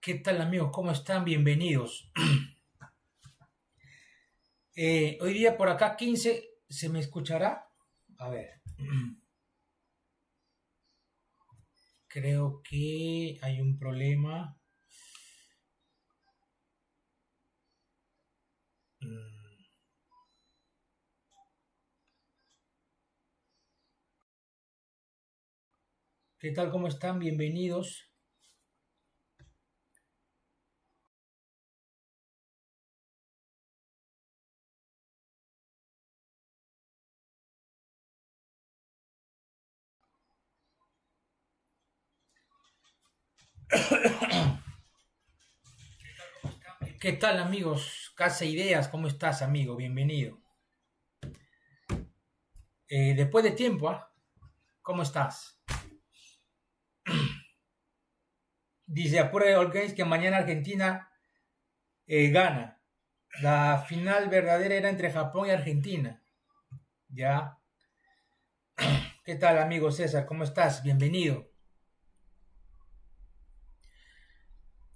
¿Qué tal amigos? ¿Cómo están? Bienvenidos. Hoy día por acá 15, ¿se me escuchará? A ver. Creo que hay un problema. ¿Qué tal? ¿Cómo están? Bienvenidos. ¿Qué tal amigos? Casa Ideas, ¿cómo estás amigo? Bienvenido. Después de tiempo, ¿ah? ¿Cómo estás? Dice Apura All Games que mañana Argentina gana. La final verdadera era entre Japón y Argentina. Ya. ¿Qué tal amigo César? ¿Cómo estás? Bienvenido.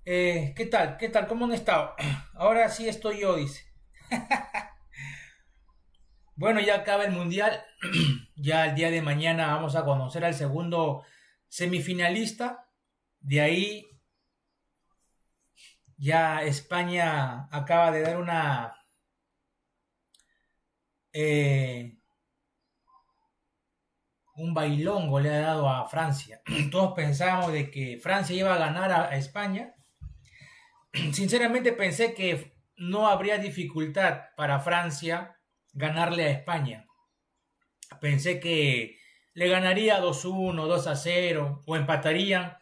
¿Qué tal? ¿Qué tal? ¿Cómo han estado? Ahora sí estoy yo, dice. Bueno, ya acaba el mundial. Ya el día de mañana vamos a conocer al segundo semifinalista. De ahí ya España acaba de dar un bailongo le ha dado a Francia. Todos pensábamos de que Francia iba a ganar a España. Sinceramente pensé que no habría dificultad para Francia ganarle a España. Pensé que le ganaría 2-1, 2-0 o empatarían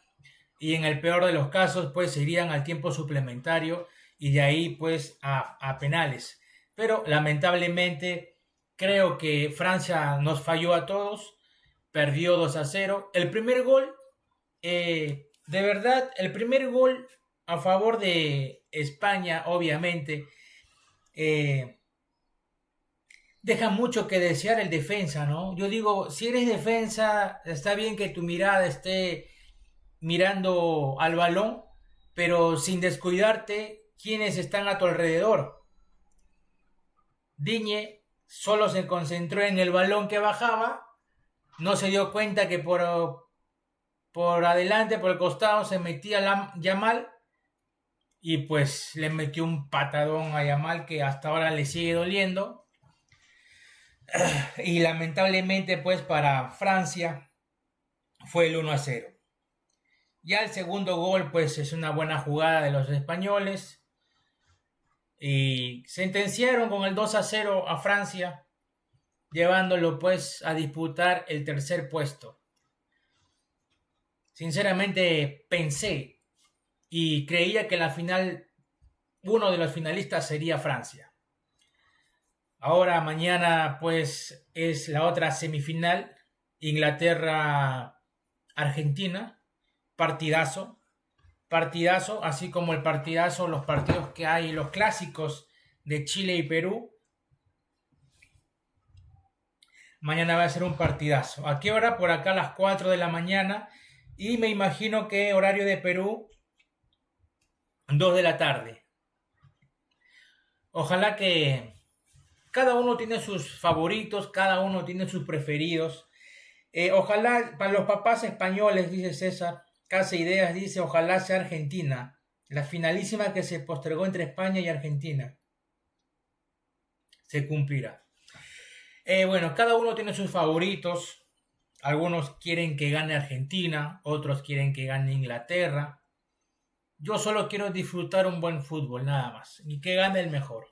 y en el peor de los casos pues se irían al tiempo suplementario y de ahí pues a penales. Pero lamentablemente creo que Francia nos falló a todos, perdió 2-0. El primer gol, de verdad, el primer gol a favor de España, obviamente, deja mucho que desear el defensa, ¿no? Yo digo, si eres defensa, está bien que tu mirada esté mirando al balón, pero sin descuidarte quiénes están a tu alrededor. Digne solo se concentró en el balón que bajaba, no se dio cuenta que por adelante, por el costado, se metía Yamal y pues le metió un patadón a Yamal que hasta ahora le sigue doliendo. Y lamentablemente pues para Francia fue el 1-0. Ya el segundo gol pues es una buena jugada de los españoles y sentenciaron con el 2-0 a Francia, llevándolo pues a disputar el tercer puesto. Sinceramente pensé y creía que la final uno de los finalistas sería Francia. Ahora mañana pues es la otra semifinal, Inglaterra-Argentina, partidazo, así como los partidos que hay, los clásicos de Chile y Perú. Mañana va a ser un partidazo. ¿A qué hora? Por acá a las 4 de la mañana y me imagino que horario de Perú 2 de la tarde. Ojalá que cada uno tiene sus favoritos, cada uno tiene sus preferidos. Ojalá para los papás españoles, dice César, Casa Ideas dice, ojalá sea Argentina, la finalísima que se postergó entre España y Argentina. Se cumplirá. Bueno, cada uno tiene sus favoritos. Algunos quieren que gane Argentina, otros quieren que gane Inglaterra. Yo solo quiero disfrutar un buen fútbol, nada más, y que gane el mejor.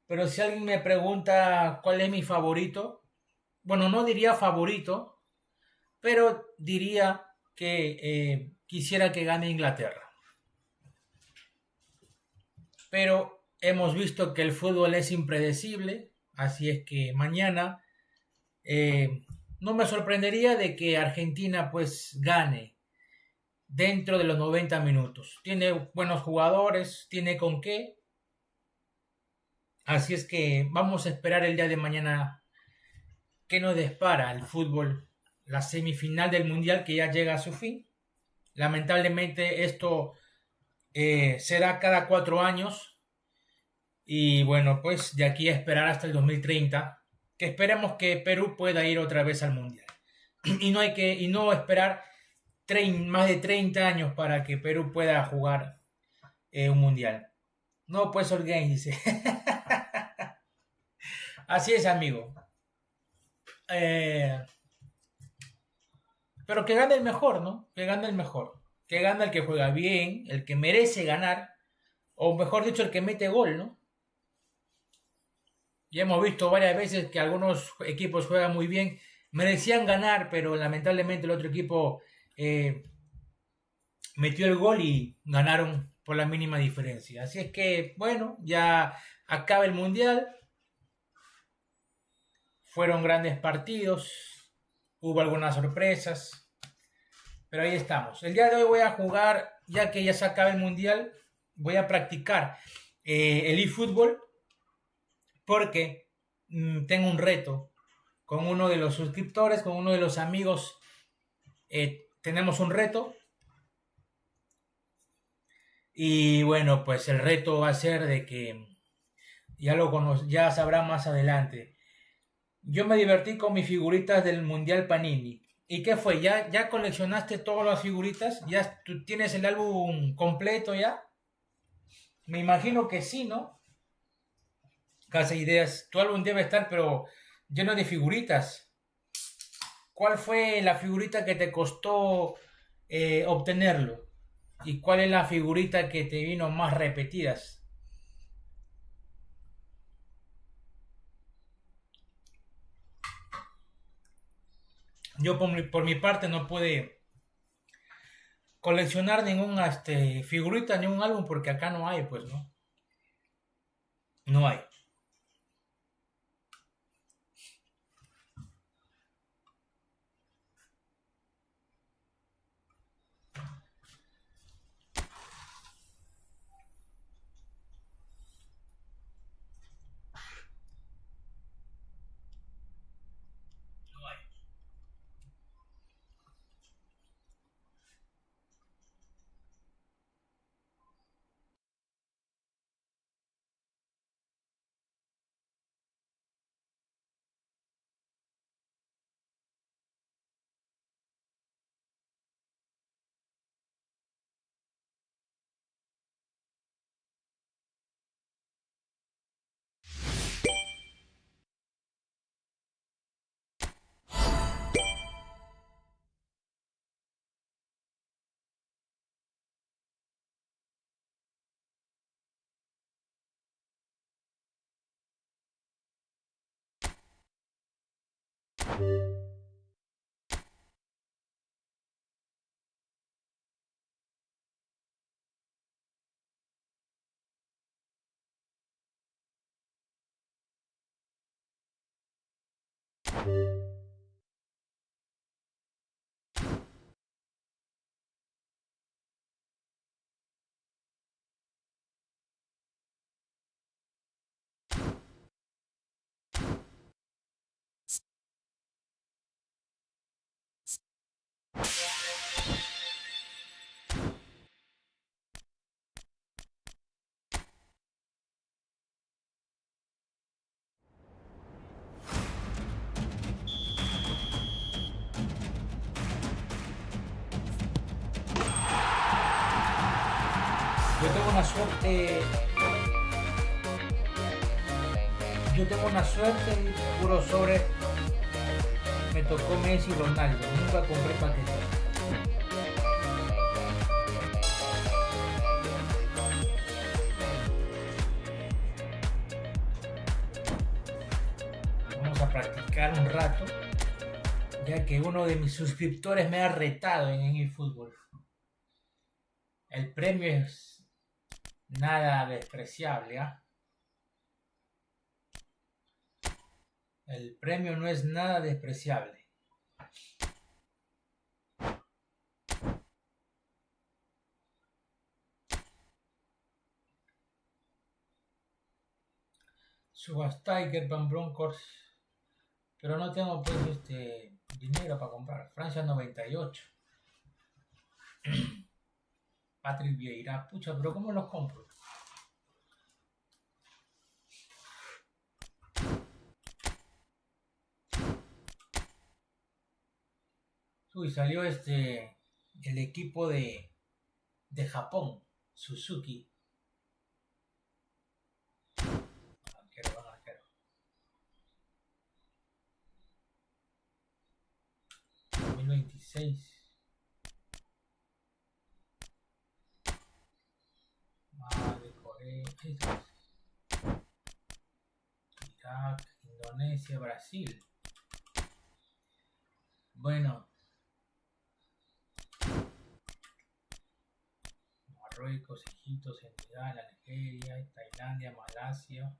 Pero si alguien me pregunta cuál es mi favorito, bueno, no diría favorito, pero diría que quisiera que gane Inglaterra. Pero hemos visto que el fútbol es impredecible, así es que mañana no me sorprendería de que Argentina pues gane dentro de los 90 minutos. Tiene buenos jugadores, tiene con qué. Así es que vamos a esperar el día de mañana qué nos depara el fútbol, la semifinal del Mundial que ya llega a su fin. Lamentablemente esto se da cada 4 años y bueno, pues de aquí a esperar hasta el 2030, que esperemos que Perú pueda ir otra vez al Mundial. Y no esperar más de 30 años para que Perú pueda jugar un Mundial. No, pues Olguén dice. Así es, amigo. Pero que gane el mejor, ¿no? Que gane el mejor. Que gane el que juega bien, el que merece ganar, o mejor dicho, el que mete gol, ¿no? Ya hemos visto varias veces que algunos equipos juegan muy bien, merecían ganar, pero lamentablemente el otro equipo metió el gol y ganaron por la mínima diferencia. Así es que, bueno, ya acaba el Mundial. Fueron grandes partidos, hubo algunas sorpresas, pero ahí estamos. El día de hoy voy a jugar, ya que ya se acaba el Mundial, voy a practicar el eFootball porque tengo un reto con uno de los suscriptores, con uno de los amigos. Tenemos un reto y bueno, pues el reto va a ser de que ya sabrán más adelante. Yo me divertí con mis figuritas del Mundial Panini. ¿Y qué fue? ¿Ya coleccionaste todas las figuritas? ¿Ya tú tienes el álbum completo ya? Me imagino que sí, ¿no? Casa Ideas. Tu álbum debe estar, pero lleno de figuritas. ¿Cuál fue la figurita que te costó obtenerlo? ¿Y cuál es la figurita que te vino más repetidas? Yo por mi parte no pude coleccionar ninguna figurita, ningún álbum, porque acá no hay, pues, ¿no? No hay. No hay. Yo tengo una suerte. Yo tengo una suerte, puro sobre. Me tocó Messi y Ronaldo. Nunca compré paquetes. Vamos a practicar un rato, ya que uno de mis suscriptores me ha retado en el fútbol. El premio es nada despreciable, ¿ah? El premio no es nada despreciable. Subastiker Van Bronckhorst, pero no tengo pues dinero para comprar. Francia 98. Patrick Vieira, pucha, pero ¿cómo los compro? Uy, salió el equipo de Japón, Suzuki. Arquero. 2026. De Corea. Irak, Indonesia, Brasil. Bueno. Marruecos, Egipto, Senegal, Algeria, Tailandia, Malasia.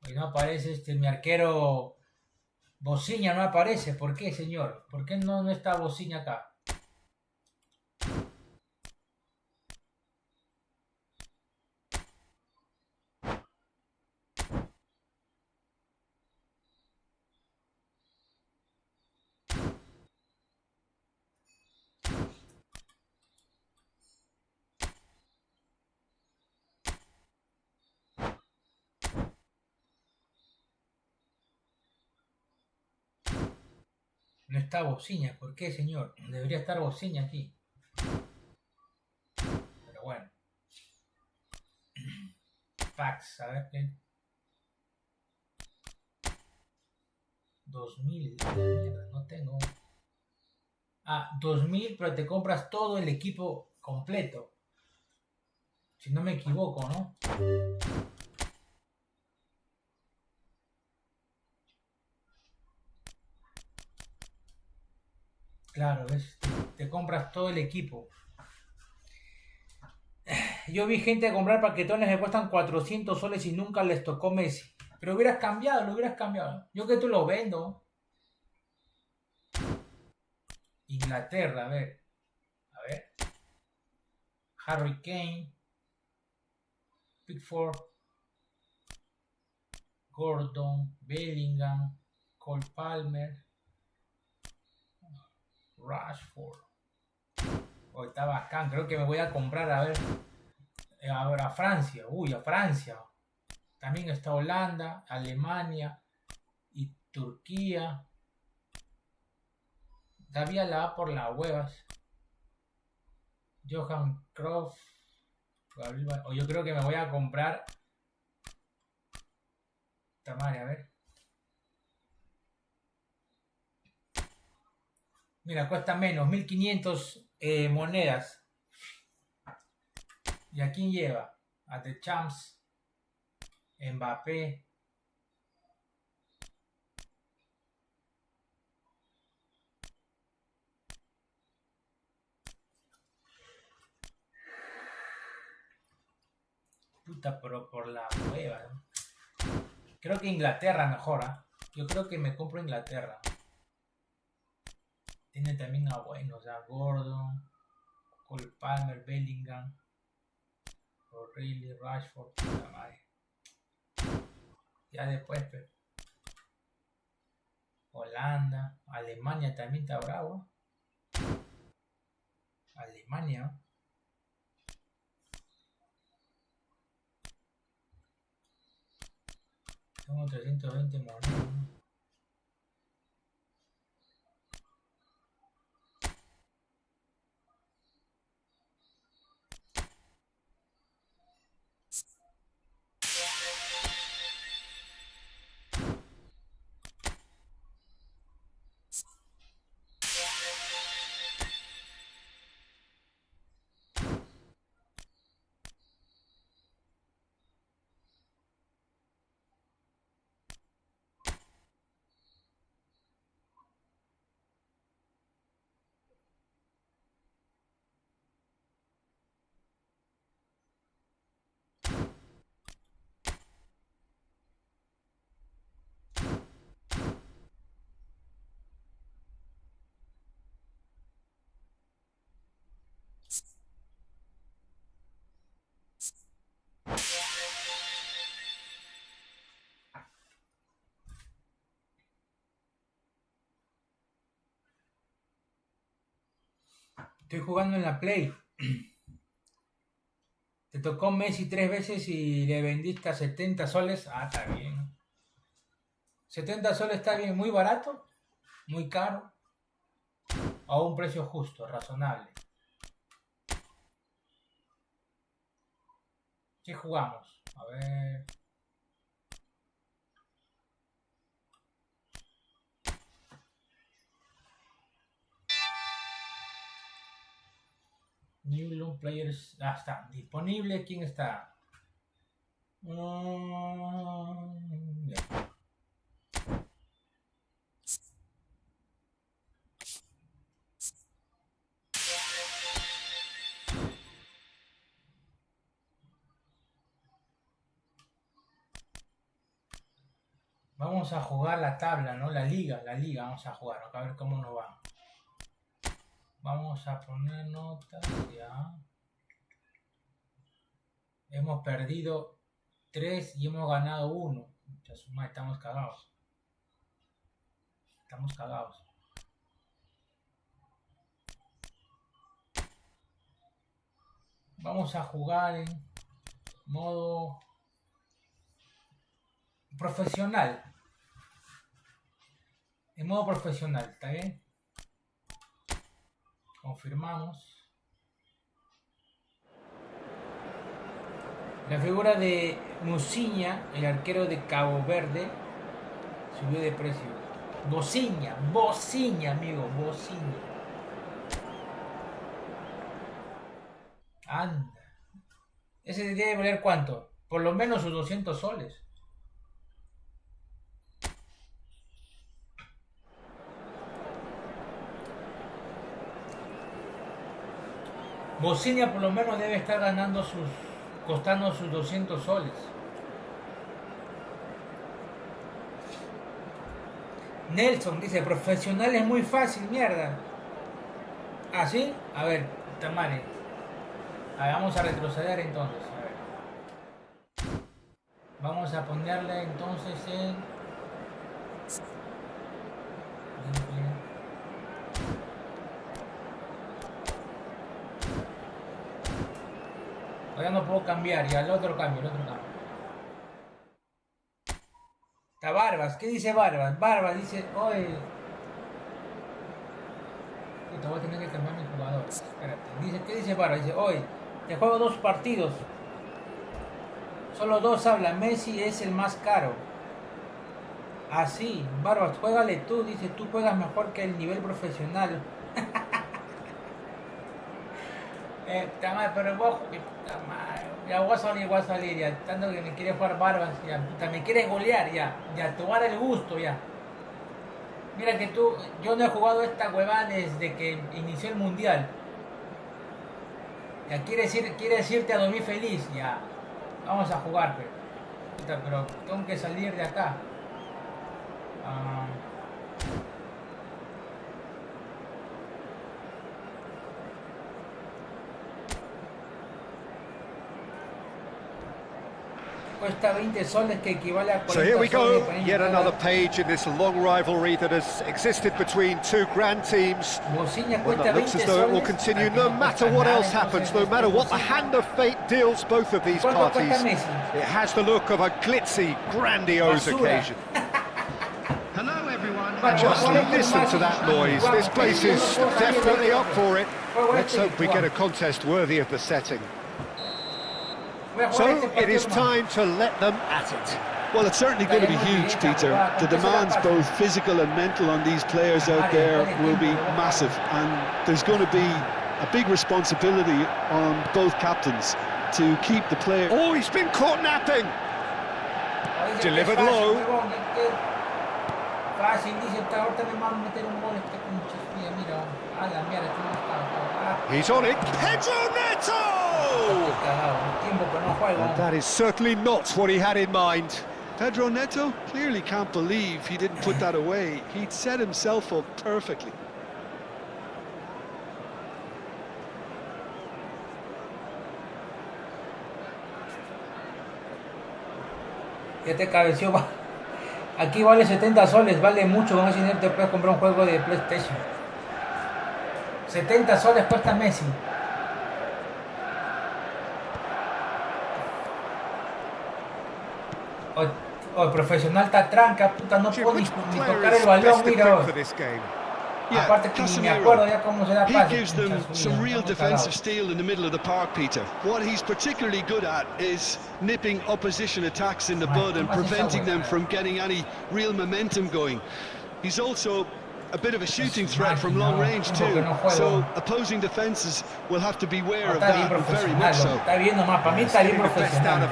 Y no aparece mi arquero Bociña, no aparece. ¿Por qué, señor? ¿Por qué no está Bociña acá? No está Bociña, ¿por qué, señor? Debería estar Bociña aquí. Pero bueno. Packs, a ver qué. 2000, mierda, no tengo. 2000, pero te compras todo el equipo completo. Si no me equivoco, ¿no? Claro, ¿ves? Te compras todo el equipo. Yo vi gente comprar paquetones que cuestan 400 soles y nunca les tocó Messi. Pero lo hubieras cambiado. Yo que tú lo vendo. Inglaterra, a ver. Harry Kane. Pickford. Gordon. Bellingham. Cole Palmer. Rashford. Hoy está bacán. Creo que me voy a comprar, a ver, a Francia. Uy, a Francia. También está Holanda, Alemania y Turquía. Todavía la A por las huevas. Johan Cruyff. O yo creo que me voy a comprar. Tamare, a ver. Mira, cuesta menos, 1500 monedas. ¿Y a quién lleva? A The Champs, Mbappé. Puta, pero por la hueva, ¿no? Creo que Inglaterra mejor, ¿eh? Yo creo que me compro Inglaterra. Tiene también a buenos, a Gordon, Cole Palmer, Bellingham, O'Reilly, Rashford, puta madre. Ya después, pero Holanda, Alemania también está bravo. Alemania. Tengo 320 monedas, ¿no? Estoy jugando en la Play. Te tocó Messi 3 veces y le vendiste a 70 soles. Ah, está bien. 70 soles está bien, muy barato, muy caro, a un precio justo, razonable. ¿Qué jugamos? A ver. New Loan Players. Ah, está. Disponible. ¿Quién está? Ya. Vamos a jugar la tabla, ¿no? La liga vamos a jugar, a ver cómo nos va. Vamos a poner notas, ya. Hemos perdido 3 y hemos ganado 1. Estamos cagados. Estamos cagados. Vamos a jugar en modo profesional. En modo profesional, ¿está bien? Confirmamos. La figura de Musiña, el arquero de Cabo Verde, subió de precio. Bociña, amigo, Bociña. Anda. Ese debe valer ¿cuánto? Por lo menos sus 200 soles. Bociña por lo menos debe estar costando sus 200 soles. Nelson dice, profesional es muy fácil, mierda. ¿Ah, sí? A ver, Tamare. Vamos a retroceder entonces. A ver. Vamos a ponerle entonces en... Ya no puedo cambiar, ya el otro cambio. Está Barbas, ¿qué dice Barbas? Barbas dice, oye... Te voy a tener que cambiar mi jugador. Espérate. Dice, ¿qué dice Barbas? Dice, oye, te juego 2 partidos. Solo 2 habla, Messi es el más caro. Así, Barbas, juégale tú, dice, tú juegas mejor que el nivel profesional. Pero vos, ya voy a salir, ya, tanto que me quieres jugar Barbas, ya, puta, me quieres golear, ya, tomar el gusto, ya. Mira que yo no he jugado esta huevada desde que inició el mundial. Ya, quieres irte a dormir feliz, ya. Vamos a jugar, pero tengo que salir de acá. Cuesta 20 soles, que equivale a 40 So here we go, soles. yet another page in this long rivalry that has existed between two grand teams. One that looks as though it will continue no matter what else happens, no matter what the hand of fate deals both of these parties. It has the look of a glitzy, grandiose occasion. Hello everyone. Just listen to that noise. This place is definitely up for it. Let's hope we get a contest worthy of the setting. So it is time to let them at it. Well, it's certainly going to be huge, Peter. The demands, both physical and mental, on these players out there will be massive, and there's going to be a big responsibility on both captains to keep the player. Oh, he's been caught napping. Delivered low. He's on it. Pedro Neto! And that is certainly not what he had in mind. Pedro Neto clearly can't believe he didn't put that away. He'd set himself up perfectly. Ya te cabeció. Aquí vale 70 soles, vale mucho. Con ese dinero te puedes comprar un juego de PlayStation. 70 soles cuesta Messi. El profesional está tranca, puta, no puedo ni tocar el balón, mira hoy. Aparte que ni me acuerdo ya cómo se da pase. He gives them some real defensive steel in the middle of the park, Peter. What he's particularly good at is nipping opposition attacks in the bud and preventing them from getting any real momentum going. He's also a bit of a shooting threat from long range too, so opposing defenses will have to beware of that, and very much so. Está bien nomás, para mí está bien profesional.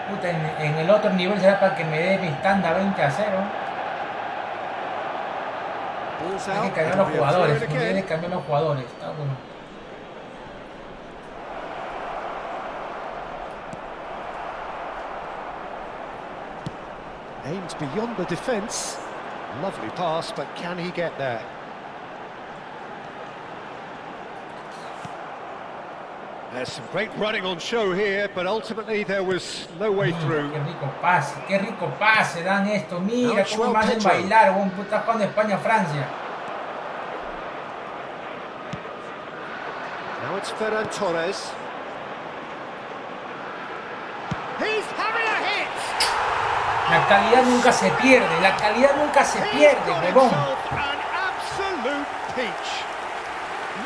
Puta, en el otro nivel será para que me dé mi tanda 20-0. Hay que cambiar los jugadores, hay que cambiar los jugadores, está bueno. Aims beyond the defence. Lovely pass, but can he get there? There's some great running on show here, but ultimately there was no way through. Qué rico pase dan esto. Mira cómo me hacen bailar, un puta jugando España-Francia. Now it's Ferran Torres. He's having a hit. La calidad nunca se pierde, la calidad nunca se pierde, huevón. An absolute peach.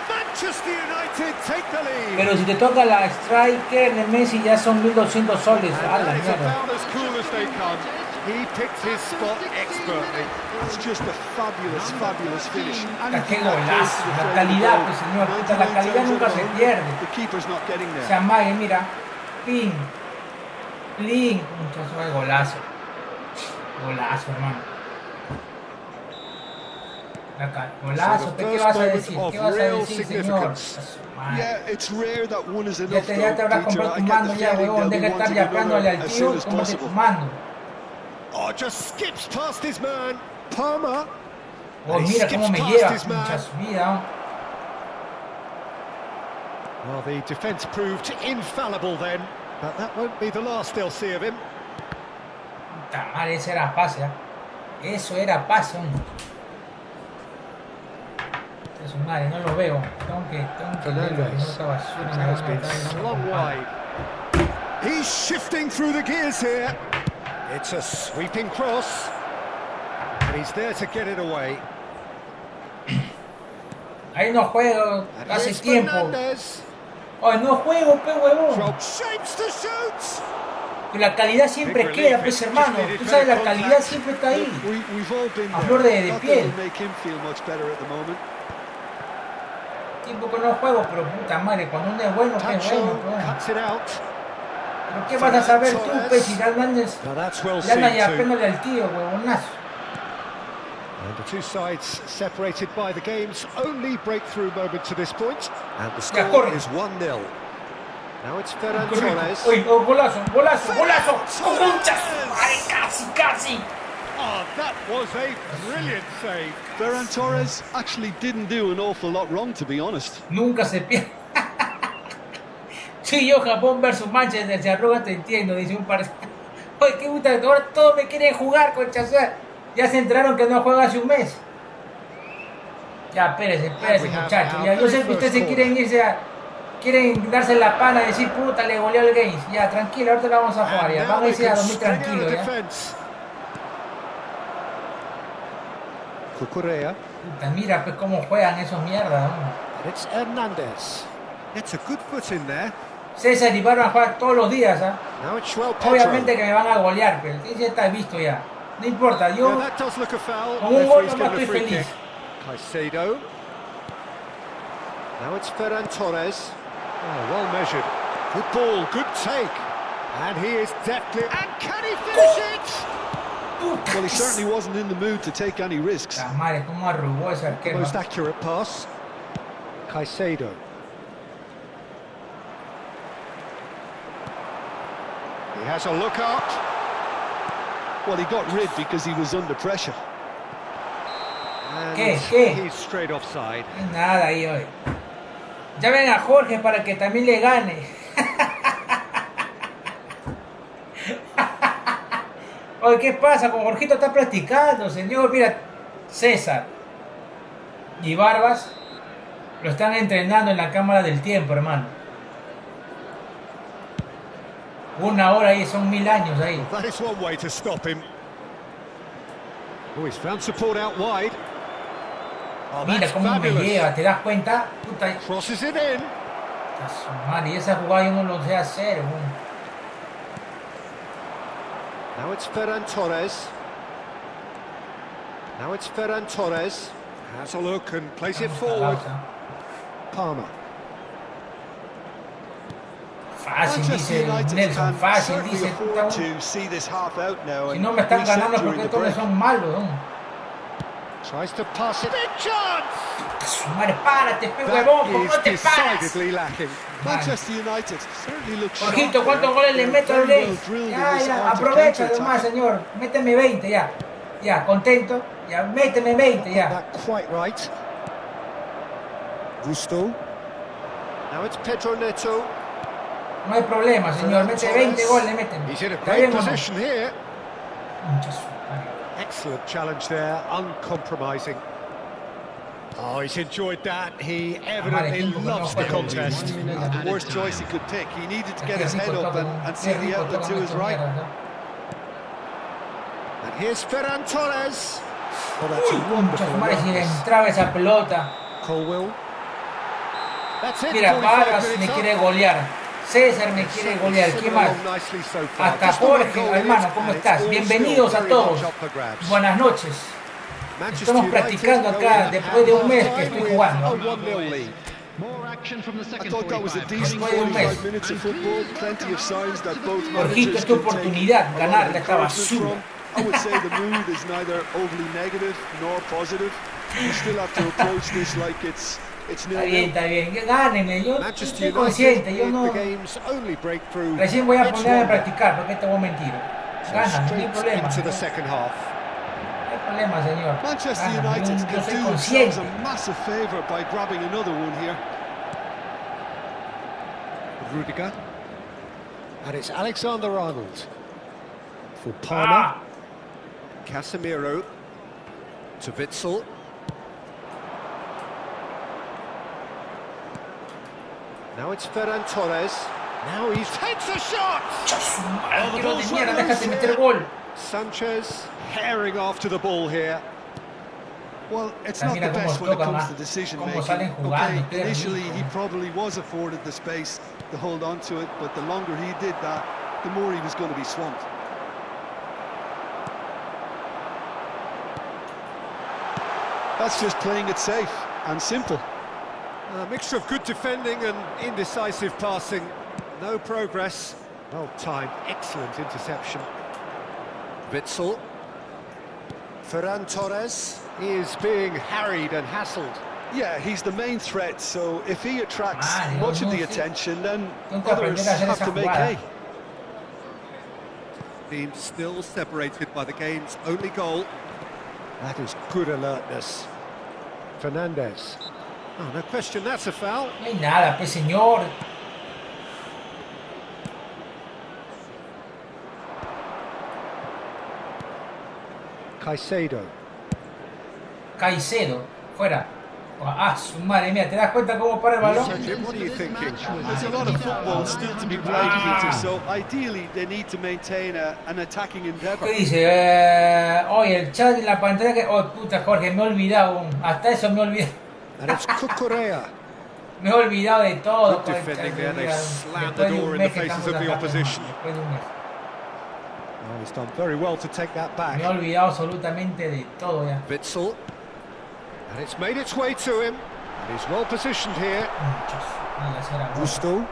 Manchester United take the lead. Pero si te toca la striker de Messi ya son 1200 soles. A la mierda. He picked his spot expertly. It's just a fabulous, fabulous finish. Qué golazo, la calidad, pues señor, la calidad nunca se pierde. The keeper's not getting there. Se amague, mira, pin, link, muchacho, golazo. Golazo, hermano. Golazo, ¿qué vas a decir? ¿Qué vas a decir, señor? Yeah, it's rare that one is enough. Ya te habrás comprado tu mando ya, huevón. Deja de estar yapeándole al tío, cómprate tu mando. Oh, just skips past his man, Palmer. Oh, mira cómo me lleva, muchacho, mira. Well, the defence proved infallible then, but that won't be the last they'll see of him. Puta madre, eso era pase, ¿eh? Eso era pase, hombre. Eso madre, no lo veo. Tengo que verlo, que no está basura, me van a matar. He's shifting through the gears here. It's a sweeping cross, and he's there to get it away. Ahí no juego, hace tiempo. Ay, no juego, pe huevón. La calidad siempre queda, pues hermano. Tú sabes, la calidad siempre está ahí. A flor de piel. Tiempo que no juego, pero puta madre, cuando uno es bueno, que es bueno, ¿Pero qué vas a saber tú, pues, si ya andas yapéndole al tío, huevonazo? And the two sides separated by the game's only breakthrough moment to this point, and the score is 1-0. Now it's Ferran Torres. Uy, oh, golazo, golazo, golazo. ¡Conchas! ¡Ay, casi! Oh, that was a brilliant save. Ferran Torres actually didn't do an awful lot wrong, to be honest. Nunca se pierde. Sí, yo Japón versus Manchester, se arroga, te entiendo, dice un par. Oye, qué puta, ahora todos me quieren jugar, concha suerte. Ya se enteraron que no juega hace un mes. Ya, espérese, muchachos. Ya, yo sé que ustedes se quieren darse la pana y decir, puta, le goleó el Games. Ya, tranquilo, ahorita la vamos a jugar. Ya, vamos a irse a dormir tranquilo, ya. Cucurella. Puta, mira, pues cómo juegan esos mierdas, ¿no? It's Hernandez. It's a good foot in there. César y van a jugar todos los días, ¿ah? Obviamente que me van a golear, pero ya está visto ya. No importa, yo con un gol nomás estoy feliz. Caicedo. Now it's Ferran Torres. Oh, well measured. Good ball, good take. And he is deftly. And can he finish it? Well, he certainly wasn't in the mood to take any risks. La madre, cómo arrugó ese arquero. Most accurate pass. Caicedo. He has a look up. Well, he got rid because he was under pressure. And ¿Qué? He's straight offside. Nada ahí hoy. Ya ven a Jorge para que también le gane. Oye, ¿qué pasa? Como Jorgito está practicando, señor. Mira, César, y Barbas lo están entrenando en la cámara del tiempo, hermano. 1 hora ahí, son 1000 años ahí. That is one way to stop him. Oh, he's found support out wide. Oh, mira cómo fabulous. Me lleva, ¿te das cuenta? Puta. Crosses it in. Madre, y esa jugada yo no lo sé hacer. Now it's Ferran Torres. Has a look and plays it forward. Palmer. Fácil, dice Nelson, fácil, dice. Si no me están ganando porque estos son malos, ¿no? Tries to pass it. Big chance! Madre, párate, huevón, ¿cómo no te paras? Manchester United certainly looks sharp. Jorgito, ¿cuántos goles le meto al Ley? Ya, aprovecha además, señor. Méteme 20 ya. Ya, contento. Ya, méteme 20 ya. Quite right. Gusto. Now it's Pedro Neto. No hay problema, señor. Mete 20 goles, méteme. He's in a great position here. Excellent challenge there, uncompromising. Oh, he's enjoyed that. He evidently loves the contest. The worst choice he could pick. He needed to get his head up and see the outlet to his right. And here's Ferran Torres. Oh, that's a wonderful si le entraba esa pelota. Colwell. That's it. Mira, Vargas me quiere golear. César me quiere golear. ¿Qué más? Hasta Jorge, hermano, ¿cómo estás? Bienvenidos a todos. Buenas noches. Estamos practicando acá después de un mes que estoy jugando. Jorgito, es tu oportunidad ganar esta basura. Está bien, gánenme, yo estoy consciente, yo no... Recién voy a ponerme a practicar, porque te voy a mentir. Ganan, no hay problema. Problema, señor. Manchester United can do themselves a massive favour by grabbing another one here. Rudiger. And it's Alexander-Arnold. For Palmer. Casemiro. To Witsel. Now it's Ferran Torres. Now he takes a shot! Oh, the mierda, déjate meter gol. Sanchez herring after the ball here. Well, it's not the best when it comes to decision making. Okay, initially he probably was afforded the space to hold on to it, but the longer he did that, the more he was going to be swamped. That's just playing it safe and simple. A mixture of good defending and indecisive passing. No progress. Well timed, excellent interception. Witsel. Ferran Torres is being harried and hassled. Yeah, he's the main threat, so if he attracts much of the attention, then others have to make hay. Team still separated by the game's only goal. That is good alertness. Fernandez. Oh, no question, that's a foul. No hay nada, pues, señor. Caicedo, fuera. Ah, su madre mía, ¿te das cuenta cómo para el balón? What are you thinking? There's a lot of football still to be played, Peter, so ideally they need to maintain an attacking endeavor. ¿Qué dice? Oye, el chat en la pantalla que... Oh, puta, Jorge, me he olvidado. Hasta eso me he olvidado. Me he olvidado de todo. Defending there, they slammed the door in the faces of the opposition. Oh, he's done very well to take that back. Me he olvidado absolutamente de todo ya. Witsel. And it's made its way to him. And he's well positioned here. Gusto.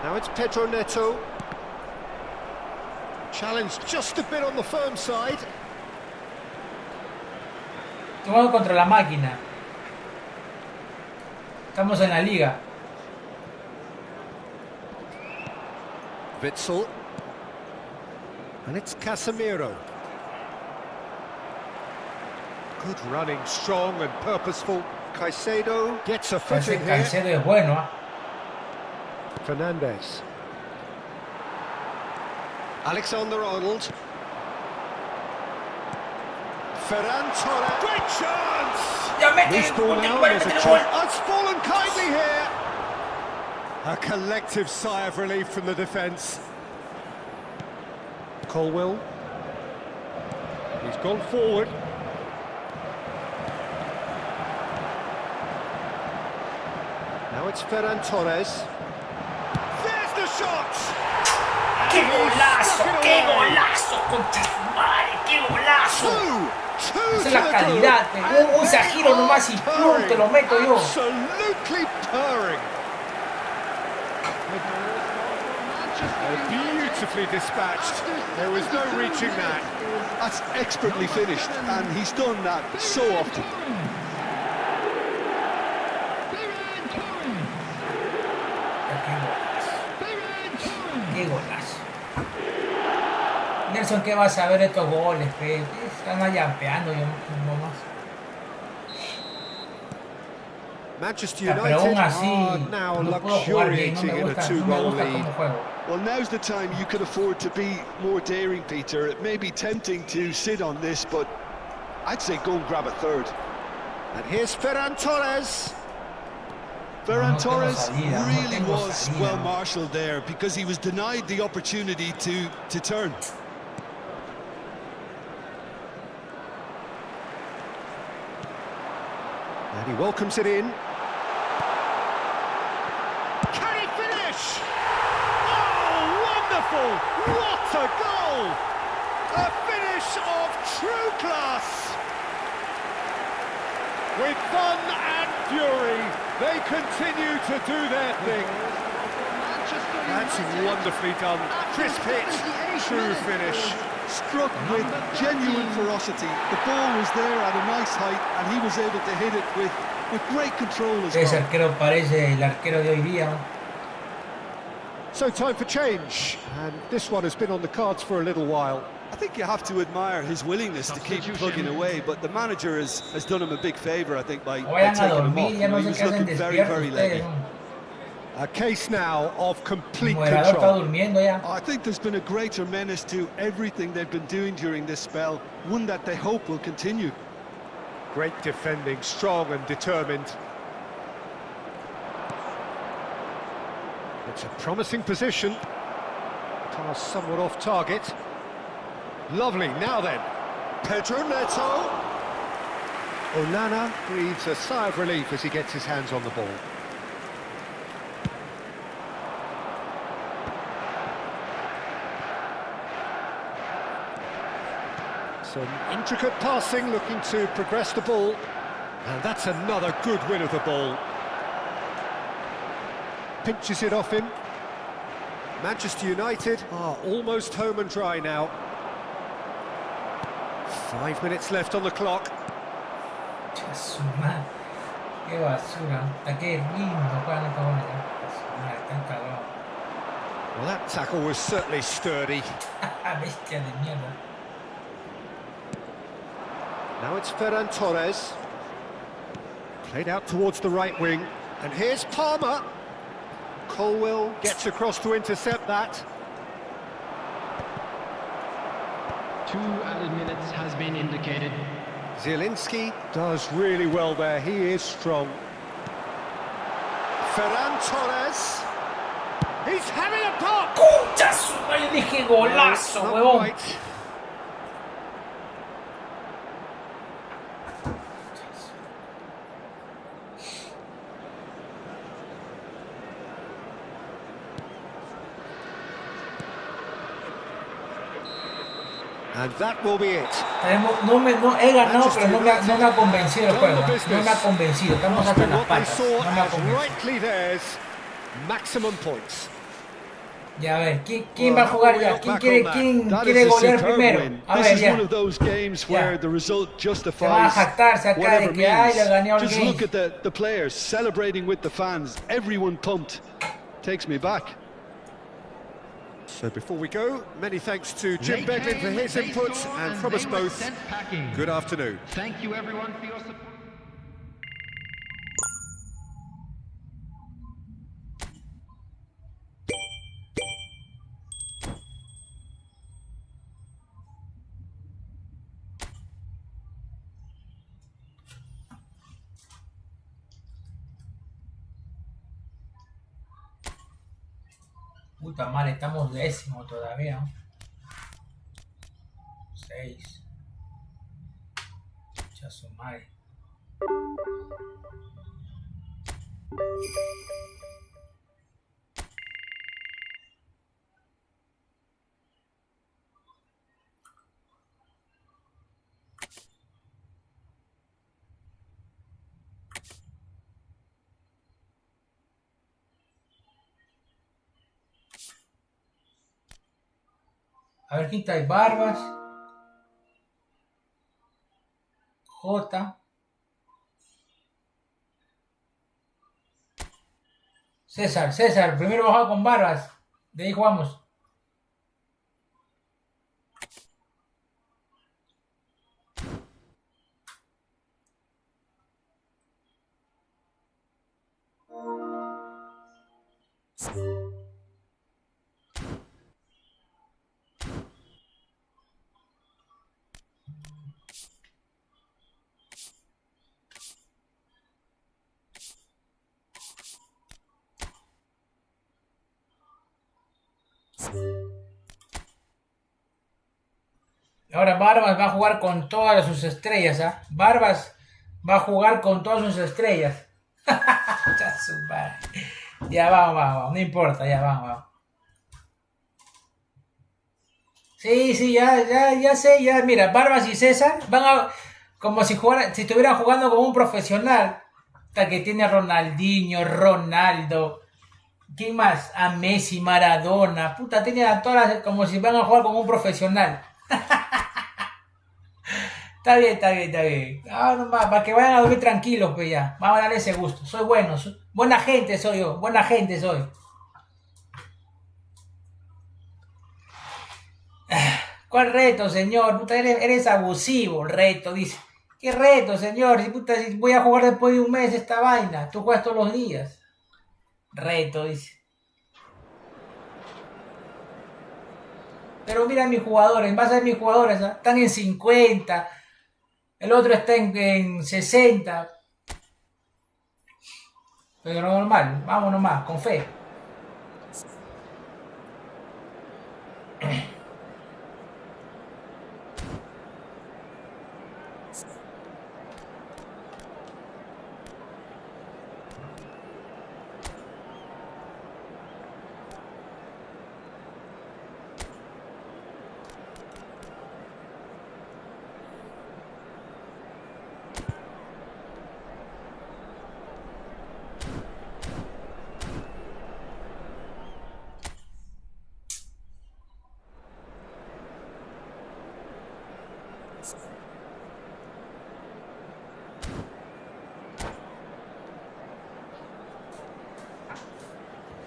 Now it's Pedro Neto. Challenge just a bit on the firm side. Jugando contra la máquina. Estamos en la liga. Witsel. And it's Casemiro. Good running, strong and purposeful. Caicedo gets a foot in here. Caicedo es bueno, ¿eh? Fernandez. Alexander-Arnold. Ferran Torres. Great chance! Ya mete Loose ball now, there's a chance. Oh, it's fallen kindly here. A collective sigh of relief from the defence. Colwill. He's gone forward. Now it's Ferran Torres. There's the shot! ¡Qué golazo! ¡Qué golazo! ¡Contra su madre! ¡Qué golazo! Esa es la calidad. Un giro nomás y ¡plum! Te lo meto yo. Absolutely purring. Beautifully dispatched. There was no reaching that. That's expertly finished, and he's done that so often. ¡Qué golazo! Nelson, ¿qué vas a ver estos goles? Están allampeando yo nomás. Manchester United pero aún así, are now no puedo jugar bien, no me luxuriating in a gusta, two-goal lead. Cómo juego. Well, now's the time you could afford to be more daring, Peter. It may be tempting to sit on this, but I'd say go and grab a third. And here's Ferran Torres. Ferran Torres really was well marshalled there because he was denied the opportunity to turn. And he welcomes it in. Can he finish? Oh, wonderful! What a goal! A finish of true class! With fun and fury, they continue to do their thing. That's wonderfully done. Crisp hit, true finish. Struck with genuine ferocity. The ball was there at a nice height, and he was able to hit it with great control as well. Ese arquero parece el arquero de hoy día. So time for change, and this one has been on the cards for a little while. I think you have to admire his willingness to keep plugging away, but the manager has done him a big favour, I think, by taking him off. He was looking very, very leggy. A case now of complete Está control. durmiendo ya. I think there's been a greater menace to everything they've been doing during this spell, one that they hope will continue. Great defending, strong and determined. It's a promising position. Pass somewhat off target. Lovely, now then. Pedro Neto. Onana breathes a sigh of relief as he gets his hands on the ball. Some intricate passing, looking to progress the ball. And that's another good win of the ball. Pinches it off him. Manchester United are almost home and dry now. 5 minutes left on the clock. Qué basura. Qué lindo juegan estos goles. Están cagados. Well, that tackle was certainly sturdy. Bestia de mierda. Now it's Ferran Torres. Played out towards the right wing. And here's Palmer. Colwill gets across to intercept that. 2 added minutes has been indicated. Zielinski does really well there. He is strong. Ferran Torres. He's having a pop. ¡Concha su madre! Dije golazo, Not huevón. quite. And that will be it. No he ganado, pero no me ha convencido el juego. No me ha convencido. Estamos hasta las patas. No me ha convencido. Rightly theirs, maximum points. Ya a ver, ¿quién va a jugar ya? ¿Quién quiere golear primero? A ver, ya. Se va a jactarse acá de que ay, le gané al Just game. look at the players celebrating with the fans. Everyone pumped. Takes me back. So before we go, many thanks to Jim Beglin for his input, and from us both, good afternoon. Thank you everyone for your support. puta madre, estamos décimo todavía, ¿no? 6. Ya su madre. A ver, ¿quién está ahí? Barbas. J. César, primero bajado con Barbas. De ahí jugamos. Ahora Barbas va a jugar con todas sus estrellas, ¿ah? Barbas va a jugar con todas sus estrellas. Ya vamos, no importa, ya vamos. Sí, ya sé, ya, mira, Barbas y César van a, como si estuvieran jugando como un profesional. Hasta que tiene a Ronaldinho, Ronaldo, ¿quién más? A Messi, Maradona, puta, tiene a todas como si van a jugar como un profesional. Está bien. Nomás, para que vayan a dormir tranquilos, pues ya. Vamos a darle ese gusto. Soy bueno, buena gente soy yo, buena gente soy. ¿Cuál reto, señor? Puta, eres abusivo, Reto, dice. ¿Qué reto, señor? Si voy a jugar después de un mes esta vaina. Tú juegas todos los días. Reto, dice. Pero mira mis jugadores, vas a ver mis jugadores, ¿eh? Están en 50. El otro está en 60. Pero normal, vamos nomás, con fe.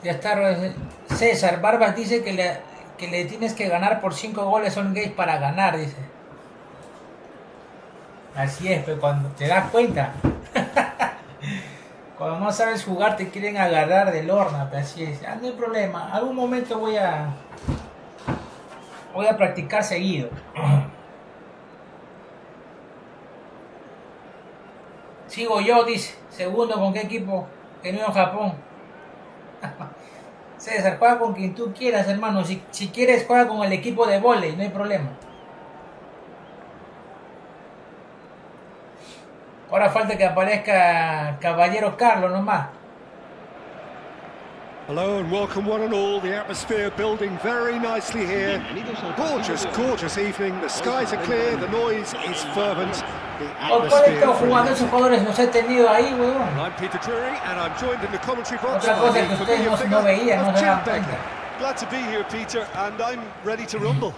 Ya está, César. Barbas dice que le tienes que ganar por 5 goles on games para ganar, dice. Así es, pero cuando te das cuenta, cuando no sabes jugar te quieren agarrar del horno, pero así es. No hay problema, algún momento voy a practicar seguido. Sigo yo, dice. Segundo, ¿con qué equipo? Que no en Japón. César, juega con quien tú quieras, hermano. Si quieres, juega con el equipo de vóley, no hay problema. Ahora falta que aparezca Caballero Carlos nomás. Hello and welcome one and all. The atmosphere building very nicely here. Gorgeous evening. The skies are clear, the noise is fervent. ¿Cuál de estos jugadores nos he tenido ahí, huevón? I'm Peter Drury and I'm joined in the commentary box. Otra cosa que ustedes no veían, no se dan cuenta. Glad to be here, Peter, and I'm ready to rumble.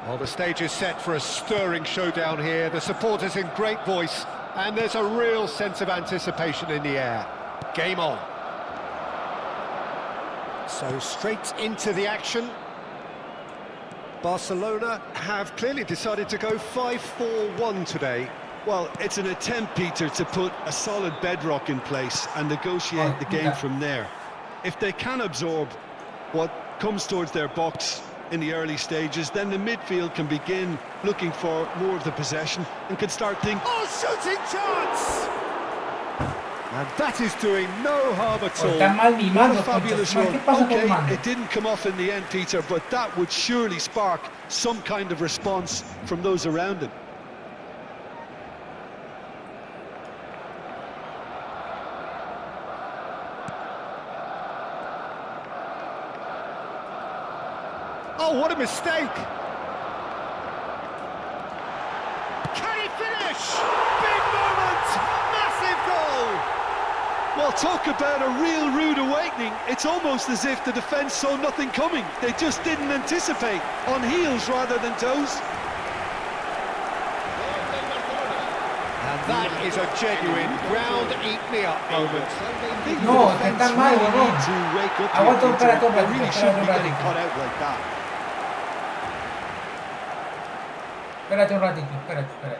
Well, the stage is set for a stirring showdown here. The supporters in great voice, and there's a real sense of anticipation in the air. Game on. So straight into the action. Barcelona have clearly decided to go 5-4-1 today. Well, it's an attempt, Peter, to put a solid bedrock in place and negotiate the game from there. If they can absorb what comes towards their box in the early stages, then the midfield can begin looking for more of the possession and can start thinking... Oh, shooting chance! And that is doing no harm at all. Está mal What mimando. a fabulous ¿Qué run. pasa con Okay, mando? it didn't come off in the end, Peter, but that would surely spark some kind of response from those around him. Oh, what a mistake! Can he finish? Big moment! Massive goal! Well, talk about a real rude awakening. It's almost as if the defence saw nothing coming. They just didn't anticipate, on heels rather than toes. And that is a genuine ground eat me up moment. No, está mal, huevón. Aguanta un ratito, They really shouldn't be getting caught out like that. Espérate un ratito, espérate.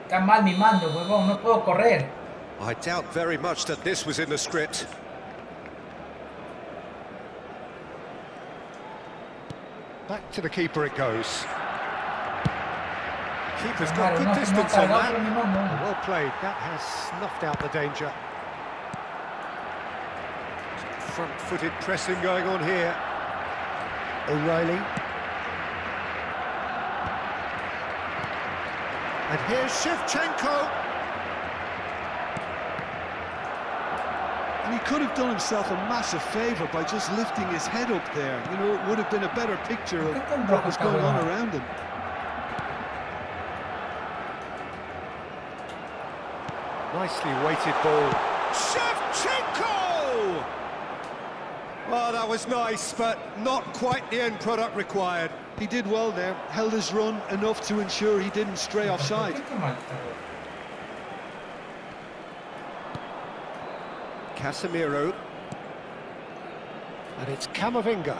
Está mal mi mando, huevón, no puedo correr. I doubt very much that this was in the script. Back to the keeper it goes. Keeper's got good distance on that. Well played, that has snuffed out the danger. Front-footed pressing going on here. O'Reilly. And here's Shevchenko. And he could have done himself a massive favour by just lifting his head up there. You know, it would have been a better picture of what was going on around him. Nicely weighted ball. Shevchenko! Oh, that was nice, but not quite the end product required. He did well there, held his run enough to ensure he didn't stray offside. Casemiro. And it's Camavinga.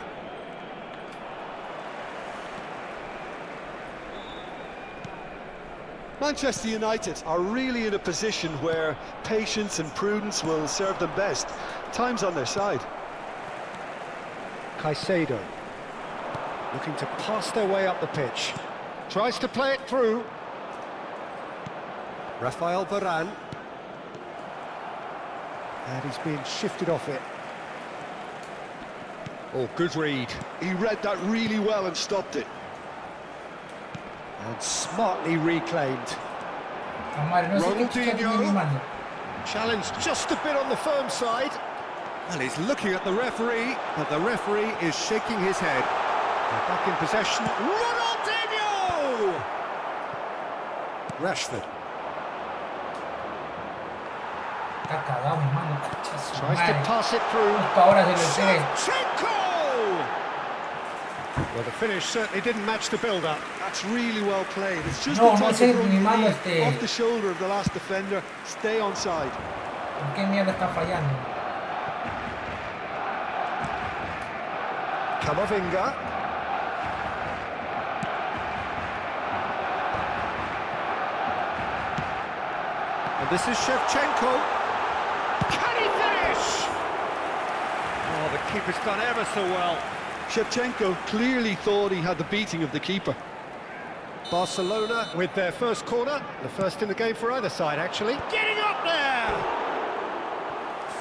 Manchester United are really in a position where patience and prudence will serve them best. Time's on their side. Caicedo. Looking to pass their way up the pitch. Tries to play it through. Rafael Varane. And he's being shifted off it. Oh, good read. He read that really well and stopped it. And smartly reclaimed. Ronaldinho. Challenged just a bit on the firm side. And he's looking at the referee, but the referee is shaking his head. They're back in possession. Ronaldinho! Rashford. Tries to pass it through. Shevchenko! Well, the finish certainly didn't match the build-up. That's really well played. It's just the type of run you need. Off the shoulder of the last defender. Stay onside. Camavinga. And this is Shevchenko. Can he finish? Oh, the keeper's done ever so well. Shevchenko clearly thought he had the beating of the keeper. Barcelona with their first corner. The first in the game for either side, actually. Getting up there!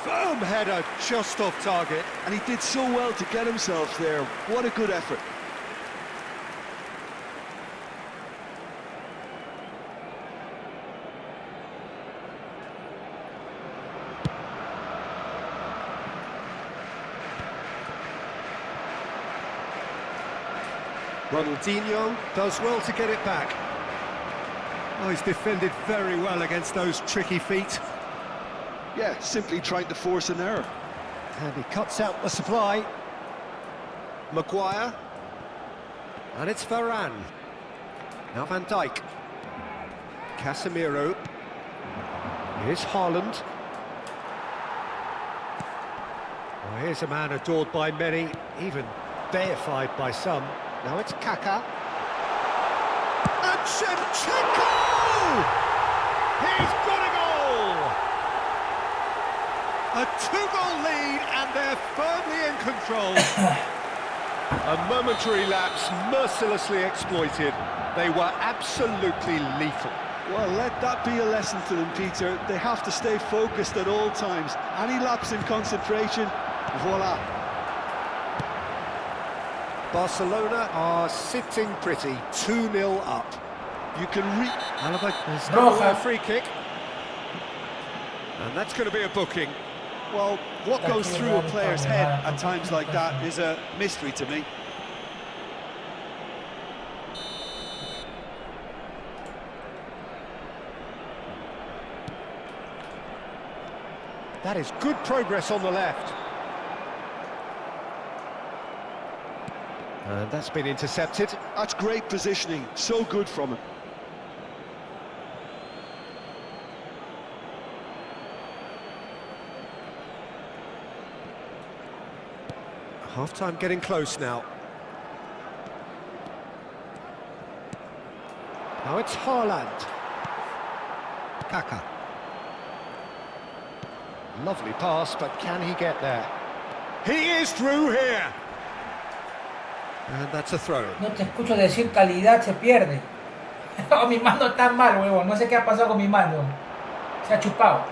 Firm header, just off target. And he did so well to get himself there. What a good effort. Ronaldinho does well to get it back. Oh, he's defended very well against those tricky feet. Yeah, simply trying to force an error. And he cuts out the supply. Maguire. And it's Varane. Now Van Dijk. Casemiro. Here's Haaland. Well, here's a man adored by many, even deified by some. Now it's Kaka. Shevchenko! He's got a goal! A 2-goal lead, and they're firmly in control. A momentary lapse mercilessly exploited. They were absolutely lethal. Well, let that be a lesson to them, Peter. They have to stay focused at all times. Any lapse in concentration, voila. Barcelona are sitting pretty, 2-0 up. You can Alaba is a free kick. And that's going to be a booking. Well, what goes through a player's head at times like that is a mystery to me. That is good progress on the left. And that's been intercepted. That's great positioning, so good from him. Half-time getting close now. Now it's Haaland. Kaka. Lovely pass, but can he get there? He is through here! And that's a throw. No te escucho decir calidad, se pierde. Oh, mi mano está mal, huevón. No sé qué ha pasado con mi mano. Se ha chupado.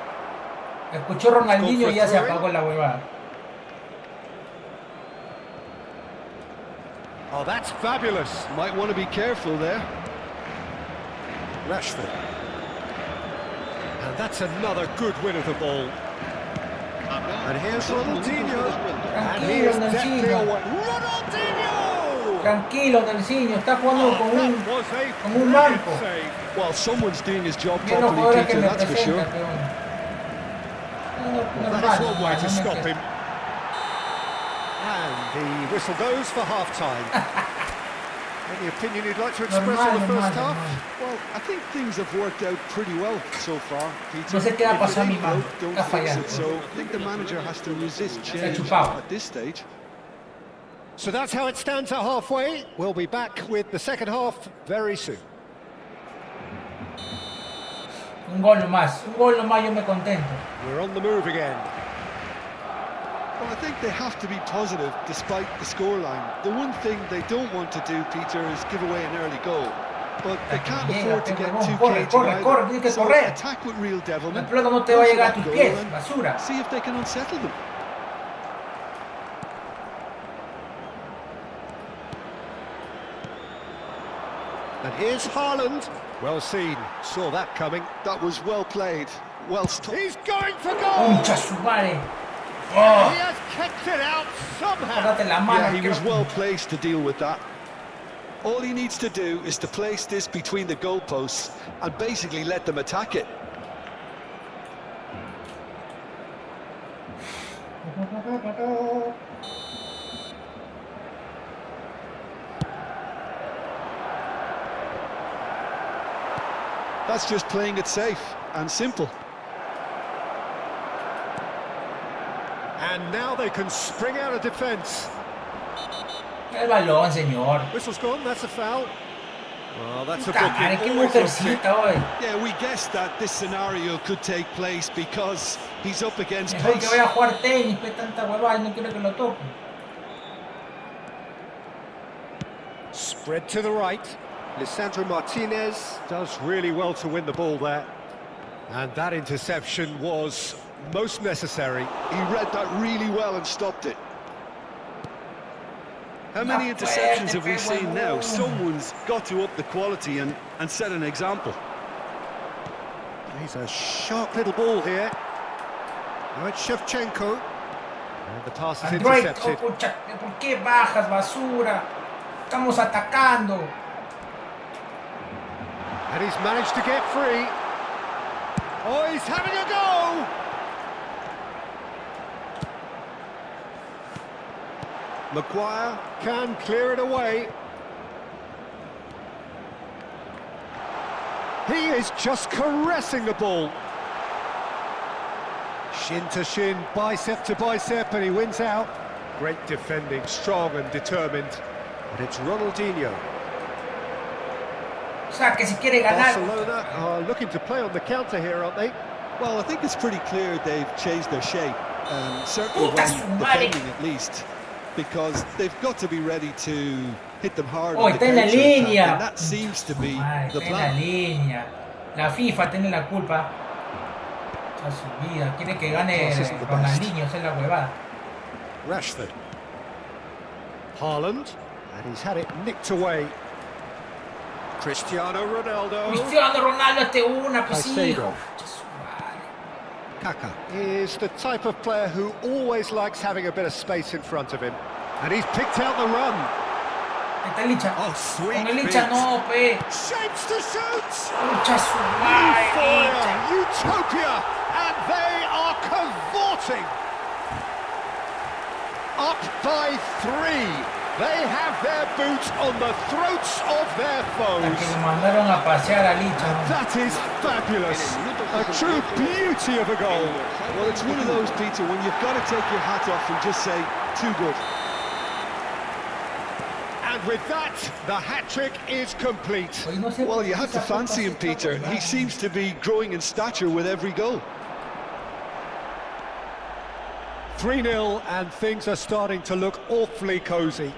Escuchó Ronaldinho y ya se apagó la huevada. Oh, that's fabulous. Might want to be careful there. Rashford. And that's another good win of the ball. And here's Ronaldinho. And he is definitely away. Ronaldinho! Tranquilo, Nelsinho. Está jugando con un banco. Well, someone's doing his job properly, Peter, that's for sure. That's one way to stop him. And the whistle goes for half-time. Any opinion you'd like to express on the first half? Well, I think things have worked out pretty well so far, Peter. No sé qué va a pasar, mi mano. Don't Está fix fallando. it, so I think the manager has to resist change at this stage. So that's how it stands at halfway. We'll be back with the second half very soon. Un gol nomás yo me contento. We're on the move again. Well, I think they have to be positive despite the scoreline. The one thing they don't want to do, Peter, is give away an early goal. But they can't afford to get too cagey either. So attack with real devilment. La pelota no te va a llegar a tus pies, basura. See if they can unsettle them. And here's Haaland. Well seen. Saw that coming. That was well played. Well stopped. He's going for goal! Concha su madre. He has kicked it out somehow. Yeah, he was well placed to deal with that. All he needs to do is to place this between the goalposts and basically let them attack it. That's just playing it safe and simple. And now they can spring out of defence. El balón, señor. Whistle's gone, that's a foul. Well, that's a Madre, qué booking. mujercita hoy. Yeah, we guessed that this scenario could take place because he's up against Mejor que pace. vaya a jugar tenis, pues tanta huevada y no quiero que lo toque. Spread to the right. Lisandro Martinez does really well to win the ball there. And that interception was most necessary. He read that really well and stopped it. How many interceptions have we seen now? Someone's got to up the quality and set an example. He's a sharp little ball here. Now it's Shevchenko. And the pass is intercepted. ¿Por qué bajas, basura? Estamos atacando. And he's managed to get free. Oh, he's having a go! Maguire can clear it away. He is just caressing the ball. Shin to shin, bicep to bicep, and he wins out. Great defending, strong and determined. And it's Ronaldinho. O sea, que si quiere ganar. Barcelona are looking to play on the counter here, aren't they? Well, I think it's pretty clear they've changed their shape, certainly when defending at least, because they've got to be ready to hit them hard on the está en la counter-attack, línea. and that seems to be the Está en la plan. línea. La FIFA tiene la culpa. A su vida. Quiere que gane Ronaldinho, esa es la huevada. Rashford. Haaland. And he's had it nicked away. Cristiano Ronaldo. Cristiano Ronaldo una, pues hijo. Kaka is the type of player who always likes having a bit of space in front of him. And he's picked out the run. Está Licha. Oh, sweet. Con el Licha no, pe. Shapes to shoot. Mucha su madre. Utopia. And they are cavorting. Up by 3. They have their boot on the throats of their foes. Que mandaron a pasear a Licha. That is fabulous. A true beauty of a goal. Well, it's one of those, Peter, when you've got to take your hat off and just say, too good. And with that, the hat-trick is complete. Well, you have to fancy him, Peter. He seems to be growing in stature with every goal. 3-0, and things are starting to look awfully cosy.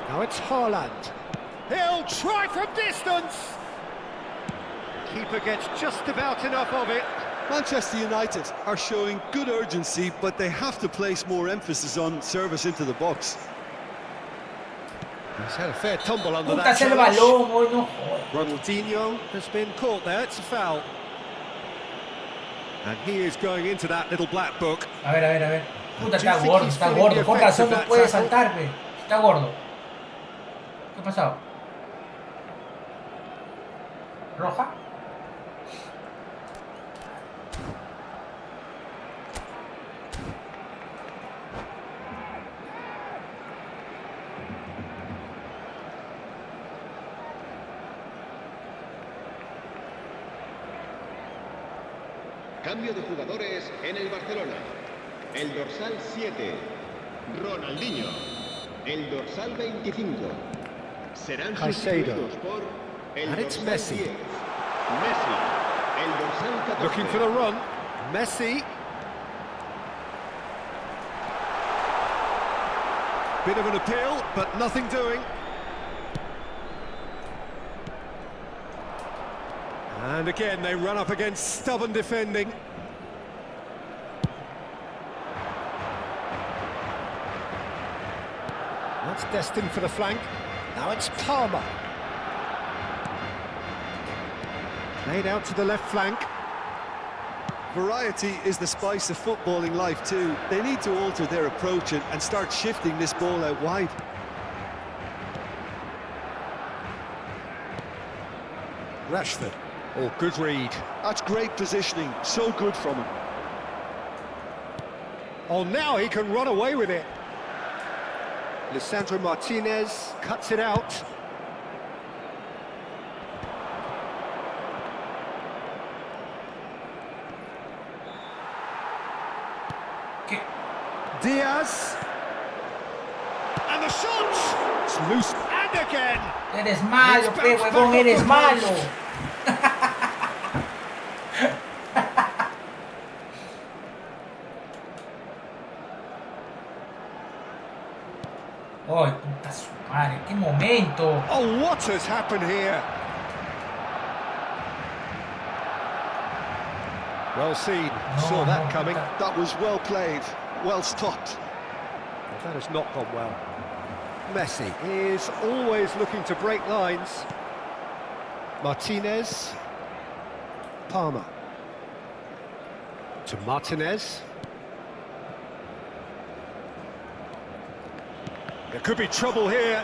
Now it's Haaland. He'll try from distance. Keeper gets just about enough of it. Manchester United are showing good urgency, but they have to place more emphasis on service into the box. He's had a fair tumble under that challenge. Ronaldinho has been caught there, it's a foul. And he is going into that little black book. A ver. Puta, está gordo. Con razón no puede saltar, pe. Está gordo. ¿Qué ha pasado? ¿Roja? Cambio de jugadores en el Barcelona. El dorsal 7, Ronaldinho. El dorsal 25. Serán sustituidos por el dorsal 10, Messi. El dorsal 14. Looking for the run. Messi. Bit of an appeal, but nothing doing. And again, they run up against stubborn defending. That's destined for the flank. Now it's Palmer. Played out to the left flank. Variety is the spice of footballing life too. They need to alter their approach and start shifting this ball out wide. Rashford. Oh, good read. That's great positioning. So good from him. Oh, now he can run away with it. Lisandro Martinez cuts it out. Diaz. And the shot! It's loose. And again! Eres malo, pe, huevón, eres malo. ¡Ay, puta su madre! ¡Qué momento! Oh, what has happened here? Well seen. Saw that coming. That was well played. Well stopped. Well, that has not gone well. Messi is always looking to break lines. Martinez. Palmer. To Martinez. There could be trouble here.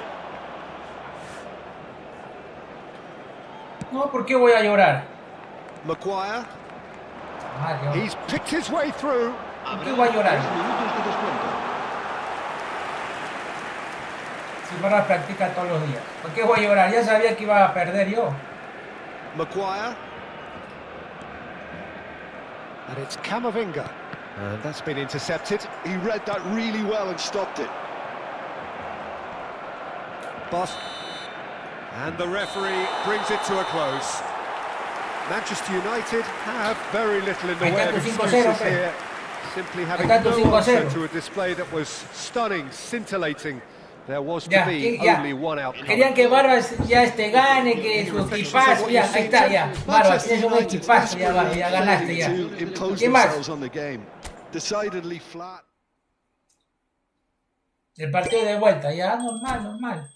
No, ¿por qué voy a llorar? Maguire. Mario. He's picked his way through. ¿Por qué voy a llorar? Si Barra practica todos los días. ¿Por qué voy a llorar? Ya sabía que iba a perder yo. Maguire. And it's Camavinga. And that's been intercepted. He read that really well and stopped it. Boss. And the referee brings it to a close. Manchester United have very little in the way of excuses here. Simply having no answer to a display that was stunning, scintillating. There was to be only one outcome. Querían que Barbas ya gane, que su equipazo, ya, ahí está, ya. Barbas, tienes un equipazo, ya ganaste, ya. ¿Qué más? El partido de vuelta, ya, normal.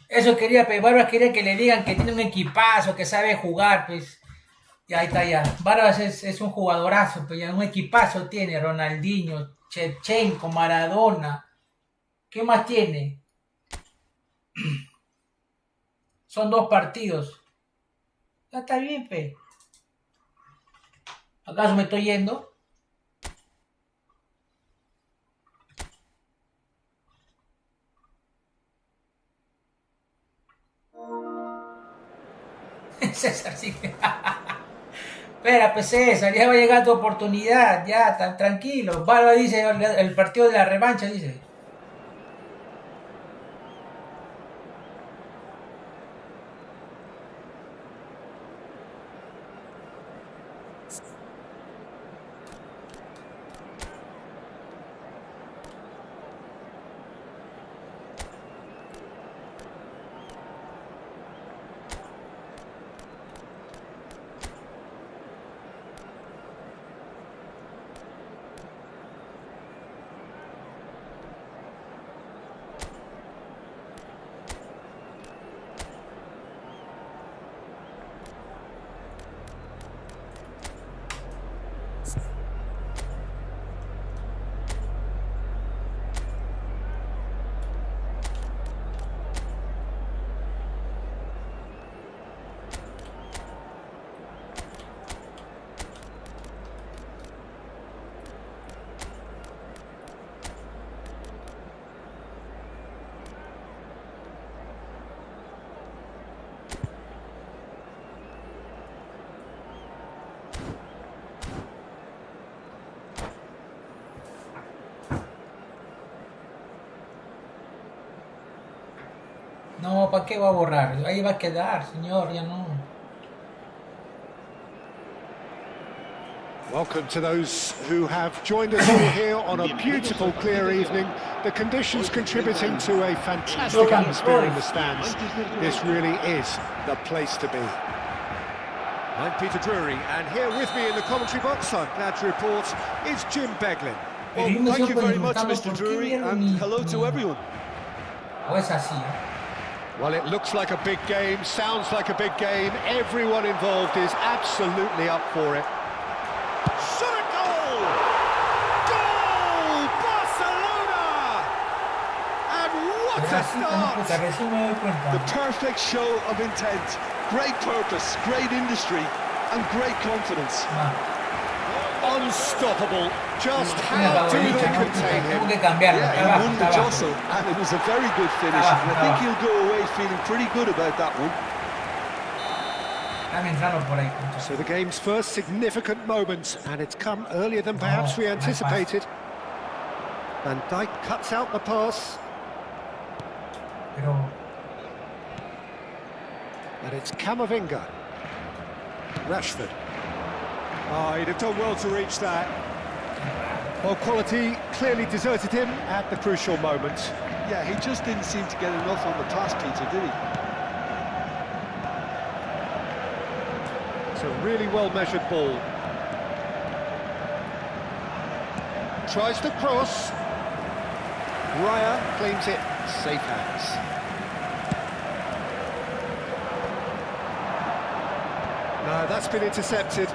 Eso quería, pues Barbas quería que le digan que tiene un equipazo, que sabe jugar, pues. Y ahí está ya. Barbas es un jugadorazo, pues ya un equipazo tiene. Ronaldinho, Shevchenko, Maradona. ¿Qué más tiene? Son 2 partidos. Ya está bien, pues. ¿Acaso me estoy yendo? César, sí. Espera, pues César, ya va a llegar tu oportunidad, ya, tan tranquilo. Barba dice, el partido de la revancha, dice. No, ¿para qué va a borrar? Ahí va a quedar, señor, ya no. Welcome to those who have joined us all here on a beautiful, clear evening. The conditions contributing to a fantastic atmosphere in the stands. This really is the place to be. I'm Peter Drury, and here with me in the commentary box, I'm glad to report, is Jim Beglin. Well, thank you very much, Mr. Drury, and hello to everyone. O es así, Well, it looks like a big game, sounds like a big game. Everyone involved is absolutely up for it. Shot a goal! Goal! Barcelona! And what a start! The perfect show of intent, great purpose, great industry, and great confidence. Unstoppable. Just how do they contain him? Yeah, he won the jostle, and it was a very good finish. And I think he'll go away feeling pretty good about that one. So the game's first significant moment, and it's come earlier than perhaps we anticipated. Van Dijk cuts out the pass. And it's Camavinga. Rashford. Oh, he'd have done well to reach that. Well, quality clearly deserted him at the crucial moment. Yeah, he just didn't seem to get enough on the pass, Peter, did he? It's a really well-measured ball. Tries to cross. Raya claims it. Safe hands. No, that's been intercepted.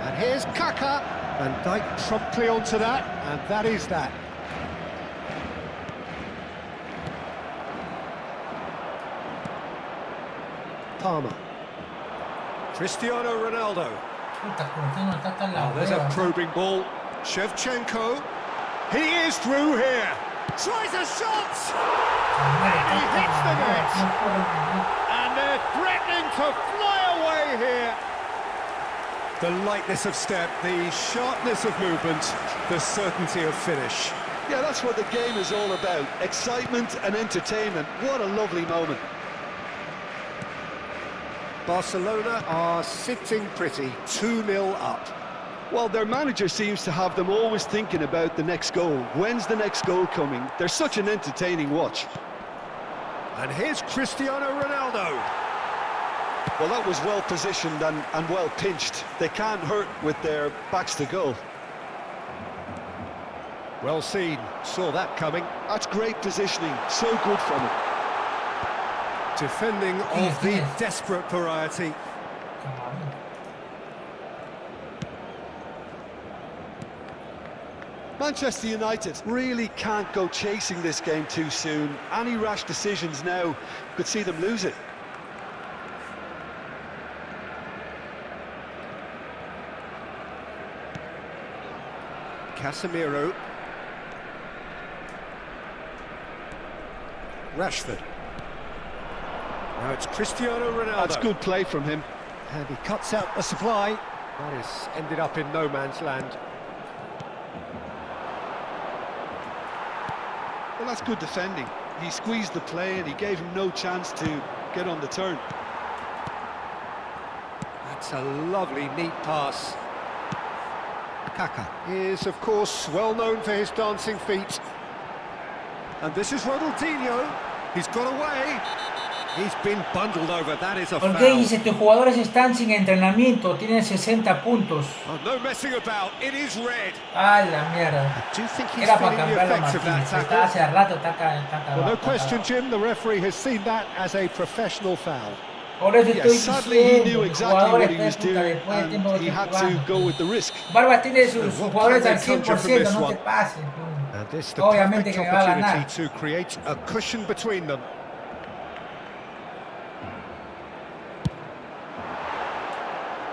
And here's Kaka. Van Dijk promptly onto that, and that is that. Palmer. Cristiano Ronaldo. Oh, there's a probing ball. Shevchenko. He is through here. Tries a shot. And he hits the net. And they're threatening to fly away here. The lightness of step, the sharpness of movement, the certainty of finish. Yeah, that's what the game is all about. Excitement and entertainment. What a lovely moment. Barcelona are sitting pretty, 2-0 up. Well, their manager seems to have them always thinking about the next goal. When's the next goal coming? They're such an entertaining watch. And here's Cristiano Ronaldo. Well, that was well positioned and well pinched. They can't hurt with their backs to goal. Well seen, saw that coming. That's great positioning, so good from him. Defending of the desperate variety. Manchester United really can't go chasing this game too soon. Any rash decisions now could see them lose it. Casemiro. Rashford. Now it's Cristiano Ronaldo. That's good play from him. And he cuts out the supply. That has ended up in no man's land. Well, that's good defending. He squeezed the play and he gave him no chance to get on the turn. That's a lovely, neat pass. Kaka is, of course, well known for his dancing feet. And this is Ronaldinho. He's got away. He's been bundled over. That is a foul. ¿Por qué dice tus jugadores están sin entrenamiento? Tienen 60 puntos. Oh, no messing about. It is red. Ah, la mierda. Do you think he's Era para feeling the cambiarlo effects of that Martínez. Está tackle? hace rato, está acá. Well, no question, Jim. The referee has seen that as a professional foul. Por eso estoy Sadly, he knew diciendo, exactly what he was puta, doing después del tiempo and que he estoy had to jugando. go with the risk. Barba tiene sus jugadores al Can they conjure from 100%, this no te one? pases. And this the Obviamente perfect que me va a ganar. opportunity to create a cushion between them.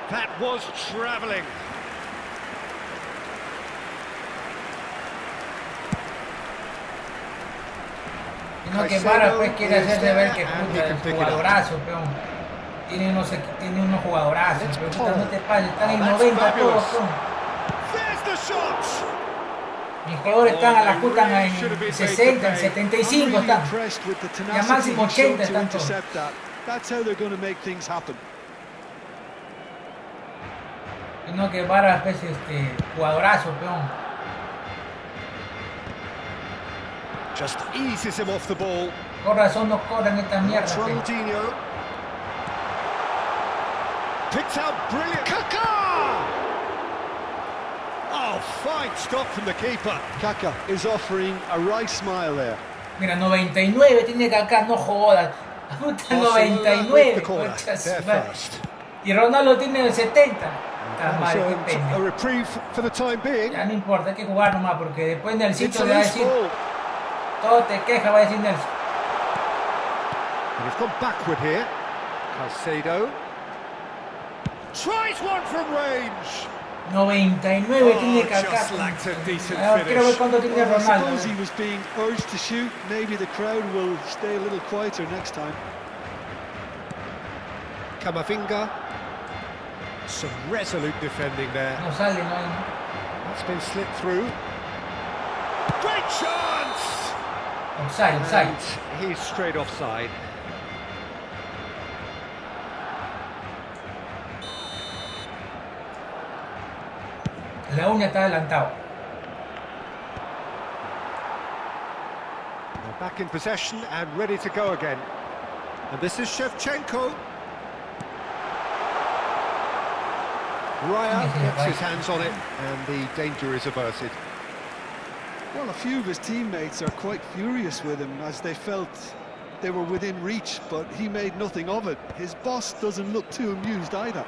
That was travelling. Sino que Barba pues quiere hacerse ver que puta, el jugadorazo, peón. Tiene unos jugadorazos, pero puta, no te pases, están en 90 todos, peón. There's the shot. Mis jugadores están a la puta en 60, en 75 están. Y a máximo 80 están todos. That's how they're going to make things happen. Sino que Barba pues jugadorazo, peón. Just eases him off the ball. Por razón no cobran esta mierda. That's Ronaldinho. Picked out brilliant. Kaka! Oh, fine stop from the keeper. Kaka is offering a right smile there. Mira, 99 tiene Kaká, no jodas. Puta, 99. Y Ronaldo tiene 70. Está mal, qué A pena. reprieve for the time being. Ya no importa, hay que jugar nomás, porque después en el It's sitio a le va a loose decir, ball. todo te queja, va a decir Nelson. And he's gone backward here. Caicedo. Tries one from range. 99 tiene Kaká. just lacked a decent Quiero ver finish. cuánto tiene Well, I Ronaldo. suppose he was being urged to shoot. Maybe the crowd will stay a little quieter next time. Camavinga. Some resolute defending there. No sale, no hay. That's been slipped through. Great chance! Offside. And he's straight offside. La uña está adelantado. They're back in possession and ready to go again. And this is Shevchenko. Raya gets his hands on it and the danger is averted. Well, a few of his teammates are quite furious with him as they felt they were within reach, but he made nothing of it. His boss doesn't look too amused either.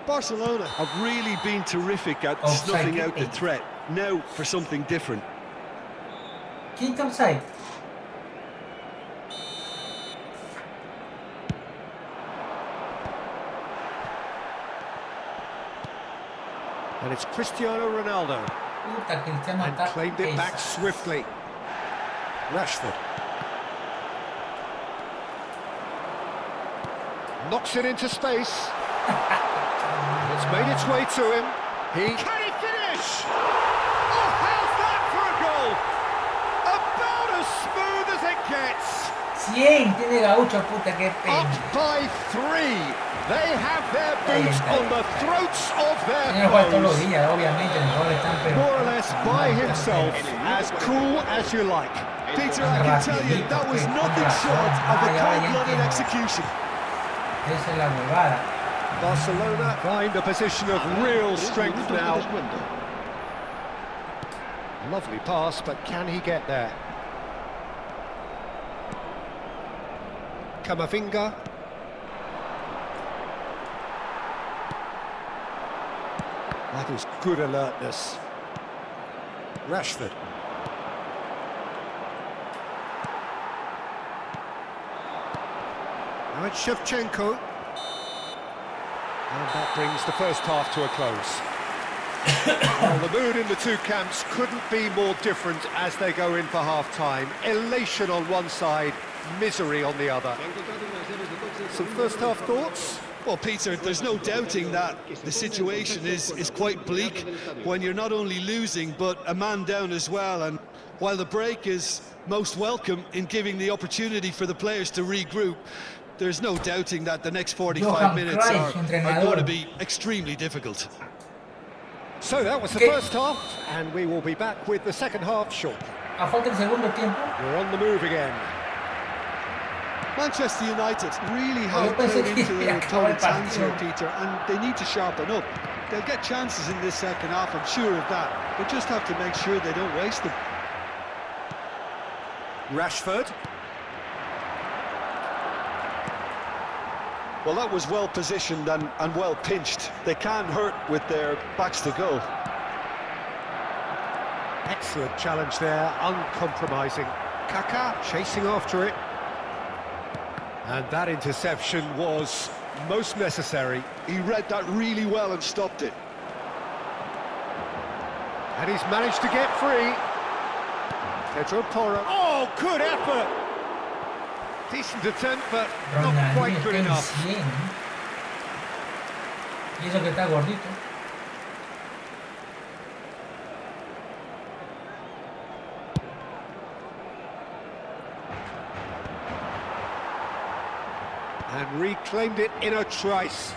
Barcelona have really been terrific at snuffing out the threat. Now for something different. ¿Quién está offside? And it's Cristiano Ronaldo. Puta, Cristiano and claimed it back swiftly. Rashford knocks it into space. It's made its way to him. Can he finish? Oh, how's that for a goal? About as smooth as it gets. 100 tiene Gaucho, puta, qué pena. Up by 3. They have their boots on the throats of their foes. More or less by himself, as cool as you like. Peter, I can tell you, that was nothing short of a cold-blooded execution. Esa es la huevada. Barcelona find a position of real strength now. Lovely pass, but can he get there? Camavinga. That is good alertness. Rashford. Now it's Shevchenko. And that brings the first half to a close. Well, the mood in the two camps couldn't be more different as they go in for half-time. Elation on one side, misery on the other. Some first-half thoughts? Well, Peter, there's no doubting that the situation is quite bleak when you're not only losing, but a man down as well. And while the break is most welcome in giving the opportunity for the players to regroup, there's no doubting that the next 45 minutes are going to be extremely difficult. So that was the first half, and we will be back with the second half shortly. We're on the move again. Manchester United really have played into their opponent's hands here, Peter, and they need to sharpen up. They'll get chances in this second half, I'm sure of that. They just have to make sure they don't waste them. Rashford. Well, that was well positioned and well pinched. They can hurt with their backs to goal. Excellent challenge there, uncompromising. Kaká chasing after it. And that interception was most necessary. He read that really well and stopped it. And he's managed to get free. Pedro Porro. Oh, good effort! Decent attempt, but not quite good enough. Y eso que está gordito. And reclaimed it in a trice.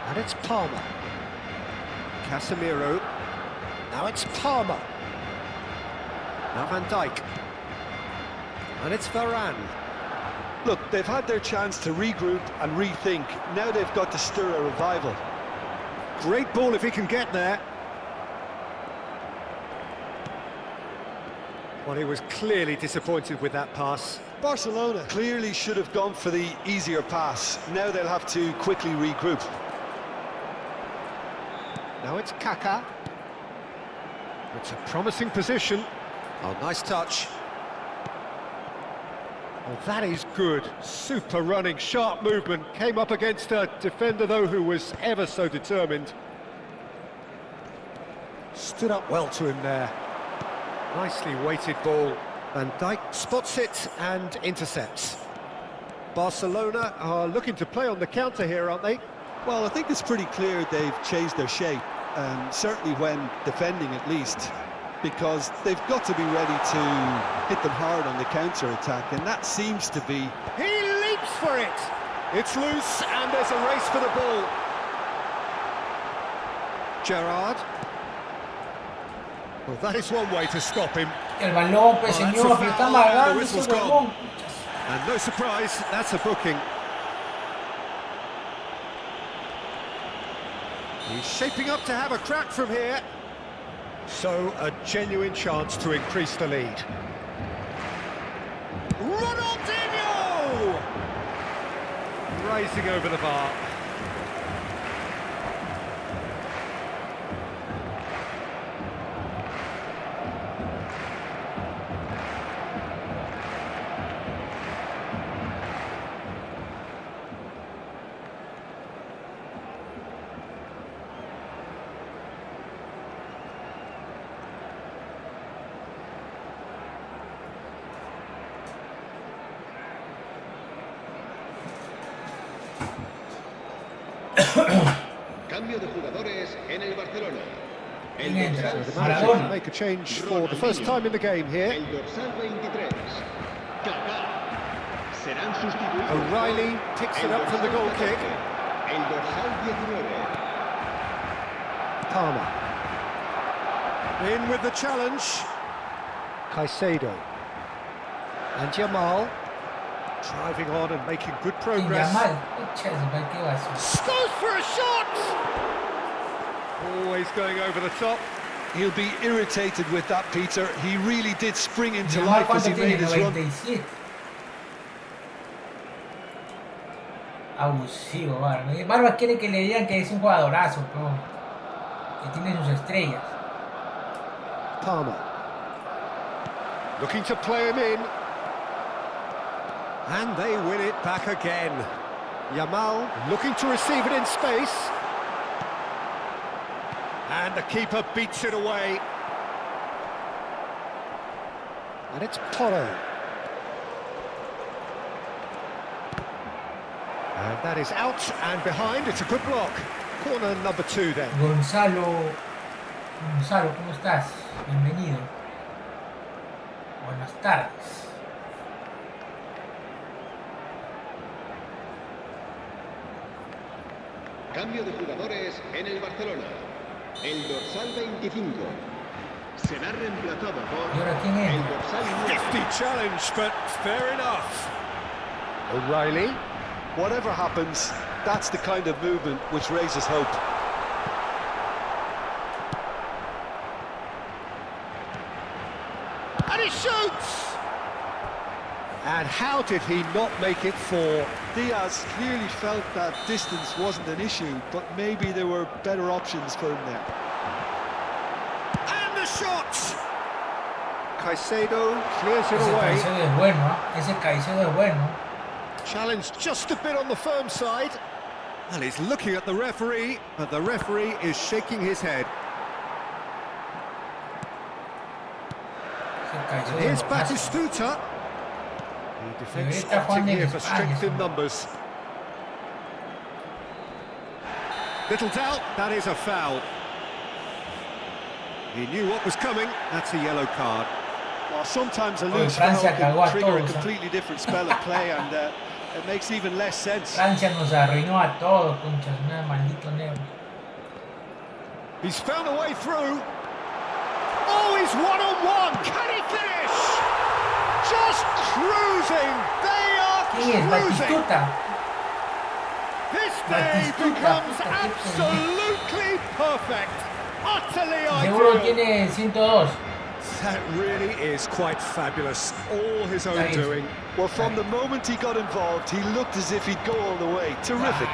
And it's Palmer. Casemiro. Now it's Palmer. Now Van Dijk. And it's Varane. Look, they've had their chance to regroup and rethink. Now they've got to stir a revival. Great ball if he can get there. Well, he was clearly disappointed with that pass. Barcelona clearly should have gone for the easier pass. Now they'll have to quickly regroup. Now it's Kaká. It's a promising position. Oh, nice touch. Oh, that is good. Super running, sharp movement. Came up against a defender, though, who was ever so determined. Stood up well to him there. Nicely weighted ball. Van Dijk spots it and intercepts. Barcelona are looking to play on the counter here, aren't they? Well, I think it's pretty clear they've changed their shape, certainly when defending at least, because they've got to be ready to hit them hard on the counter-attack, and that seems to be... He leaps for it! It's loose, and there's a race for the ball. Gerrard. Well, that is one way to stop him. El balón, pues, señor, pero está amargando ese huevón. And no surprise, that's a booking. He's shaping up to have a crack from here. So, a genuine chance to increase the lead. Ronaldinho! Rising over the bar. Cambio de jugadores en el Barcelona. El Entra. dorsal The manager Maradona. can make a change for the first time in the game here. El dorsal 23. Kaká. Serán sustituidos. O'Reilly picks it up from the goal kick. El dorsal 19. Palmer. In with the challenge. Caicedo. And Jamal. Driving on and making good Y progress. Yamal. Pucha, ¿qué va a hacer? Goes for a shot! Always going over the top. He'll be irritated with that, Peter. He really did spring into Yamal, life as ¿cuánto he tiene? made his run. 97. Abusivo, Barba. Barba quiere que le digan que es un jugadorazo, pero que tiene sus estrellas. Palmer. Looking to play him in. And they win it back again. Yamal looking to receive it in space. And the keeper beats it away. And it's Porro. And that is out and behind. It's a good block. Corner number 2 then. Gonzalo, ¿cómo estás? Bienvenido. Buenas tardes. Cambio de jugadores en el Barcelona. El dorsal 25 será reemplazado ¿Y por ahora quién es? el dorsal 9. Hefty challenge, but fair enough. O'Reilly. Whatever happens, that's the kind of movement which raises hope. And he shoots! And how did he not make it for? Diaz clearly felt that distance wasn't an issue, but maybe there were better options for him there. And the shot! Caicedo clears it Ese away. Caicedo es bueno, ¿eh? Ese Caicedo es bueno. Challenge just a bit on the firm side. And he's looking at the referee, but the referee is shaking his head. Ese Caicedo Here's es buenazo. Batistuta. The defence Debería estar opting jugando en here for España, strength in ¿no? numbers. Little doubt, that is a foul. He knew what was coming. That's a yellow card. Well, sometimes a Oye, loose spell Francia cagó can a trigger a todos, ¿eh? completely different spell of play, and it makes even less sense. Francia nos arruinó a todos, conchas, nada, maldito negro. He's found a way through. Oh, he's one-on-one. Can he finish? Just cruising. They are ¿Quién es? cruising. Batistuta. This day Batistuta. becomes absolutely perfect. Utterly Seguro ideal. tiene 102. That really is quite fabulous. All his own doing. Well, from the moment he got involved, he looked as if he'd go all the way. Terrific.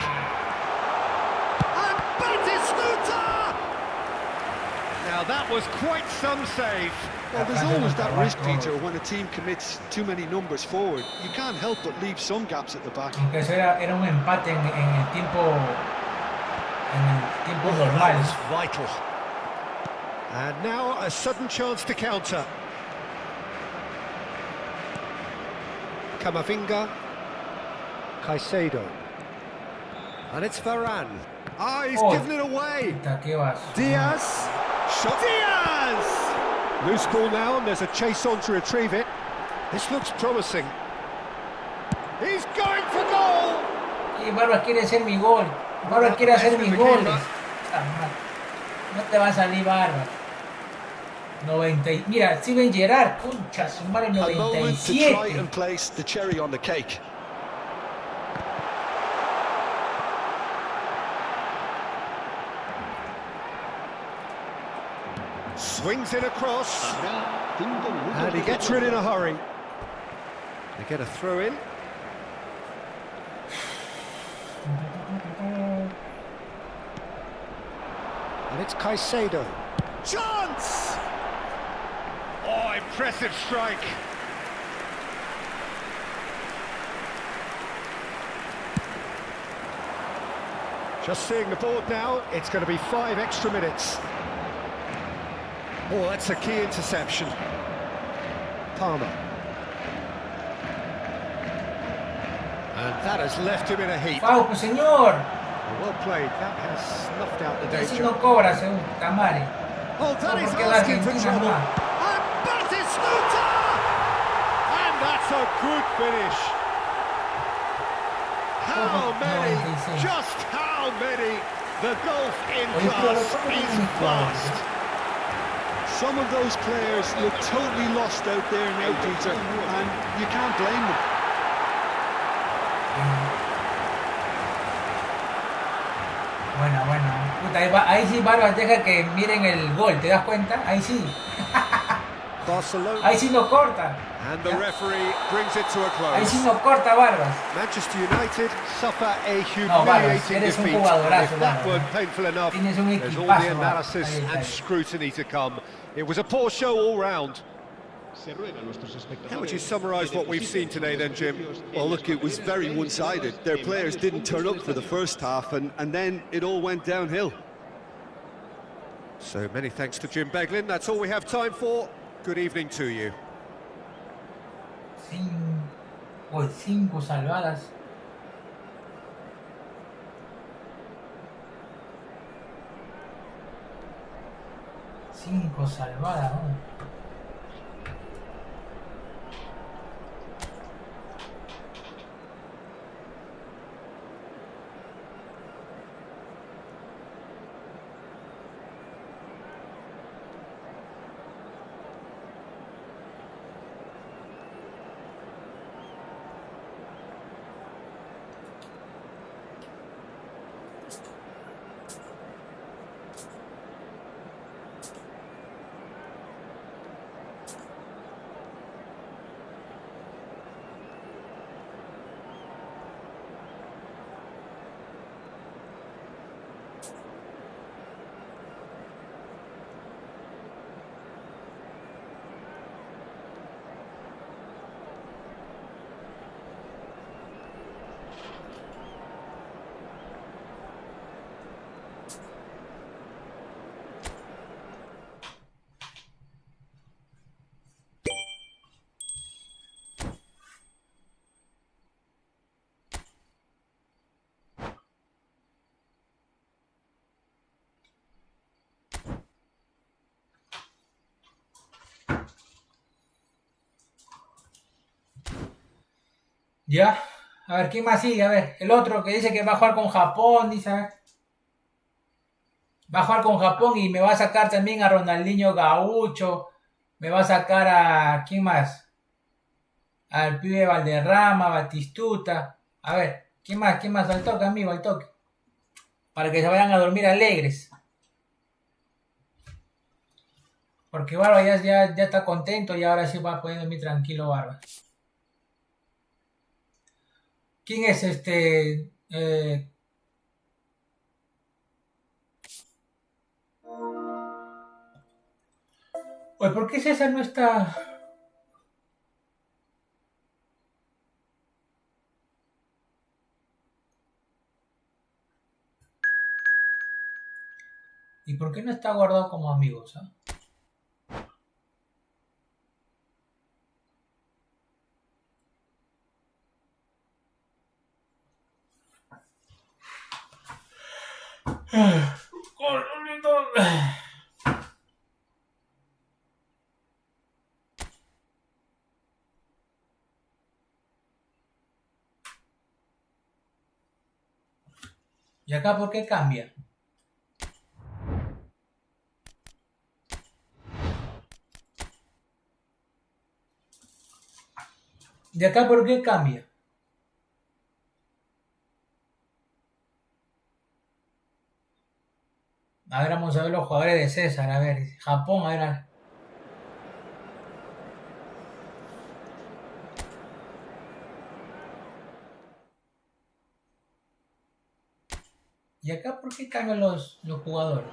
And Batistuta! Now that was quite some save. Well, there's always that risk, Peter, when a team commits too many numbers forward. You can't help but leave some gaps at the back. Aunque eso era un empate en el tiempo normal. That was vital. And now a sudden chance to counter. Camavinga. Caicedo. And it's Varane. Ah, he's Oh. given it away. Puta, qué vas. Diaz. Shot. Diaz! Loose ball now, and there's a chase on to retrieve it. This looks promising. He's going for goal! Y Barba quiere hacer mi gol. Barba quiere hacer mis goles. Ah, no te va a salir Barba. 90. Mira, Steven Gerrard, concha, su madre, A moment to try 97. and place the cherry on the cake. Swings it across. Habrá 5 minutos And he de gets rid in a hurry. They get a throw in. And it's Caicedo. Chance! Oh, impressive strike. Just seeing the board now, it's going to be 5 extra minutes. Oh, that's a key interception. Palmer. And that has left him in a heap. Fauco, señor. Well played, that has snuffed out the Si danger. no cobra, según Tamare. Oh, that is porque asking for Argentina trouble. más. And Batistuta! And that's a good finish. How many? 96. Just how many? The gulf in class is vast. Some of those players look totally lost out there now, Peter, and you can't blame them. Bueno. Puta, ahí sí Barbas deja que miren el gol, ¿te das cuenta? Ahí sí. Barcelona. Ahí sí no corta. And the referee brings it to a Ahí close. sí no corta Barbas. Manchester United suffer a No, Barbas, humiliating eres un defeat. jugadorazo, If that Barbas. weren't painful enough, Tienes un there's all equipazo, the Barbas. analysis Ahí está. and scrutiny to come. It was a poor show all round. How would you summarise what we've seen today then, Jim? Well, look, it was very one-sided. Their players didn't turn up for the first half, and then it all went downhill. So many thanks to Jim Beglin. That's all we have time for. Good evening to you. 5 salvadas. Cinco salvadas, ¿no? Ya, a ver, ¿quién más sigue? A ver, el otro que dice que va a jugar con Japón, dice, a ver. Va a jugar con Japón y me va a sacar también a Ronaldinho Gaucho, me va a sacar a, ¿quién más? Al pibe Valderrama, Batistuta, a ver, ¿quién más? Al toque, amigo, al toque. Para que se vayan a dormir alegres. Porque Barba ya está contento y ahora sí va a poder dormir tranquilo, Barba. ¿Quién es este? Oye, ¿por qué César no está? ¿Y por qué no está guardado como amigos? ¿Y acá por qué cambia? ¿Y acá por qué cambia? A ver, vamos a ver los jugadores de César. A ver, Japón, a ver. ¿Y acá por qué cambian los jugadores?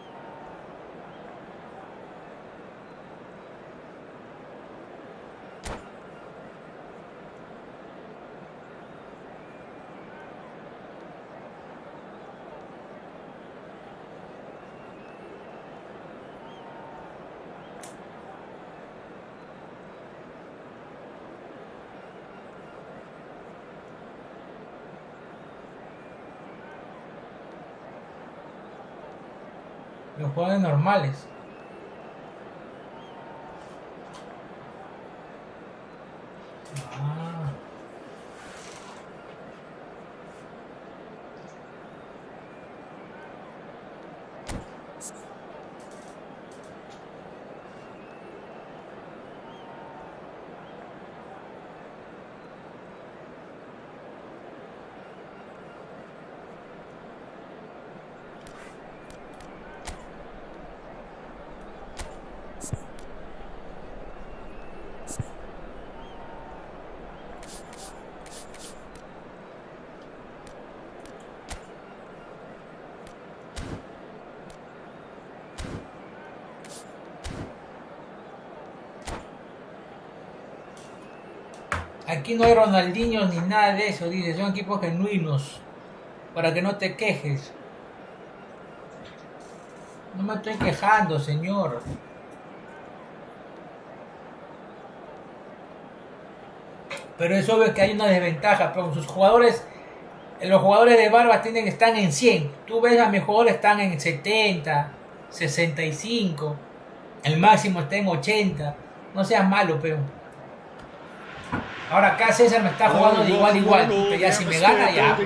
Los jugadores normales. Ah. Aquí no hay Ronaldinho ni nada de eso, dice, son equipos genuinos, para que no te quejes. No me estoy quejando, señor. Pero es obvio que hay una desventaja, pero sus jugadores, los jugadores de Barbas están en 100. Tú ves a mis jugadores están en 70, 65, el máximo está en 80. No seas malo, pero... Ahora acá César me está jugando de igual a igual, pero ya si me gana ya. Acá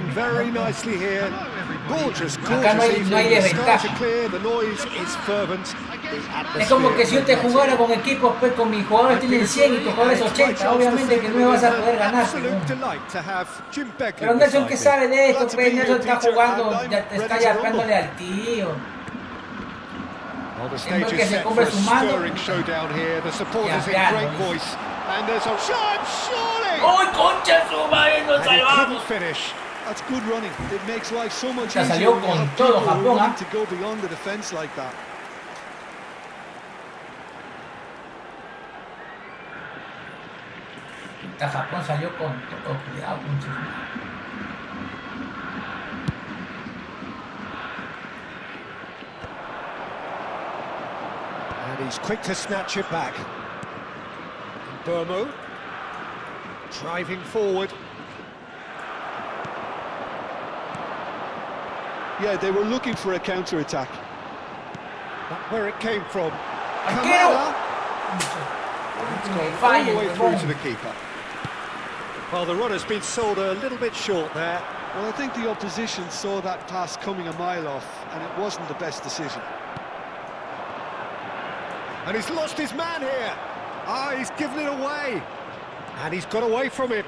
no hay desventaja. Es como que si yo te jugara con equipos, pues con mis jugadores tienen 100 y tus jugadores 80, obviamente que no me vas a poder ganar. Pero Nelson, ¿qué sabe de esto? Pues Nelson está jugando, ya te está llamándole al tío. Es más que se compre su mando. ¡Uy, concha su madre! ¡Nos salvamos! Ya salió con todo Japón, ¿ah? Japón salió con todo. Cuidado, concha su madre. And he's quick to snatch it back. Burmo driving forward. Yeah, they were looking for a counter-attack. That's where it came from. Arquero. It's gone all the way through to the keeper. Well, the runner's been sold a little bit short there. Well, I think the opposition saw that pass coming a mile off, and it wasn't the best decision. And he's lost his man here. Ah, he's given it away. And he's got away from it.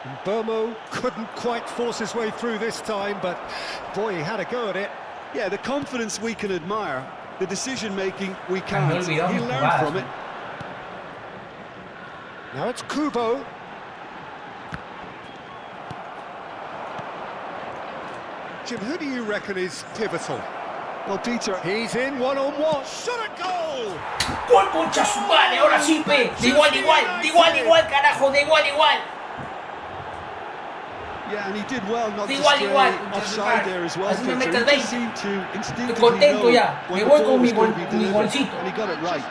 And Burmo couldn't quite force his way through this time, but boy, he had a go at it. Yeah, the confidence we can admire, the decision-making we can't. He learned from it. Now it's Kubo. Jim, who do you reckon is pivotal? Well, Peter, he's in one-on-one. Shot a goal! ¡Gol, concha su madre! Ahora sí, pe. De igual a igual, carajo, de igual a igual. Yeah, and he did well not de to igual stray offside there as well. Así me metes He 20. seemed to instinctively Estoy contento ya. know Me when voy the con ball mi was going to be delivered, golcito. and he got it right.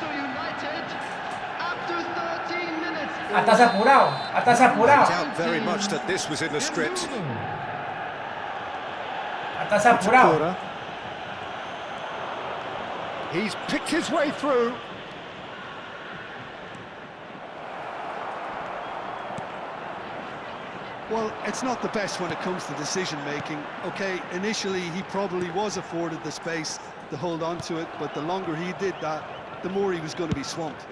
Estás apurado. I doubt very much that this was in the script. Estás apurado. He's picked his way through. Well, it's not the best when it comes to decision-making. Okay, initially he probably was afforded the space to hold on to it, but the longer he did that, the more he was going to be swamped.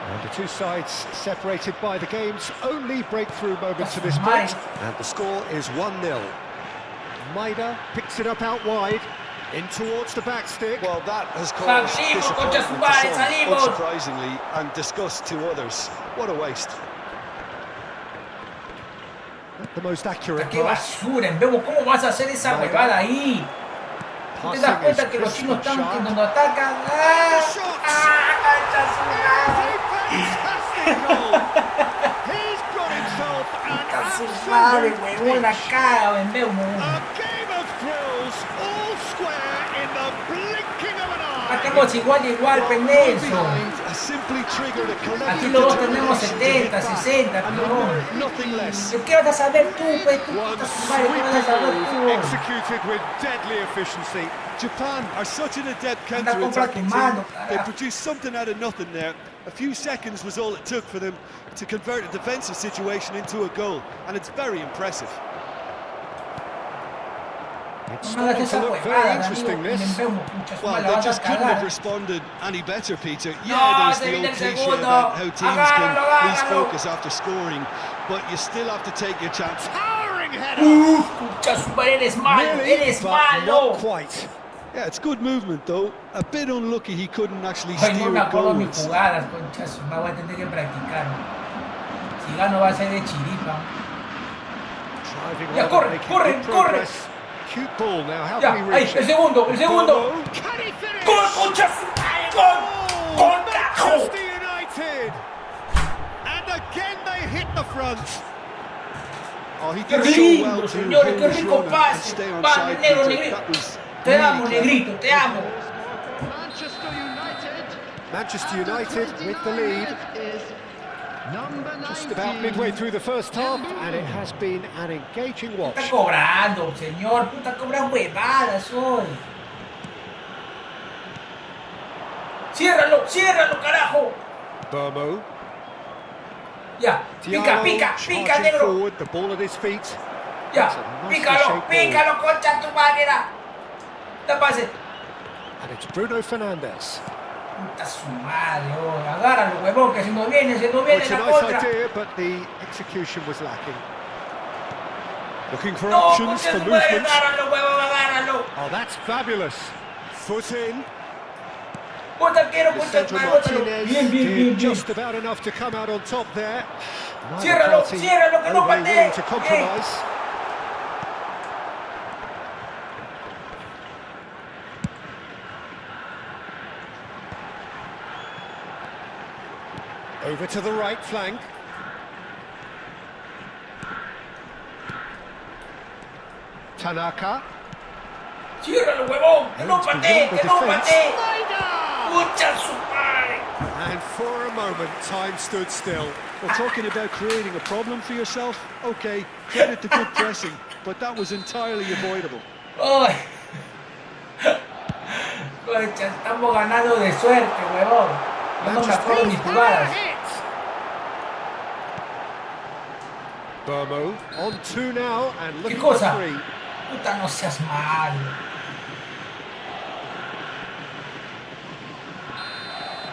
And the two sides separated by the game's only breakthrough moment to this point. And the score is 1-0. Maida picks it up out wide, in towards the back stick. Well, that has caused disappointment to some, unsurprisingly, and disgust to others. What a waste. Not the most accurate ¡Qué pass. basura! Vemos cómo vas a hacer esa huevada ahí. ¿No te das cuenta que los chinos están cuando atacan? ¡Ah! ¡Su madre, huevón, la caga, vendemos! Estamos igual, pendejo. simply triggered a collective Aquí luego tenemos determination 70, 60, and no. nothing less. ¿Qué vas a saber tú, pues? Tú, One puta su madre, ¿qué vas a sweeping saber move tú? executed with deadly efficiency. Japan are such an adept Anda, compra tu counter-attacking mano, team. They carajo. produced something out of nothing there. A few seconds was all it took for them to convert a defensive situation into a goal, and it's very impressive. It's No me hagas starting to esa look very huevada, interesting, amigo, me this. enfermo, pucha, su Well, madre, they la vas a just couldn't have cagar. responded any better, Peter. No, Yeah, there's se the viene old el cliche segundo. about how teams can Agárralo, lose agárralo. focus after scoring, but you still have to take your chance. Towering header! Pucha, su madre, eres malo, Nearly, eres but malo. not quite. Yeah, it's good movement, though. A bit unlucky he couldn't actually Ay, no steer me it acuerdo mis goals. jugadas, concha, su madre, voy a tener que practicar. Si gano va a ser de chiripa. Driving Ya, on, corre, making corre, good corre. progress. Cute ball now, how Ya, can he ahí, reach el it? segundo, el segundo. Bono. Can he finish? ¡Gol, concha, su madre, gol! ¡Gol, carajo! Manchester United! And again they hit the front. Oh, he ¡Qué did so lindo, well to señores! hold ¡Qué his rico run and pase! stay on ¡Vamos, side, negro, Peter. negrito! That was Te really amo, clever. negrito, te amo. Manchester United. Manchester United with the lead. Is number 19. Just about midway through the first half, and it has been an engaging watch. Está cobrando, señor. Puta, cobra huevadas hoy. Ciérralo, ciérralo, carajo. Burmo. Ya, pica, Thiago pica, pica, charging negro. forward, the ball at his feet. Ya, That's a nicely pícalo, shaped ball. pícalo, concha tu madre. Da pase. And it's Bruno Fernandes. Puta su madre, hoy. Agárralo, huevón, que se nos viene Which la a nice contra. idea, but the execution was lacking. Looking for No, options concha for su madre, movement. agárralo, huevón, agárralo. Oh, that's fabulous. Foot in. Puta arquero, puta Central madre, bótalo. Martinez Bien, bien, did bien, bien. just about enough to come out on top there. Neither Ciérralo, party ciérralo, que no overly patee. willing to Bien. compromise. Over to the right flank. Tanaka. Ciérralo, huevón, que no Aims patee, beyond the que no defence. patee. Snyder! Pucha su madre. And for a moment, time stood still. Well, talking about creating a problem for yourself, okay, credit to good pressing, but that was entirely avoidable. Ay. Concha, estamos ganando de suerte, huevón. Yo no me acuerdo mis jugadas. Burmo on two now and ¿Qué looking for cosa? three. Puta, no seas malo.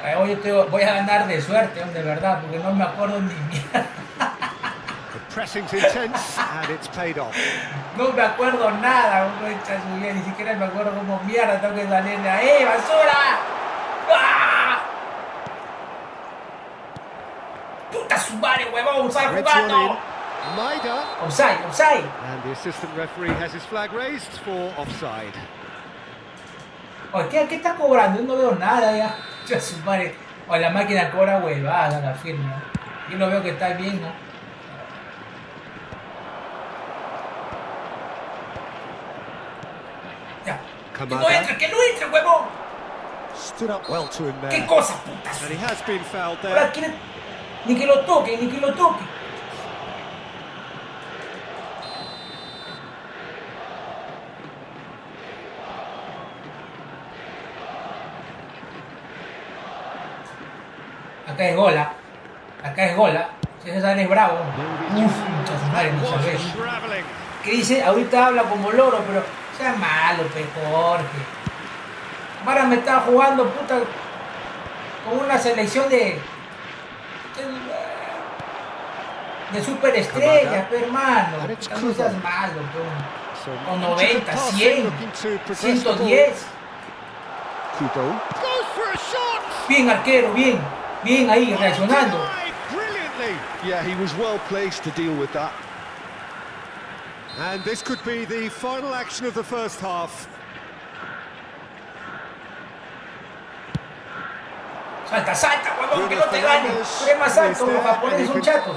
Ay, hoy voy a ganar de suerte, de verdad, porque no me acuerdo ni mierda. The pressing's intense and it's paid off. No me acuerdo nada, concha su vida, ni siquiera me acuerdo cómo mierda tengo que salir de ahí, basura. ¡Ah! Puta su madre, huevón, sal Reds one in. jugando. Maida. Offside, offside. And the assistant referee has his flag raised for offside. Oye, ¿qué está cobrando? Yo no veo nada ya. Ya su madre. Oye, la máquina cobra huevada, la firma. Yo no veo que está bien, ¿no? Ya. Kamada. Que no entre, huevón. Stood up well to him ¿Qué there. cosa, puta? And he has been fouled Ahora there. quiere... Ni que lo toque, ni que lo toque. Acá es gola. Acá es gola. Si ese sale es bravo. Uf, muchas madres, no Was sabes. travelling. Que dice, ahorita habla como loro, pero sea malo, pe Jorge. Ahora me estaba jugando, puta, con una selección de superestrellas, pe hermano. And it's No seas malo, pe. So Con much of the 90, passing 100, looking to progress the ball. 110. Kubo. Goes for a shot. Bien, arquero, bien. Bien ahí, reaccionando. Denied brilliantly. Yeah, he was well placed to deal with that. And this could be the final action of the first half. Salta, salta, huevón, que no te gane. Tú eres más alto, los japoneses son chatos.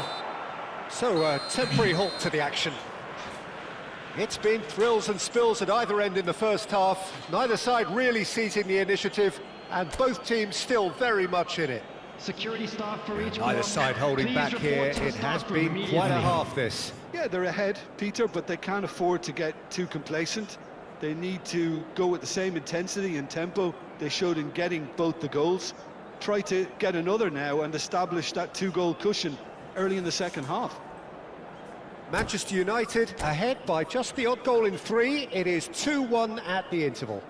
So a temporary halt to the action. It's been thrills and spills at either end in the first half. Neither side really seizing the initiative, and both teams still very much in it. Security staff for each Either block. side holding Please back report here. to the It has staff room been quite a immediately. half, this. Yeah, they're ahead, Peter, but they can't afford to get too complacent. They need to go with the same intensity and tempo they showed in getting both the goals. Try to get another now and establish that 2-goal cushion early in the second half. Manchester United ahead by just the odd goal in 3. It is 2-1 at the interval.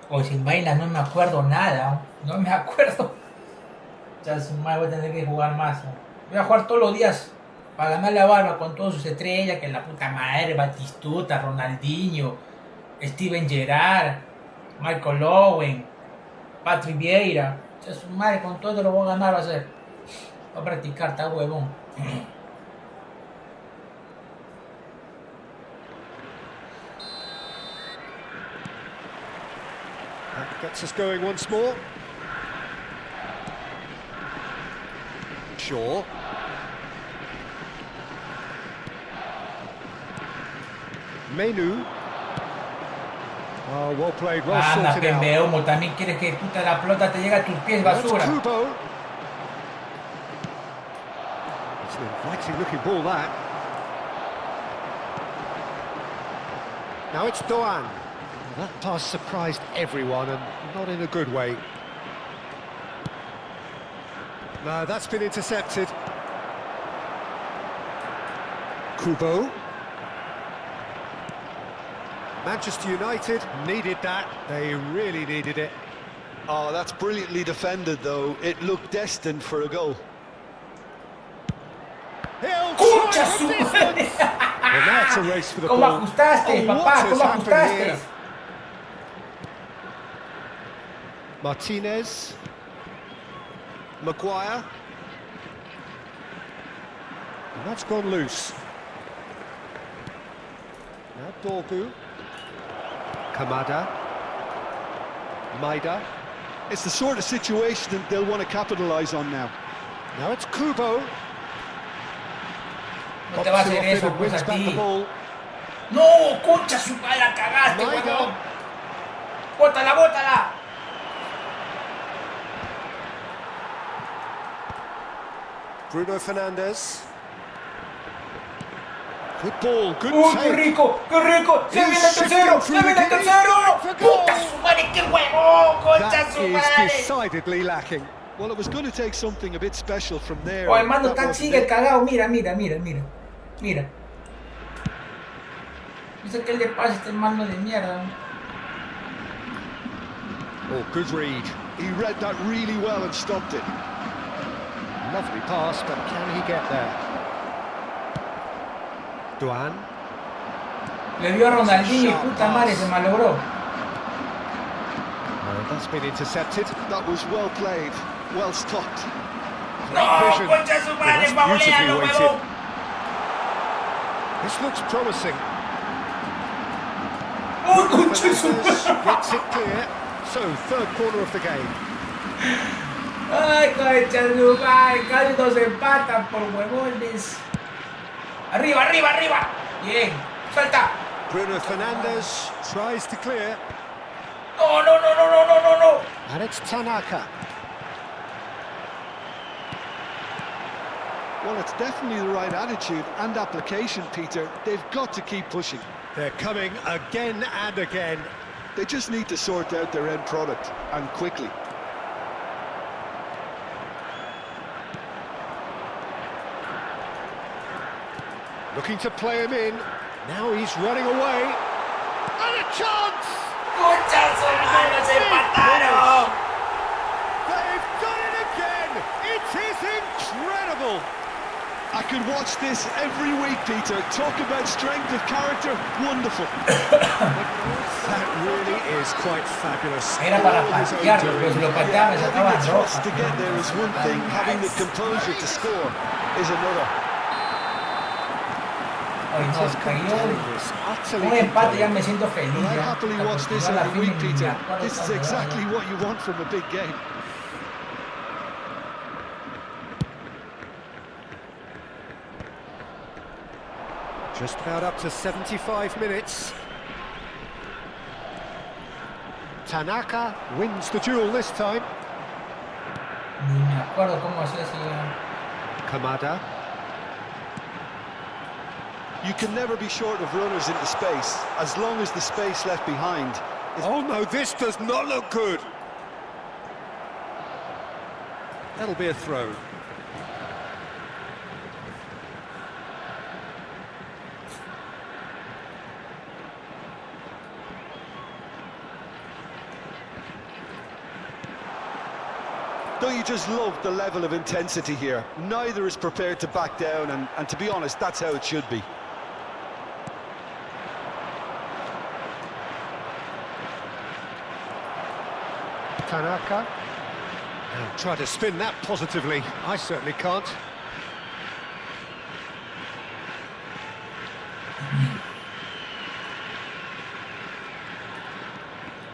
Hoy sin vainas no me acuerdo nada, no me acuerdo. Ya su madre, voy a tener que jugar más. Voy a jugar todos los días para ganarle a Barba con todas sus estrellas, que la puta madre, Batistuta, Ronaldinho, Steven Gerrard, Michael Owen, Patrick Vieira. Ya su madre, con todo lo voy a ganar, va a ser. Voy a practicar, está huevón. That gets us going once more. Shaw. Menu. Oh, well played, well Anda, sorted out. Pembeumo, también quieres que puta la pelota te llegue a tus pies, That's basura. Kubo. It's an inviting looking ball, that. Now it's Doan. Well, that pass surprised everyone, and not in a good way. No, that's been intercepted. Kubo. Manchester United needed that. They really needed it. Oh, that's brilliantly defended, though. It looked destined for a goal. He'll ¡Concha try su from madre! distance. And that's a race for the ¿Cómo ball. ajustaste, Oh, papá? what has ¿Cómo happened ajustaste? here? Martinez. Maguire. And that's gone loose. Now Dorgu. Kamada. Maida. It's the sort of situation that they'll want to capitalise on now. Now it's Kubo. No te va a hacer Pops it eso, off and pues wins a back the ti. ball. No, concha su madre, la cagaste, Maida. huevón. Bótala, bótala. Bruno Fernandes. Good ball, good ¡Uy, qué save. rico! ¡Qué rico! ¡Se viene el tercero! ¡Se viene el tercero! ¡Puta su madre, qué huevón! ¡Concha That su is madre! decidedly lacking. Well, it was going to take something a bit special from there. Oh, hermano, That tan wasn't sigue el it. cagado. Mira, mira, mira, mira. Mira. No sé qué le pasa a este hermano de mierda. Oh, good read. He read that really well and stopped it. Lovely pass, but can he get there? Doan. Le dio a Ronaldinho y puta madre, se malogró. Oh, that's been intercepted. That was well played, well stopped. ¡No, Vision. concha su madre! Well, that's ¡Fauléalo, beautifully huevón! This looks promising. ¡Oh, concha su Fernandes madre! gets it clear. So, third corner of the game. ¡Ay, concha su madre! Casi nos empatan por huevones. ¡Arriba, arriba, arriba! Bien, suelta. Bruno Fernandes tries to clear. ¡No, no, no, no, no, no, no, no! And it's Tanaka. Well, it's definitely the right attitude and application, Peter. They've got to keep pushing. They're coming again and again. They just need to sort out their end product, and quickly. Looking to play him in. Now he's running away. And a chance! ¡Concha su madre! ¡Se empataron! They've done it again! It is incredible! I could watch this every week, Peter. Talk about strength of character. Wonderful. That really is quite fabulous. Era para All his own patearlo, doing. pero si lo pateaba me Having sacaban the thrust roja. to get there is one thing. Having the composure to score is another. Ay, no, Just cayó. dangerous, utterly Un empate ya compelling. me siento feliz. But I ya. happily watch this Porque a la every fin week, ni me Peter. acuerdo This is cuando exactly era. what you want from a big game. Just about up to 75 minutes. Tanaka wins the duel this time. Ni me acuerdo cómo hacía ese. Kamada. You can never be short of runners into space, as long as the space left behind is... Oh no, this does not look good. That'll be a throw. Don't you just love the level of intensity here? Neither is prepared to back down, and to be honest, that's how it should be. Tanaka. Now try to spin that positively. I certainly can't.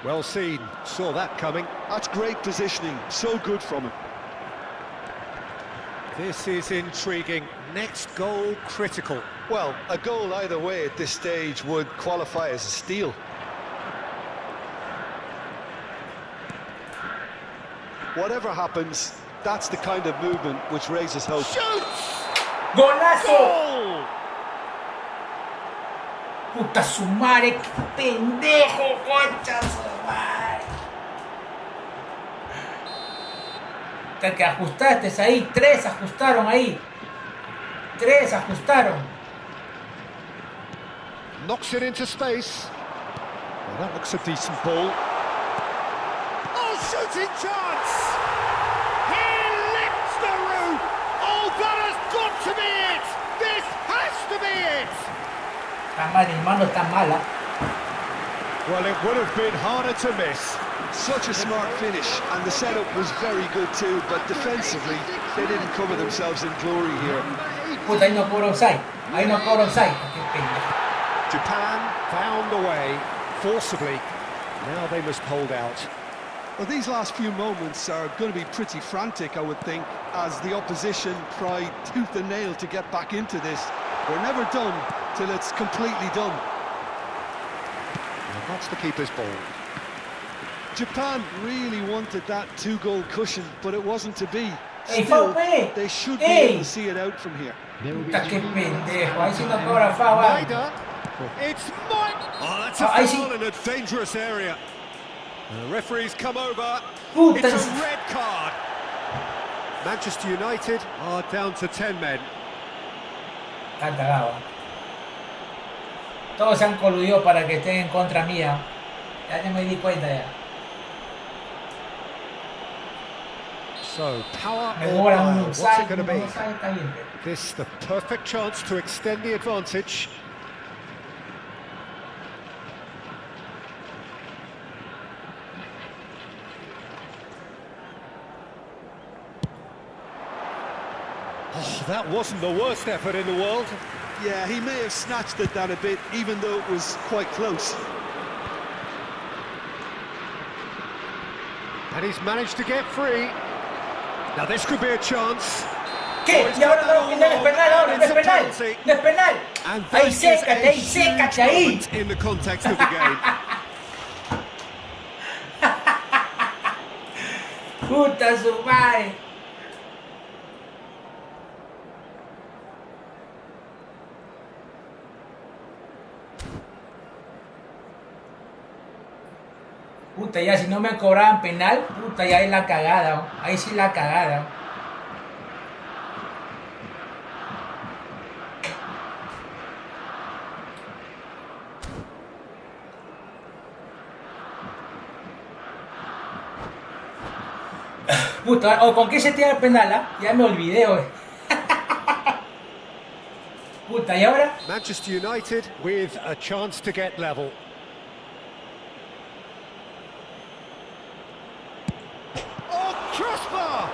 Well seen, saw that coming. That's great positioning, so good from him. This is intriguing. Next goal critical. Well, a goal either way at this stage would qualify as a steal. Whatever happens, that's the kind of movement which raises hope. Shoots! ¡Golazo! Goal! ¡Puta su madre! ¡Qué pendejo! ¡Concha su madre! Hasta que ajustaste ahí. 3 ajustaron ahí. 3 ajustaron. Knocks it into space. Well, that looks a decent ball. Oh, shooting chance! He lifts the roof! Oh, that has got to be it! This has to be it! Está mal, mi mano está mala. Well, it would have been harder to miss. Such a smart finish, and the setup was very good too, but defensively, they didn't cover themselves in glory here. Puta, ahí no cobro offside. Ahí no cobro offside. Qué pendejo. Japan found a way, forcibly. Now they must hold out. Well, these last few moments are going to be pretty frantic, I would think, as the opposition try tooth and nail to get back into this. We're never done till it's completely done. And that's the keeper's ball. Japan really wanted that 2-goal cushion, but it wasn't to be. Hey, Still, Faupe! they should be Hey! able to see it out from here. Puta, qué pendejo. Ahí sí no cobra foul. Maida. It's Mike! Oh, that's a I foul see. in a dangerous area. And the referee's come over. Puta. It's a red card. Manchester United are down to 10 men. Está cagado. Todos se han coludido para que estén en contra mía. Ya me di cuenta ya. So, power Me or cobran guile, un what's it offside. going to be? Un offside está bien. This the perfect chance to extend the advantage. Oh, that wasn't the worst effort in the world. Yeah, he may have snatched at that a bit, even though it was quite close. And he's managed to get free. Now this could be a chance. ¿Qué? Y ahora no, no es penal, ahora no es penal. No es penal. And Ahí that is sécate, a ahí sécate huge ahí. moment in the context of the game. Puta su madre. Puta, ya si no me cobraban penal, puta, ya es la cagada. Ahí sí la cagada. Puta, o con qué se tira el penal, ¿ah? Ya me olvidé, güey. Puta, ¿y ahora? Manchester United with a chance to get level. Oh, crossbar!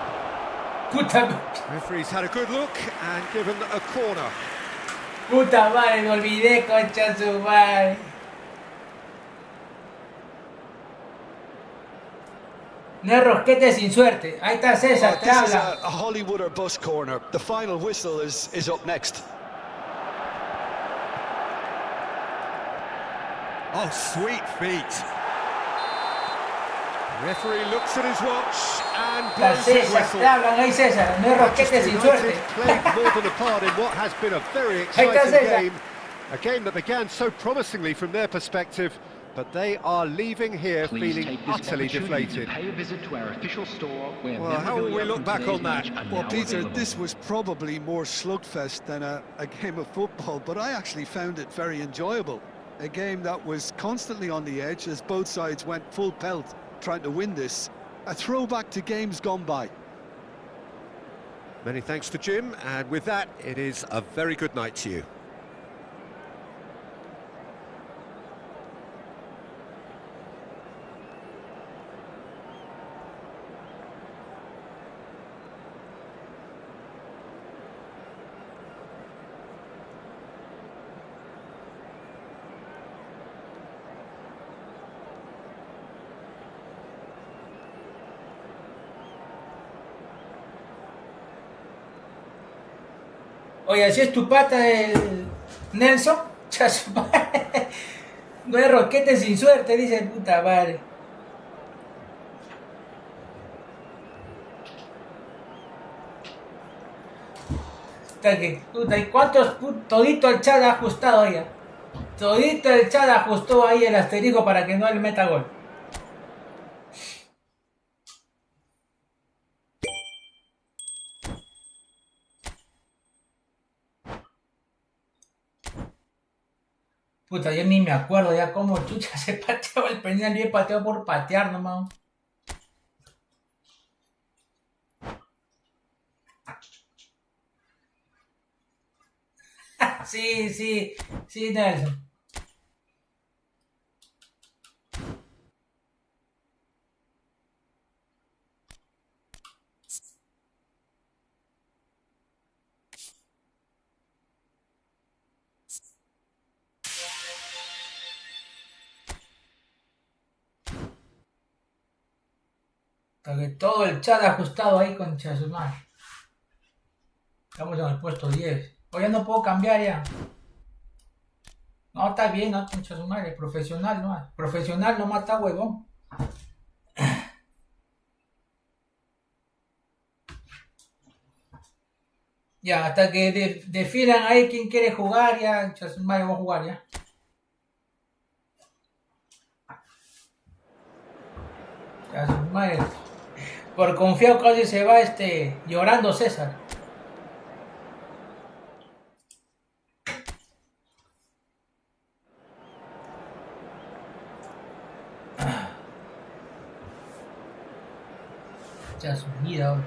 Puta, Referee's had a good look and given a corner. puta madre, me olvidé, concha su madre. No es rosquete sin suerte. Ahí está César, te This is habla. a Hollywood or bust corner. The final whistle is up next. Oh, sweet feet. Referee looks at his watch and La blows his César, whistle. te hablan ahí César, no es Roquete sin suerte. Played more than a part in what has been a very Ahí está exciting César. game. A game that began so promisingly from their perspective, but they are leaving here feeling utterly deflated. Well, how will we look back on that? Well, Peter, this was probably more slugfest than a game of football, but I actually found it very enjoyable. A game that was constantly on the edge as both sides went full pelt trying to win this. A throwback to games gone by. Many thanks to Jim, and with that, it is a very good night to you. Oye, así es tu pata el Nelson. Ya su madre. No es Roquete sin suerte, dice puta madre. Puta, ¿y cuántos? Todito el chat ha ajustado ya. Todito el chat ajustó ahí el asterisco para que no le meta gol. Puta, yo ni me acuerdo ya cómo chucha se pateaba el penal. Yo he pateado por patear nomás. Sí, Nelson. Que todo el chat ajustado ahí con Chasumar. Estamos en el puesto 10. Hoy ya no puedo cambiar ya. No, está bien, no, con Chasumar, es profesional, no. Profesional no mata huevón. Ya, hasta que definan ahí quién quiere jugar, ya Chasumar va a jugar ya. Chasumar. Por confiado casi se va llorando César. Ya su vida.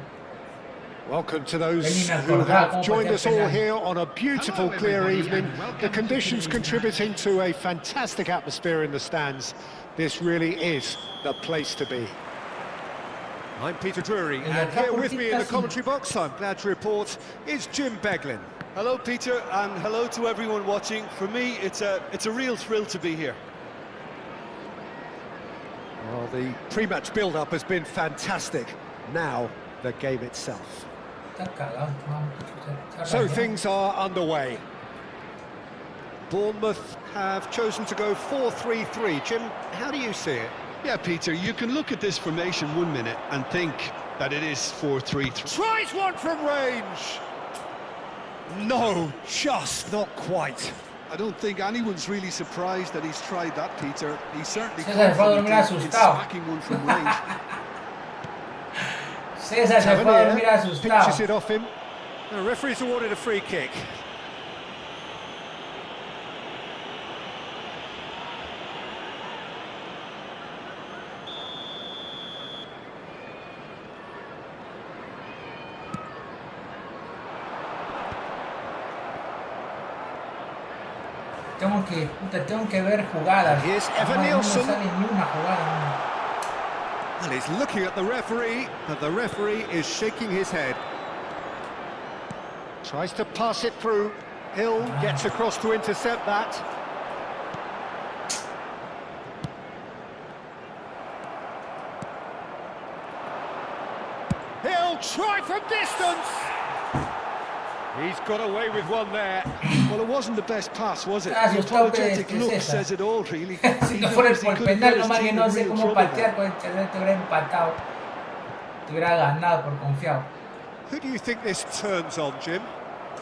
Welcome to those who have joined us all here on a beautiful, clear evening. The conditions contributing to a fantastic atmosphere in the stands. This really is the place to be. I'm Peter Drury, and here with me in the commentary box, I'm glad to report, is Jim Beglin. Hello, Peter, and hello to everyone watching. For me, it's a real thrill to be here. Well, the pre-match build-up has been fantastic. Now, the game itself. So things are underway. Bournemouth have chosen to go 4-3-3. Jim, how do you see it? Yeah, Peter, you can look at this formation 1 minute and think that it is 4-3-3. Tries one from range! No, just not quite. I don't think anyone's really surprised that he's tried that, Peter. He's certainly César fue a dormir asustado. smacking one from range. César se fue a dormir asustado. Pitches it off him. The referee's awarded a free kick. Tengo que ver jugadas. Here's Evan Nielsen. No sale ni una jugada. And he's looking at the referee, but the referee is shaking his head. Tries to pass it through. Hill gets across to intercept that. Hill try from distance. He's got away with one there. Well, it wasn't the best pass, was it? Ah, The apologetic look says it all, really. Si no fuera por el penal, nomás que no sé cómo patear, pues te hubiera empatado. Te hubiera ganado por confiado. Who do you think this turns on, Jim?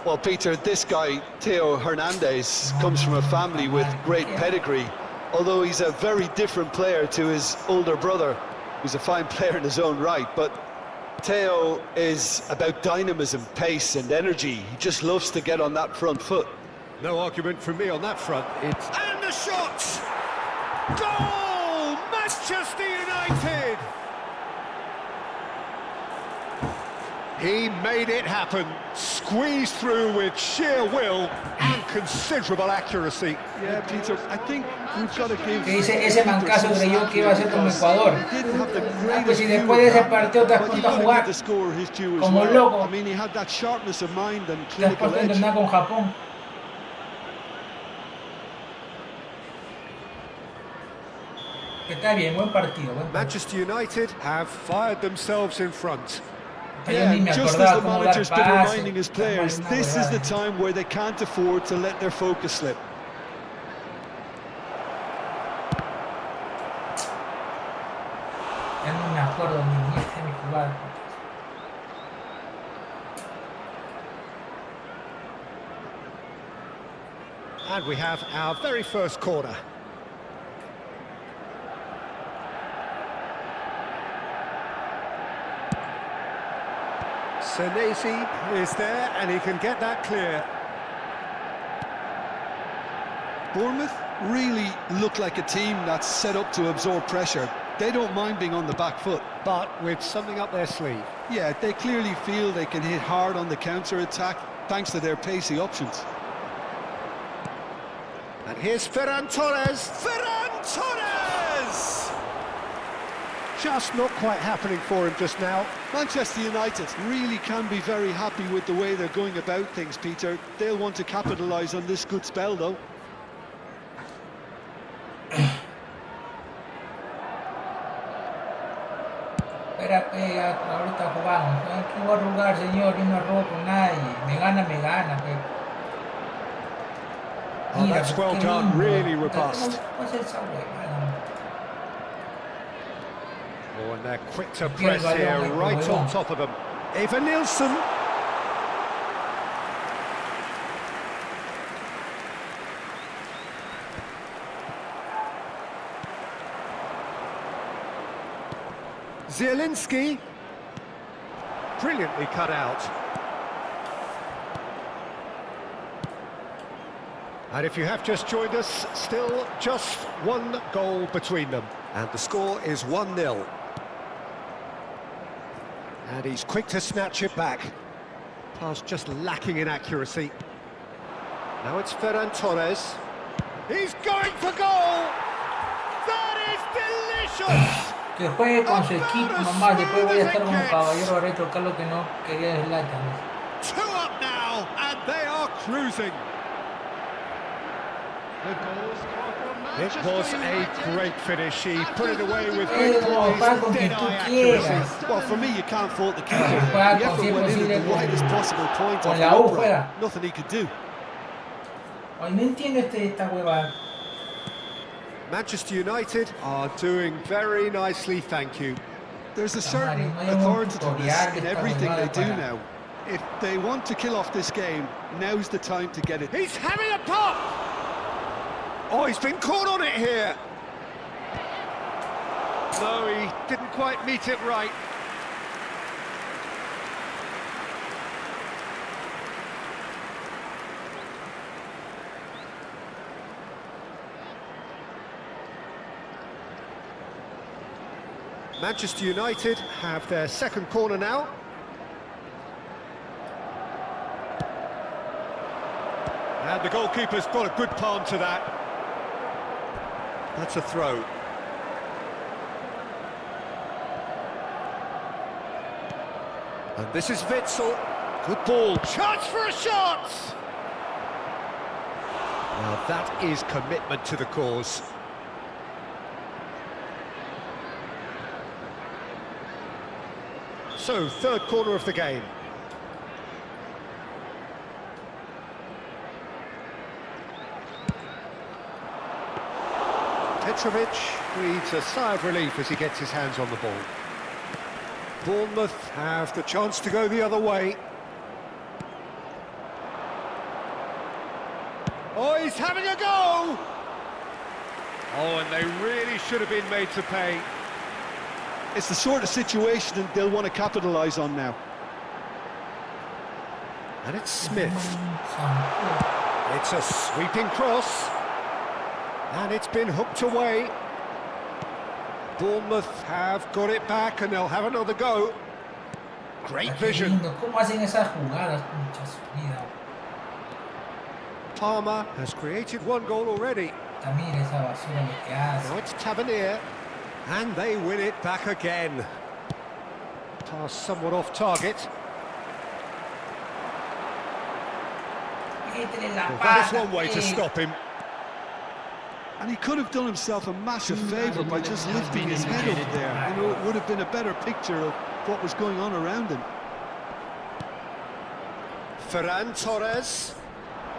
Well, Peter, this guy, Theo Hernandez, comes from a family with great pedigree, although he's a very different player to his older brother, who's a fine player in his own right. But Theo is about dynamism, pace and energy. He just loves to get on that front foot. No argument from me on that front. And the shot! Goal! Manchester United! He made it happen, squeezed through with sheer will and considerable accuracy. Yeah, Peter, I think we've got to give... Que dice, ese mancazo creyó que iba a ser como Ecuador. Pues si después de ese partido te has puesto a jugar como loco, I mean, he had that sharpness of mind and te has clinical puesto a edge. entrenar con Japón. Está bien, buen partido. Manchester United have fired themselves in front. Yeah, just as the manager's been reminding his players, this is the time where they can't afford to let their focus slip. Ya no me acuerdo ni jugar. And we have our very first corner. Senesi is there and he can get that clear. Bournemouth really look like a team that's set up to absorb pressure. They don't mind being on the back foot. But with something up their sleeve. Yeah, they clearly feel they can hit hard on the counter-attack thanks to their pacey options. And here's Ferran Torres. Ferran Torres! Just not quite happening for him just now. Manchester United really can be very happy with the way they're going about things, Peter. They'll want to capitalise on this good spell, though. Espera, ahorita jugamos. ¿Qué voy a jugar, señor? Yo no robo con nadie. Me gana, pe. Oh, that's well done, really robust. Oh, and they're quick to press here, right on top of them. Eva Nilsson. Zielinski. Brilliantly cut out. And if you have just joined us, still just one goal between them. And the score is 1-0. And he's quick to snatch it back. Pass just lacking in accuracy. Now it's Ferran Torres. He's going for goal! That is delicious! Que juegue con su equipo nomás, después voy a estar como caballero a retocar lo que no quería de Zlatan. 2 up now, and they are cruising. It was a great finish. He put it away with great poise, dead-eye accuracy. Well, for me, you can't fault the keeper. The effort went in at the widest possible point off the upright. Nothing he could do. Ay, no entiendo esta huevada. Manchester United are doing very nicely, thank you. There's a certain authoritativeness in everything they do now. If they want to kill off this game, now's the time to get it. He's having a pop! Oh, he's been caught on it here. No, he didn't quite meet it right. Manchester United have their second corner now. And the goalkeeper's got a good palm to that. That's a throw. And this is Witsel. Good ball. Chance for a shot! Now that is commitment to the cause. So, third corner of the game. Petrovic breathes a sigh of relief as he gets his hands on the ball. Bournemouth have the chance to go the other way. Oh, he's having a go! Oh, and they really should have been made to pay. It's the sort of situation that they'll want to capitalise on now. And it's Smith. It's a sweeping cross. And it's been hooked away. Bournemouth have got it back and they'll have another go. Great vision. Palmer has created one goal already. Now it's Tavernier. And they win it back again. Pass somewhat off target. Well, that is one way to stop him. And he could have done himself a massive favour by just lifting his head up there. You know, it would have been a better picture of what was going on around him. Ferran Torres.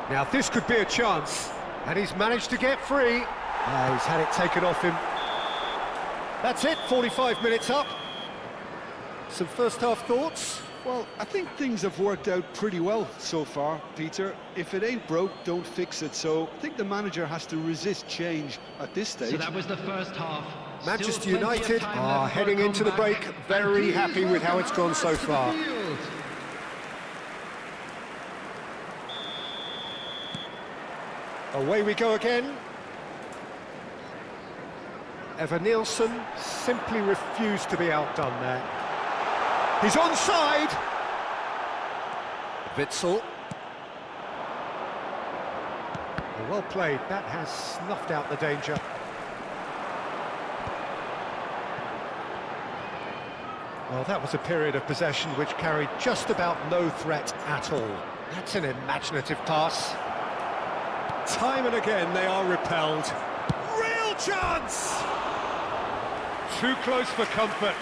Now this could be a chance. And he's managed to get free. He's had it taken off him. That's it, 45 minutes up. Some first-half thoughts? Well, I think things have worked out pretty well so far, Peter. If it ain't broke, don't fix it. So I think the manager has to resist change at this stage. So that was the first half. Manchester United are heading into the break, very happy with how it's gone so far. Away we go again. Evan Nielsen simply refused to be outdone there. He's onside! Witsel. Well played, that has snuffed out the danger. Well, that was a period of possession which carried just about no threat at all. That's an imaginative pass. Time and again they are repelled. Real chance! Too close for comfort.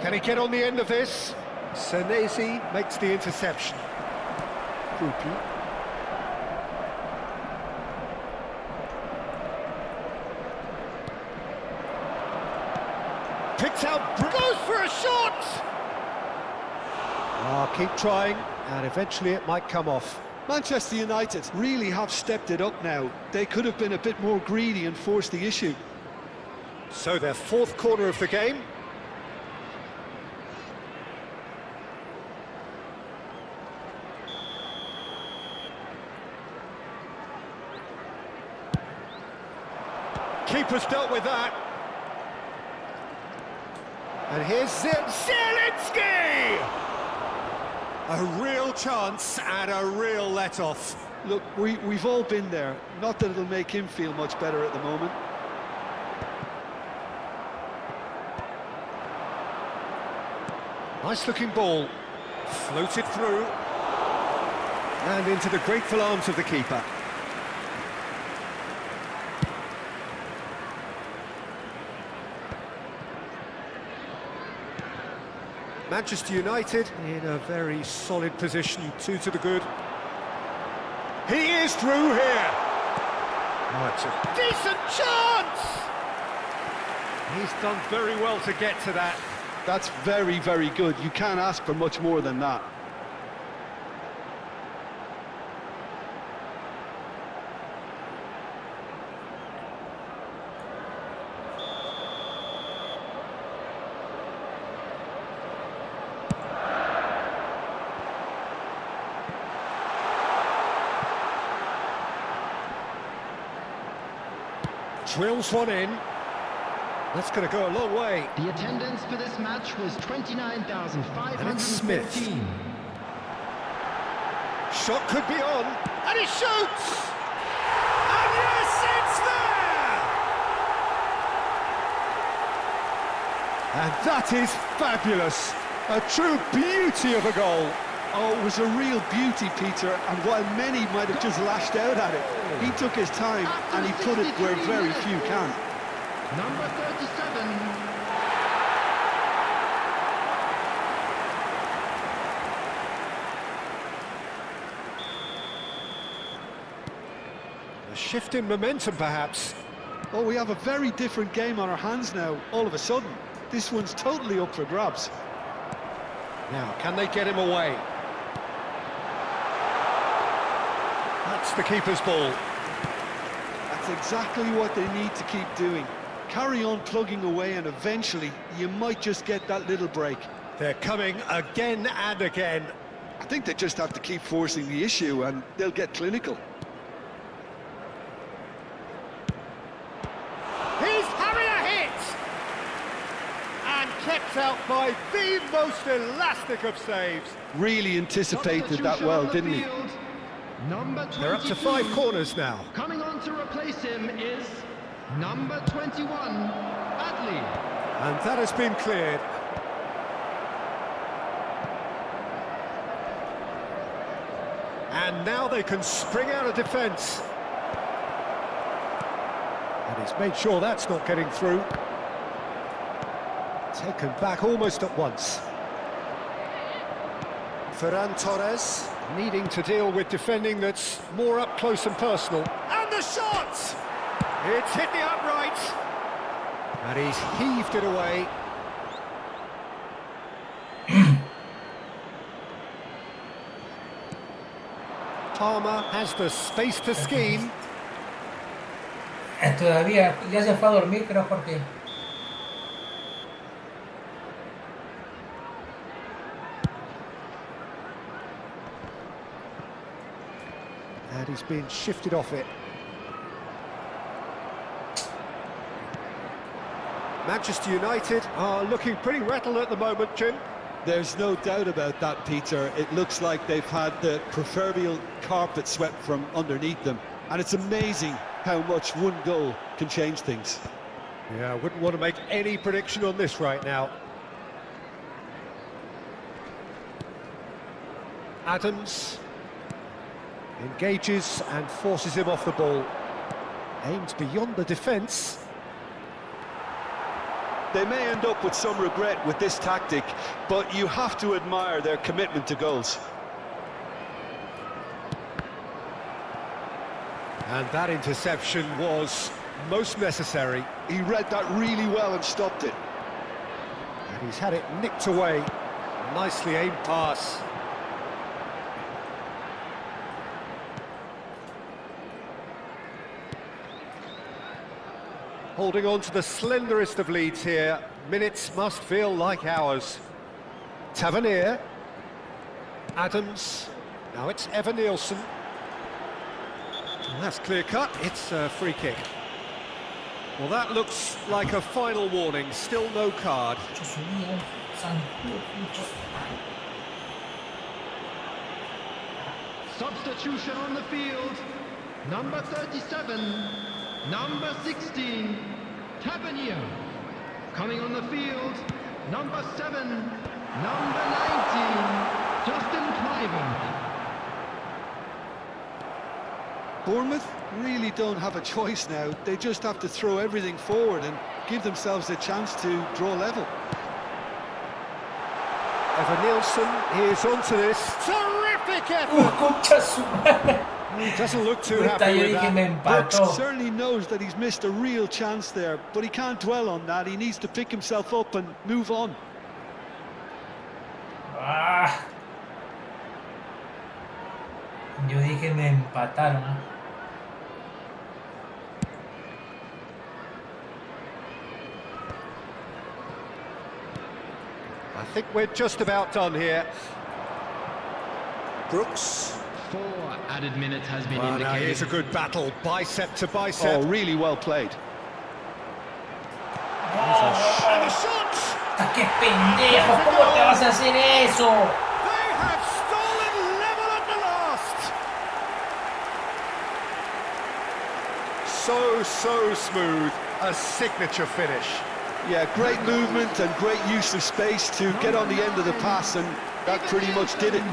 Can he get on the end of this? Senesi makes the interception. Krupi. Picks out, goes for a shot! Keep trying, and eventually it might come off. Manchester United really have stepped it up now. They could have been a bit more greedy and forced the issue. So their fourth corner of the game. Keeper's dealt with that. And here's Zielinski! A real chance and a real let-off. Look, we've all been there. Not that it'll make him feel much better at the moment. Nice-looking ball. Floated through. And into the grateful arms of the keeper. Manchester United in a very solid position, 2 to the good. He is through here. Oh, it's a decent chance! He's done very well to get to that. That's very, very good. You can't ask for much more than that. Drills one in. That's going to go a long way. The attendance for this match was 29,514. And it's Smith. Shot could be on. And he shoots! And yes, it's there! And that is fabulous. A true beauty of a goal. Oh, it was a real beauty, Peter, and while many might have just lashed out at it, he took his time and he put it where very few can. Number 37. A shift in momentum, perhaps. Oh, we have a very different game on our hands now, all of a sudden. This one's totally up for grabs. Now, can they get him away? That's the keeper's ball. That's exactly what they need to keep doing. Carry on plugging away and eventually you might just get that little break. They're coming again and again. I think they just have to keep forcing the issue and they'll get clinical. He's having a hit! And kept out by the most elastic of saves. Really anticipated that well, didn't he? Number 22. They're up to 5 corners now. Coming on to replace him is number 21, Adli. And that has been cleared. And now they can spring out of defence. And he's made sure that's not getting through. Taken back almost at once. Ferran Torres needing to deal with defending that's more up close and personal. And the shot! It's hit the upright. And he's heaved it away. Palmer has the space to scheme. Todavía ya se fue a dormir, creo, porque... And he's been shifted off it. Manchester United are looking pretty rattled at the moment, Jim. There's no doubt about that, Peter. It looks like they've had the proverbial carpet swept from underneath them. And it's amazing how much one goal can change things. Yeah, I wouldn't want to make any prediction on this right now. Adams engages and forces him off the ball. Aims beyond the defence. They may end up with some regret with this tactic, but you have to admire their commitment to goals. And that interception was most necessary. He read that really well and stopped it. And he's had it nicked away. Nicely aimed pass. Holding on to the slenderest of leads here. Minutes must feel like hours. Tavernier. Adams. Now it's Evan Nielsen. And that's clear cut. It's a free kick. Well, that looks like a final warning. Still no card. Substitution on the field. Number 37. Number 16, Tavernier. Coming on the field, number 7, number 19, Justin Kluivert. Bournemouth really don't have a choice now. They just have to throw everything forward and give themselves a chance to draw level. Evan Nielsen is onto this. Terrific effort! He doesn't look too happy with that. Brooks certainly knows that he's missed a real chance there, but he can't dwell on that. He needs to pick himself up and move on. Yo dije me empataron. I think we're just about done here. Brooks. 4 added minutes has been Now indicated. here's a good battle, bicep to bicep. Oh, really well played. And a shot! ¡Qué pendejo! ¿Cómo te vas a hacer eso? They have stolen level at the last! So smooth, a signature finish. Yeah, great movement and great use of space to get on the end of the pass and That pretty much did it.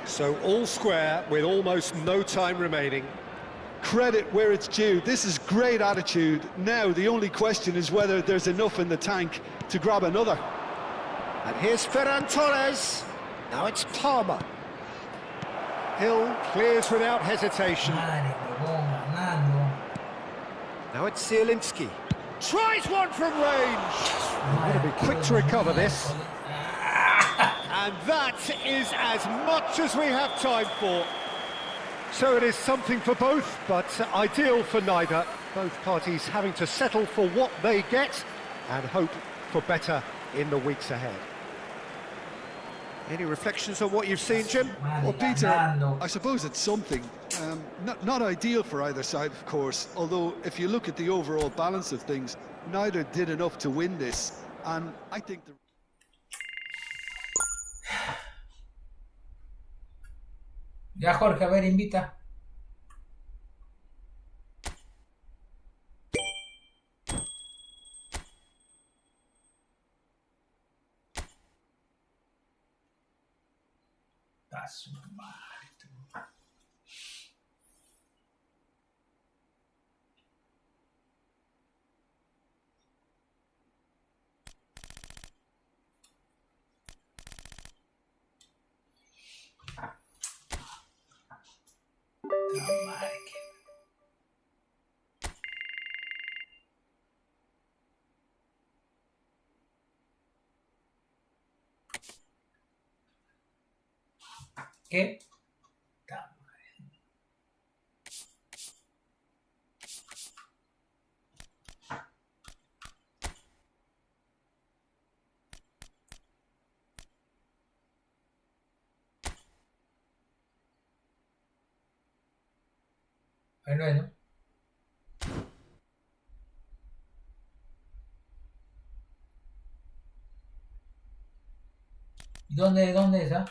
So all square with almost no time remaining. Credit where it's due. This is great attitude. Now the only question is whether there's enough in the tank to grab another. And here's Ferran Torres. Now it's Palmer. Hill clears without hesitation. Now it's Zielinski. Tries one from range. Got to be quick to recover this. And that is as much as we have time for. So it is something for both, but ideal for neither. Both parties having to settle for what they get and hope for better in the weeks ahead. Any reflections on what you've seen, Jim? Well, Peter, I suppose it's something. Not ideal for either side, of course, although if you look at the overall balance of things, neither did enough to win this, and I think... Ya, Jorge, a ver, invita. Su madre, tú. ¿Qué? Bueno. ¿Y dónde es, ah?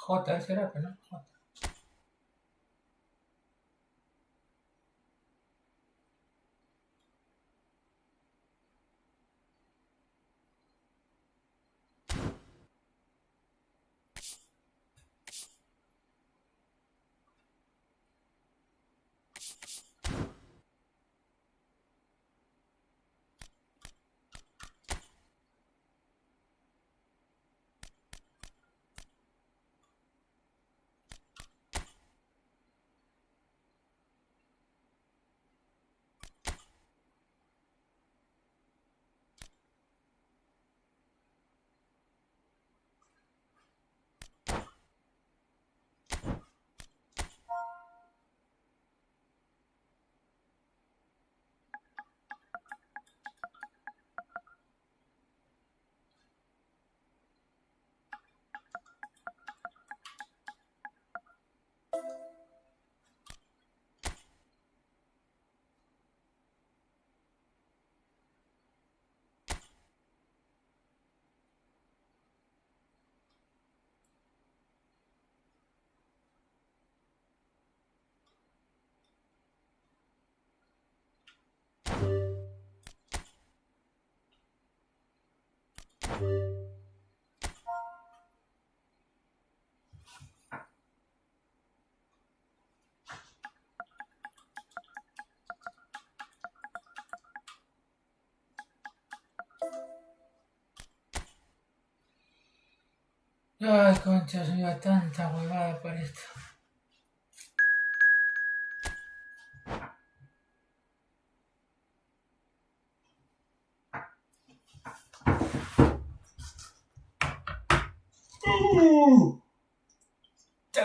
J, será que no, J. Ay, concha, soy tanta huevada para esto.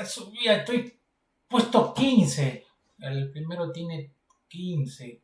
Subía, estoy puesto 15. El primero tiene 15.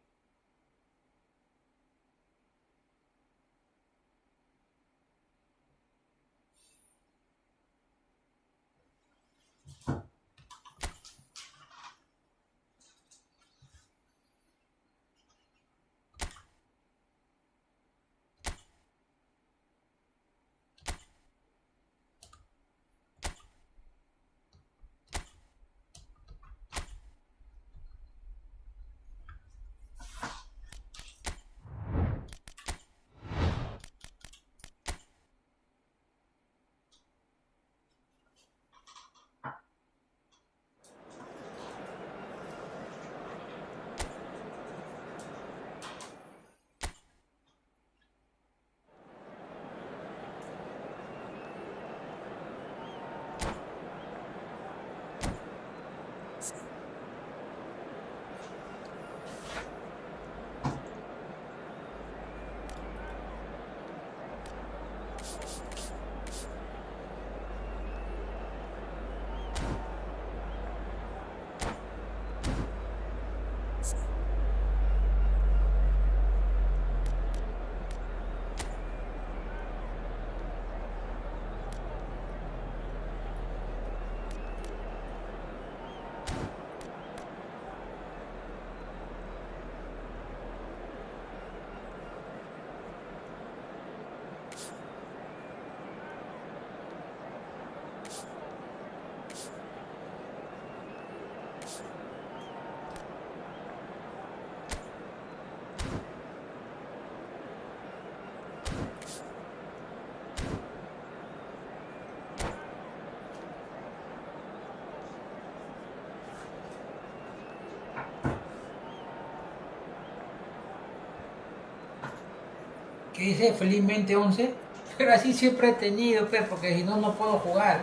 Que dice felizmente 11, pero así siempre he tenido, pues, porque si no, no puedo jugar.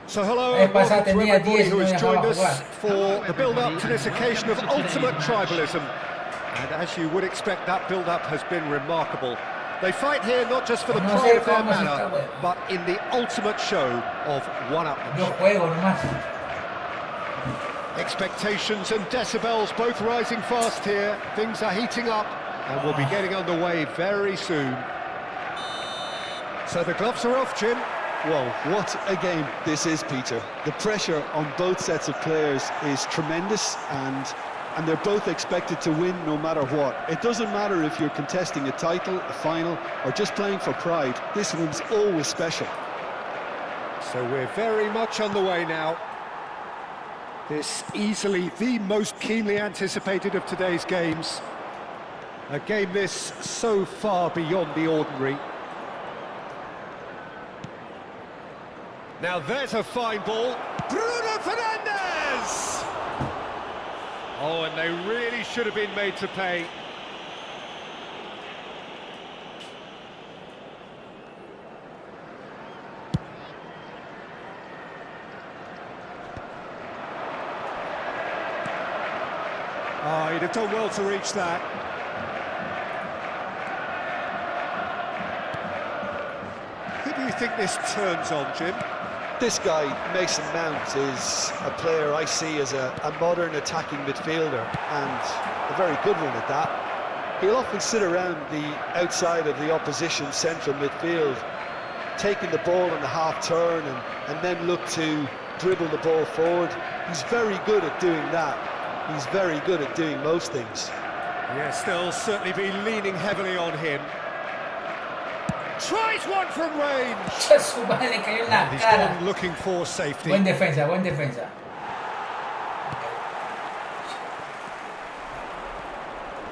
So hello and welcome to everybody who has joined us for the build-up to this occasion of ultimate tribalism. And as you would expect, that build-up has been remarkable. They fight here not just for the pride of their manner, but in the ultimate show of one-upmanship. Expectations and decibels both rising fast here. Things are heating up and we'll be getting underway very soon. So the gloves are off, Jim. Well, what a game this is, Peter. The pressure on both sets of players is tremendous, and they're both expected to win no matter what. It doesn't matter if you're contesting a title, a final, or just playing for pride. This one's always special. So we're very much on the way now. This easily the most keenly anticipated of today's games. A game this so far beyond the ordinary. Now there's a fine ball. Bruno Fernandes! Oh, and they really should have been made to pay. Oh, he'd have done well to reach that. Who do you think this turns on, Jim? This guy, Mason Mount, is a player I see as a modern attacking midfielder, and a very good one at that. He'll often sit around the outside of the opposition central midfield, taking the ball in the half turn and then look to dribble the ball forward. He's very good at doing that. He's very good at doing most things. Yes, they'll certainly be leaning heavily on him. Tries one from range. He's gone looking for safety. Buen defensa, buen defensa.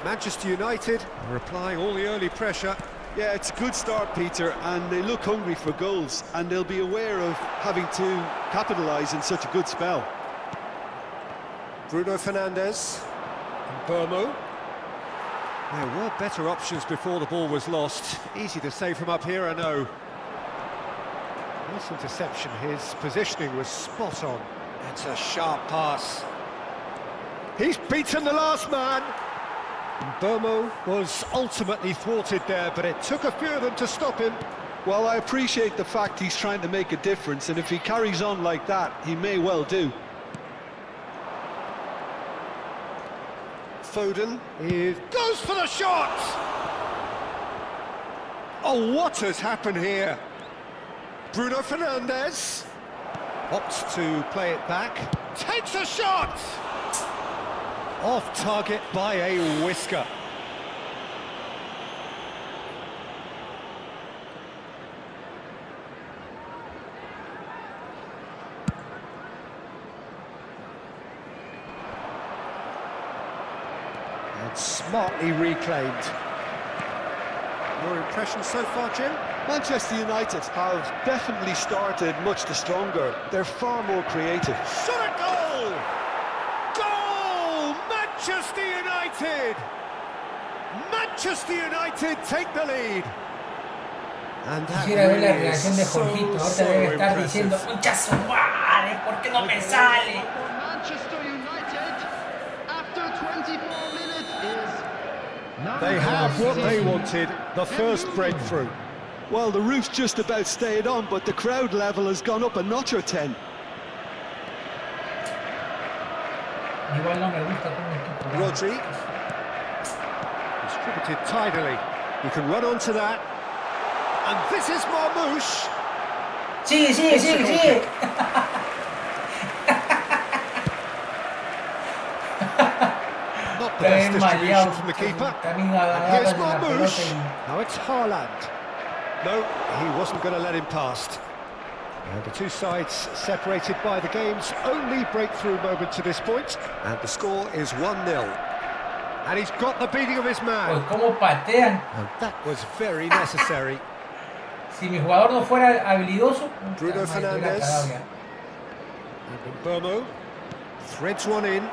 Manchester United are applying all the early pressure. Yeah, it's a good start, Peter, and they look hungry for goals, and they'll be aware of having to capitalise in such a good spell. Bruno Fernandes and Burmo. There were better options before the ball was lost. Easy to say from up here, I know. Nice interception, his positioning was spot on. It's a sharp pass. He's beaten the last man. And Burmo was ultimately thwarted there, but it took a few of them to stop him. Well, I appreciate the fact he's trying to make a difference, and if he carries on like that, he may well do. Foden goes for the shot! Oh, what has happened here? Bruno Fernandes opts to play it back, takes a shot! Off target by a whisker. And smartly reclaimed. Your impression so far, Jim? Manchester United have definitely started much the stronger. They're far more creative. Shot a goal! Goal! Manchester United! Manchester United take the lead. And that Quisiera ver la really reacción de is Jorgito. so Ahorita debe estar impressive. diciendo, ¡concha su madre! ¿Por qué no me sale? For Manchester United, after 24 minutes is They have what they wanted, the first breakthrough. Well, the roof's just about stayed on, but the crowd level has gone up a notch or 10. Igual no me gusta cómo estoy jugando. Rodri. Distributed tidily. You can run onto that. And this is Marmouche. Sigue, sigue, sigue, sigue. Not the best distribution from the keeper. También And here's agarras la pelota Marmouche. y... Now it's Haaland. No, he wasn't going to let him past. And the two sides separated by the game's only breakthrough moment to this point. And the score is 1-0. And he's got the beating of his man. Pues cómo patean. And that was very necessary. Si mi jugador no fuera habilidoso, Bruno Fernandes. And Burmo threads one in.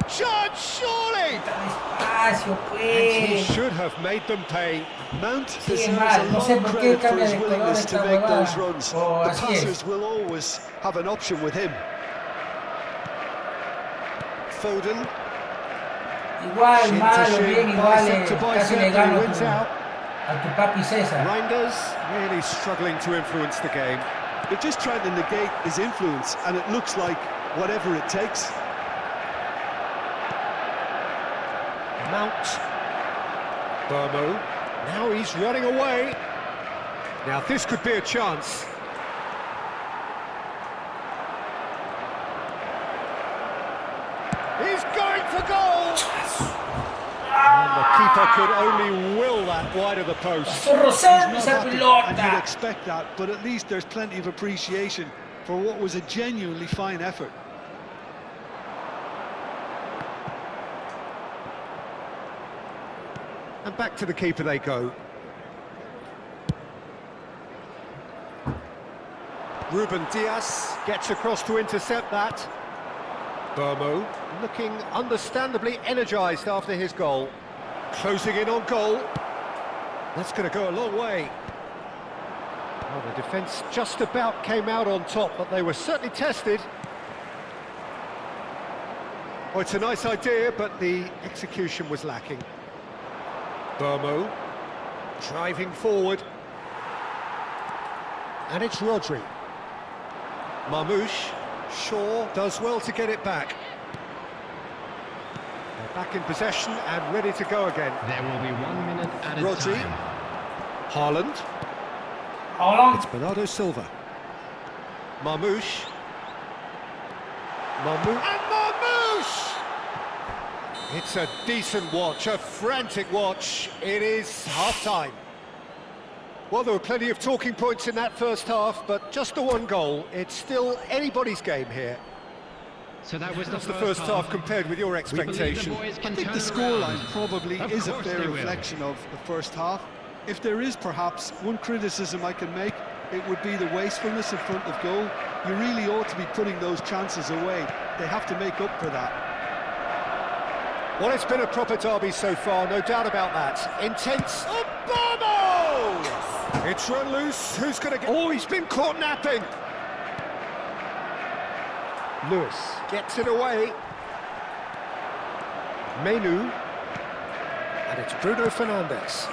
Charge, surely! Despacio, And he pues. should have made them pay. Mount Sigue deserves mal. a No sé lot por of qué credit for cambia his de color willingness to esta make those huevada. runs. Oh, The así es. passers will always have an option with him. Foden. Igual, malo, Shin bien, igual, bicep to casi le bicep, gano he wins out. a tu papi César. Reinders really struggling to influence the game. They're just trying to negate his influence, and it looks like whatever it takes. Mount. Burmo. Now he's running away. Now this could be a chance. He's going for goal! And the keeper could only will that wide of the post. Pasó rozando esa And you'd pelota. expect that, but at least there's plenty of appreciation for what was a genuinely fine effort. And back to the keeper they go. Ruben Dias gets across to intercept that. Burmo looking understandably energised after his goal. Closing in on goal. That's going to go a long way. Well, the defence just about came out on top, but they were certainly tested. Well, it's a nice idea, but the execution was lacking. Burmo driving forward. And it's Rodri. Marmouche. Shaw does well to get it back. They're back in possession and ready to go again. there will be 1 minute added Rodri. time. Haaland. Ahora, It's Bernardo Silva. Marmouche. And Marmouche! It's a decent watch, a frantic watch. It is half-time. Well, there were plenty of talking points in that first half, but just the one goal. It's still anybody's game here. So that was That's the first half compared with your expectation. I think the scoreline probably is a fair reflection of the first half. If there is perhaps one criticism I can make, it would be the wastefulness in front of goal. You really ought to be putting those chances away. They have to make up for that. Well, it's been a proper derby so far, no doubt about that. Intense. Obama! It's run loose. Who's going to get... Oh, he's been caught napping. Lewis gets it away. Menu. And it's Bruno Fernandes.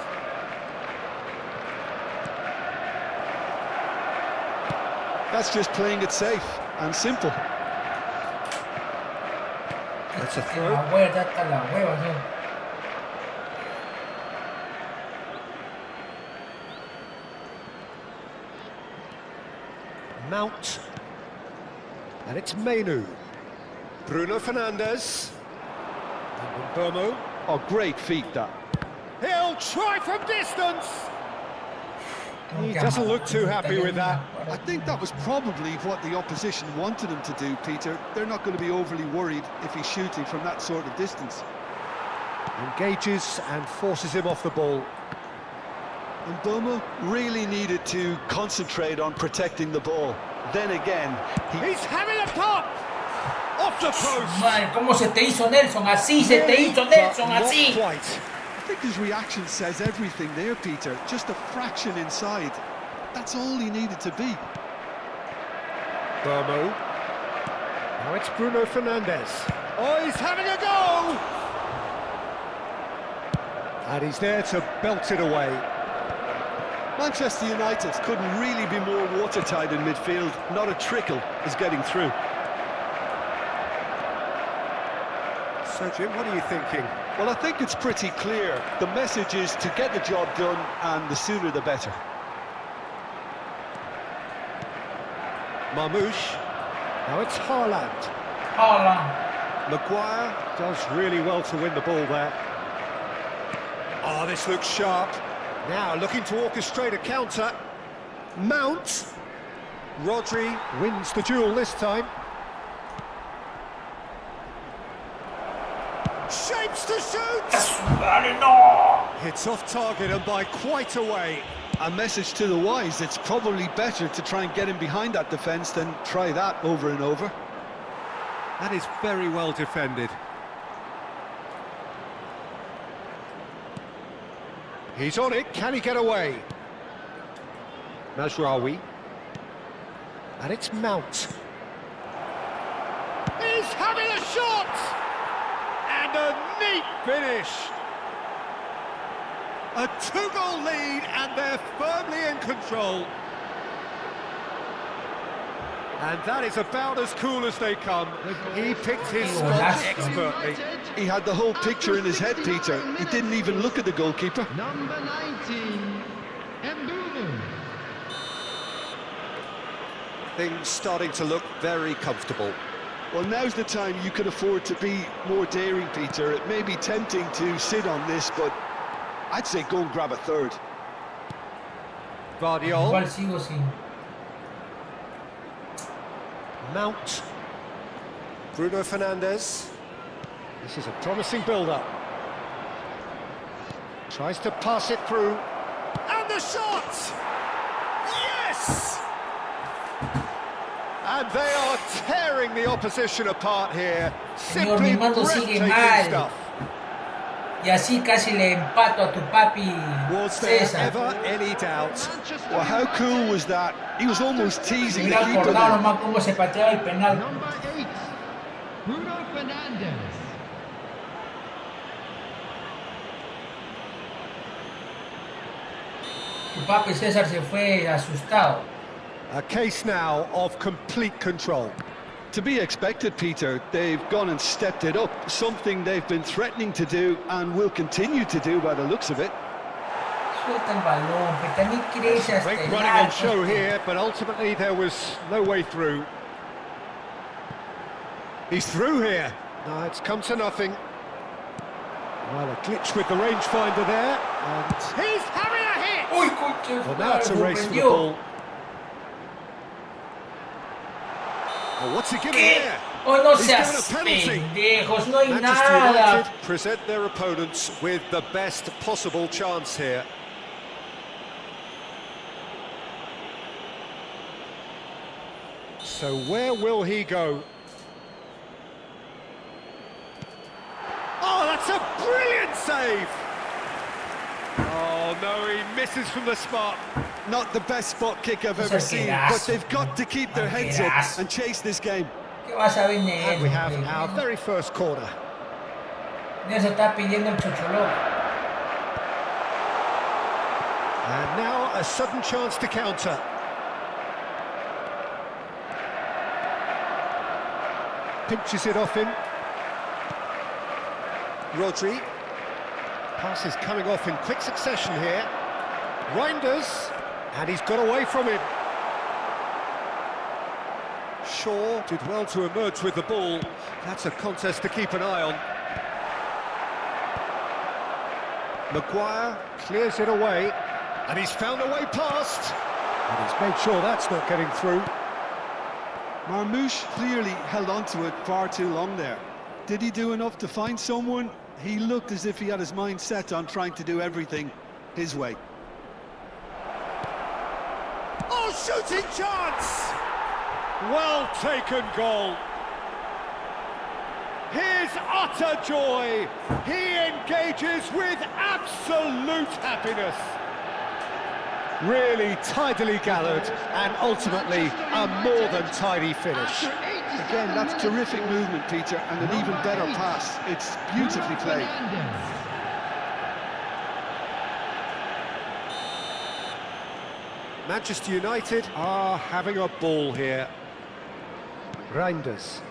That's just playing it safe and simple. That's a throw. Mount. And it's Mainu. Bruno Fernandes. And Mbomo. Oh, great feat, that. He'll try from distance. He doesn't look too happy with that. I think that was probably what the opposition wanted him to do, Peter. They're not going to be overly worried if he's shooting from that sort of distance. Engages and forces him off the ball. And Mbomo really needed to concentrate on protecting the ball. Then again, he's having a pop! Off the post! Man, ¿cómo se te hizo Nelson? Así se te hizo Nelson, así. I think his reaction says everything there, Peter. Just a fraction inside. That's all he needed to be. Mbomo. Now it's Bruno Fernandes. Oh, he's having a go! And he's there to belt it away. Manchester United couldn't really be more watertight in midfield. Not a trickle is getting through. So, Jim, what are you thinking? Well, I think it's pretty clear. The message is to get the job done, and the sooner the better. Marmoush. Now it's Haaland. Maguire does really well to win the ball there. Oh, this looks sharp. Now looking to orchestrate a counter. Mount. Rodri wins the duel this time. Shapes to shoot! Hits off target and by quite a way. A message to the wise, it's probably better to try and get him behind that defence than try that over and over. That is very well defended. He's on it, can he get away? Mazraoui. And it's Mount. He's having a shot! And a neat finish! A 2-goal lead and they're firmly in control. And that is about as cool as they come. He picked his spots expertly. He had the whole picture in his head, Peter. He didn't even look at the goalkeeper. Number 19, Mbomo. Things starting to look very comfortable. Well, now's the time you can afford to be more daring, Peter. It may be tempting to sit on this, but I'd say go and grab a third. Guardiol. Mount. Bruno Fernandes. This is a promising build-up. Tries to pass it through. And the shot! Yes! And they are tearing the opposition apart here. Simply breathtaking stuff. Y así casi le empato a tu papi. Was there ever any doubt? Well, how cool was that? He was almost teasing the keeper. Cómo se pateaba el penal. Number 8, Bruno Fernandes. Tu papi César se fue asustado. A case now of complete control. To be expected, Peter. They've gone and stepped it up, something they've been threatening to do and will continue to do by the looks of it. Great running on show here, but ultimately there was no way through. He's through here. No, it's come to nothing. Well, a glitch with the rangefinder there, and he's having a hit! Well, now it's a race for the ball. Well, what's he giving here? Oh, no seas pendejos, no hay nada. United present their opponents with the best possible chance here. So where will he go? Oh, that's a brilliant save! Oh no, he misses from the spot. Not the best spot kick I've ever seen, but they've got to keep their heads up and chase this game. And we have our very first corner. Nelson está pidiendo el chocholón. And now a sudden chance to counter. pinches it off him. Rodri. Pass is coming off in quick succession here. Reinders, and he's got away from him. Shaw did well to emerge with the ball. That's a contest to keep an eye on. Maguire clears it away, and he's found a way past. And he's made sure that's not getting through. Marmoush clearly held on to it far too long there. Did he do enough to find someone? He looked as if he had his mind set on trying to do everything his way. Oh, shooting chance! Well taken goal. His utter joy. He engages with absolute happiness. Really tidily gathered, and ultimately a more than tidy finish. Again, that's terrific movement, Peter, and an even better pass. It's beautifully played. Manchester United are having a ball here. Reinders.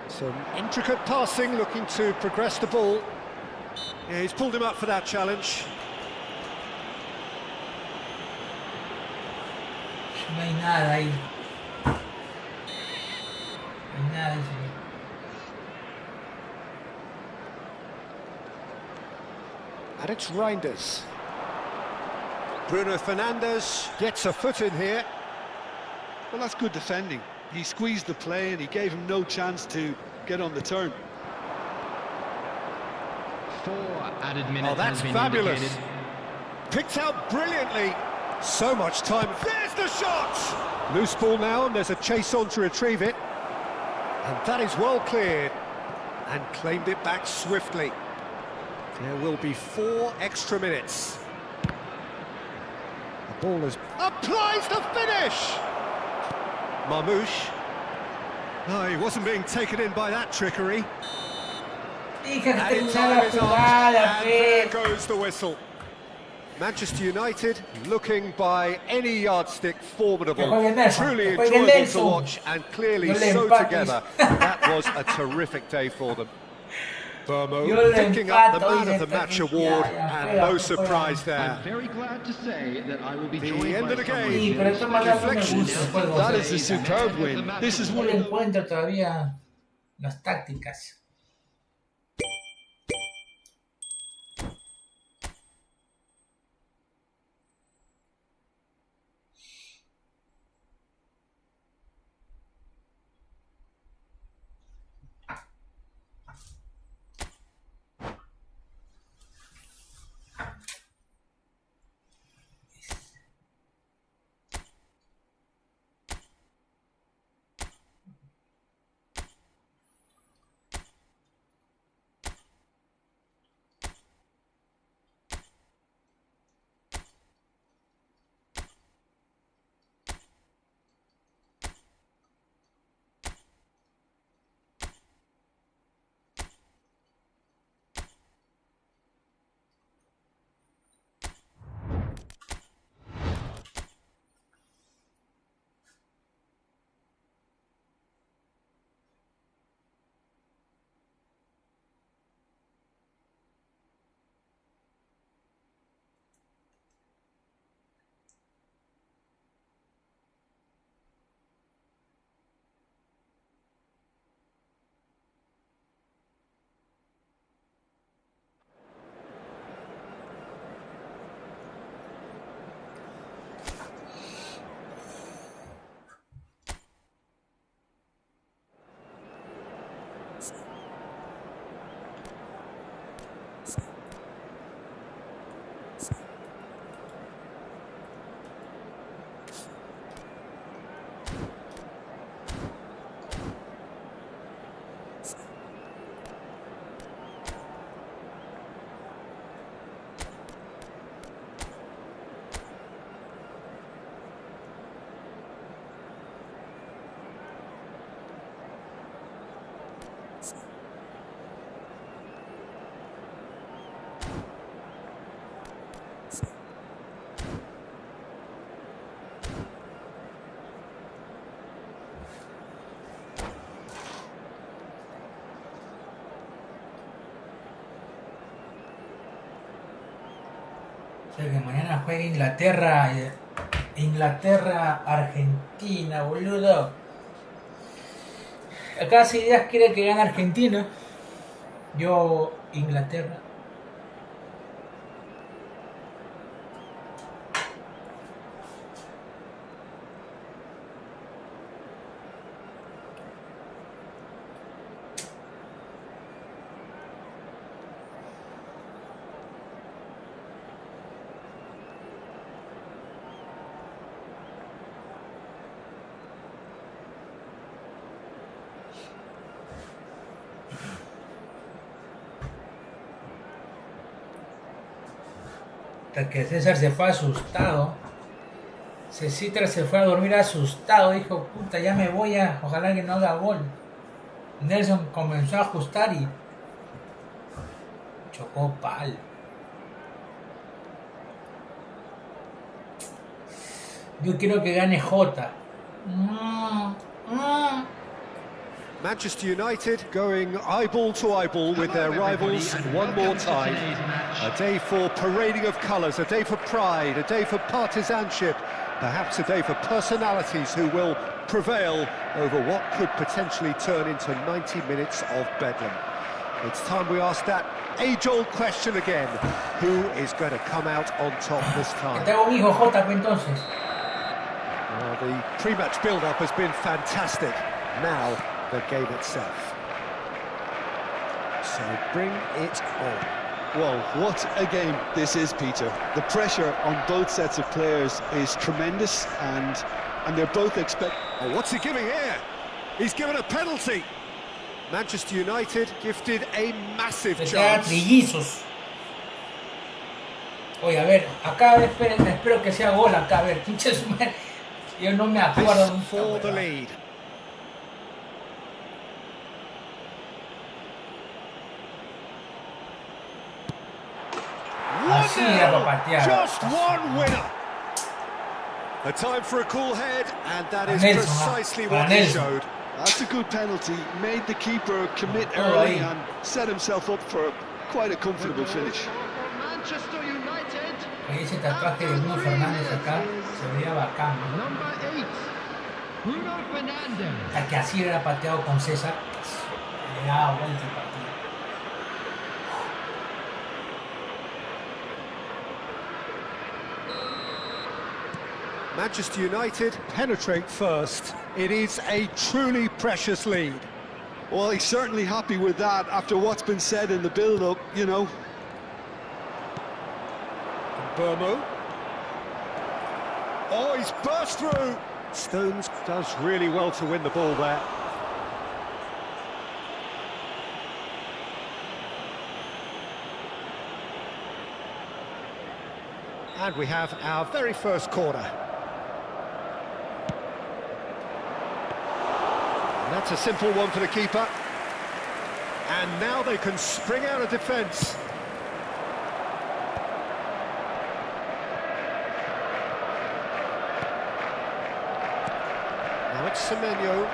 Some intricate passing, looking to progress the ball. Yeah, he's pulled him up for that challenge. No hay nada ahí. No hay nada, dice. And it's Reinders. Bruno Fernandes gets a foot in here. Well, that's good defending. He squeezed the play and he gave him no chance to get on the turn. 4 added minutes. Oh, that's fabulous. Picked out brilliantly. So much time. There's the shot! Loose ball now, and there's a chase on to retrieve it. And that is well cleared. And claimed it back swiftly. There will be 4 extra minutes. The ball is... applies the finish! Marmoush. No, he wasn't being taken in by that trickery. And in time is up, and there goes the whistle. Manchester United looking by any yardstick formidable, truly enjoyable to watch, and clearly so together. That was a terrific day for them. Vermo picking up the Man of the Match award, and no surprise there. I'm very glad to say that I will be joined The end by of the someone game. Reflections. That is a superb win. This is No one le of encuentro todavía las tácticas. O sea que mañana juega Inglaterra-Argentina, boludo. Acá si Díaz quiere que gane Argentina. Yo, Inglaterra. Hasta que César se fue asustado. César se fue a dormir asustado. Dijo, puta, ya me voy ojalá que no haga gol. Nelson comenzó a ajustar y chocó pal. Yo quiero que gane Jota. Manchester United going eyeball to eyeball with their rivals one more time. A day for parading of colours, a day for pride, a day for partisanship, perhaps a day for personalities who will prevail over what could potentially turn into 90 minutes of bedlam. It's time we ask that age-old question again. Who is going to come out on top this time? Tengo un hijo Jota entonces. The pre-match build-up has been fantastic. Now the game itself. So bring it on. Well, what a game this is, Peter. The pressure on both sets of players is tremendous, and they're both expect. Oh, what's he giving here? He's given a penalty. Manchester United gifted a massive chance. Trillizos. Oye, a ver, acá espero que sea gol acá, a ver, pinches, yo no me acuerdo. For the lead. Just one winner. A time for a cool head, and that is precisely what he showed. That's a good penalty. Made the keeper commit early and set himself up for quite a comfortable finish. Manchester United. Ese tatuaje de Bruno Fernández acá se veía bacán. Number 8, Bruno Fernandes. A que así era pateado con César, le daba vuelta el partido. Manchester United penetrate first. It is a truly precious lead. Well, he's certainly happy with that after what's been said in the build-up, you know. Burmo. Oh, he's burst through. Stones does really well to win the ball there. And we have our very first corner. And that's a simple one for the keeper. And now they can spring out of defence. Now it's Semenyo.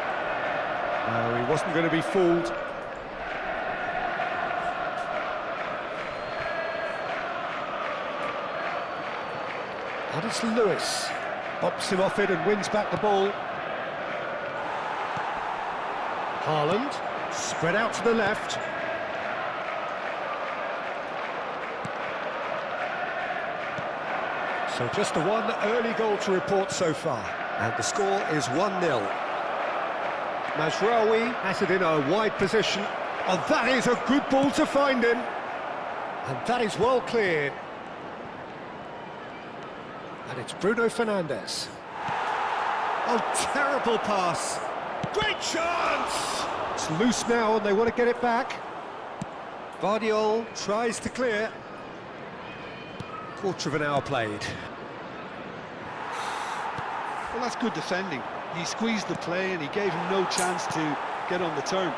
No, he wasn't going to be fooled. And it's Lewis. Bops him off it and wins back the ball. Haaland, spread out to the left. So just the one early goal to report so far. And the score is 1-0. Mazraoui has it in a wide position. And that is a good ball to find him. And that is well cleared. And it's Bruno Fernandes. Oh, terrible pass. Great chance! It's loose now and they want to get it back. Vardiol tries to clear. Quarter of an hour played. Well, that's good defending. He squeezed the play and he gave him no chance to get on the turn.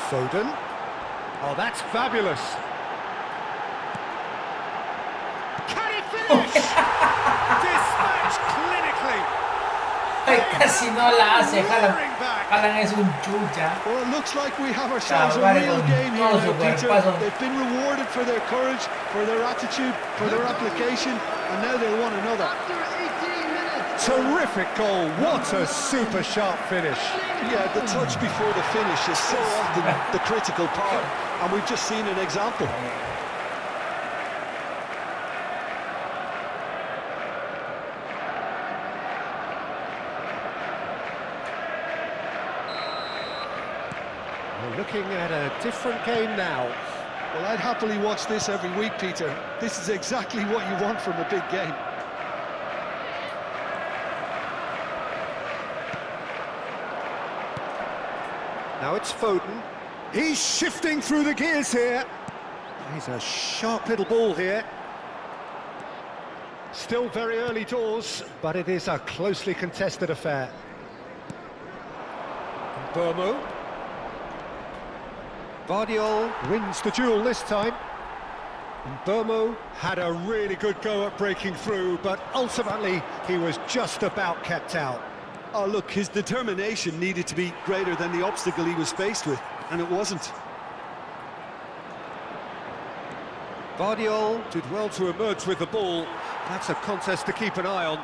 Foden. Oh, that's fabulous. Can he finish? Dispatched clinically. Ay, casi no la hace, Haaland es un chucha. Well, it looks like we have ourselves a real game here now, Peter. They've been rewarded for their courage, for their attitude, for their application, and now they want another. Terrific goal, what a super sharp finish. Yeah, the touch before the finish is so often the critical part, and we've just seen an example. We're looking at a different game now. Well, I'd happily watch this every week, Peter. This is exactly what you want from a big game. Now it's Foden. He's shifting through the gears here. He's a sharp little ball here. Still very early doors, but it is a closely contested affair. Burmo. Vardiol wins the duel this time. Burmo had a really good go at breaking through, but ultimately he was just about kept out. Oh, look, his determination needed to be greater than the obstacle he was faced with, and it wasn't. Vardiol did well to emerge with the ball. That's a contest to keep an eye on.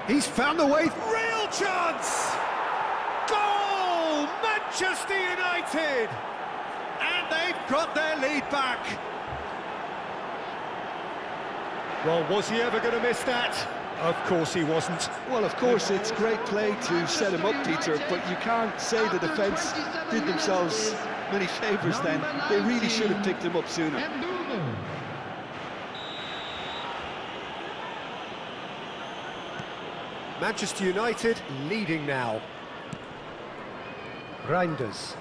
He's found the way. Real chance! Goal! Manchester United! And they've got their lead back. Well, was he ever going to miss that? Of course he wasn't. Well, of course, it's great play to set him up, Peter, but you can't say the defence did themselves many favours then. They really should have picked him up sooner. Manchester United leading now. Reinders.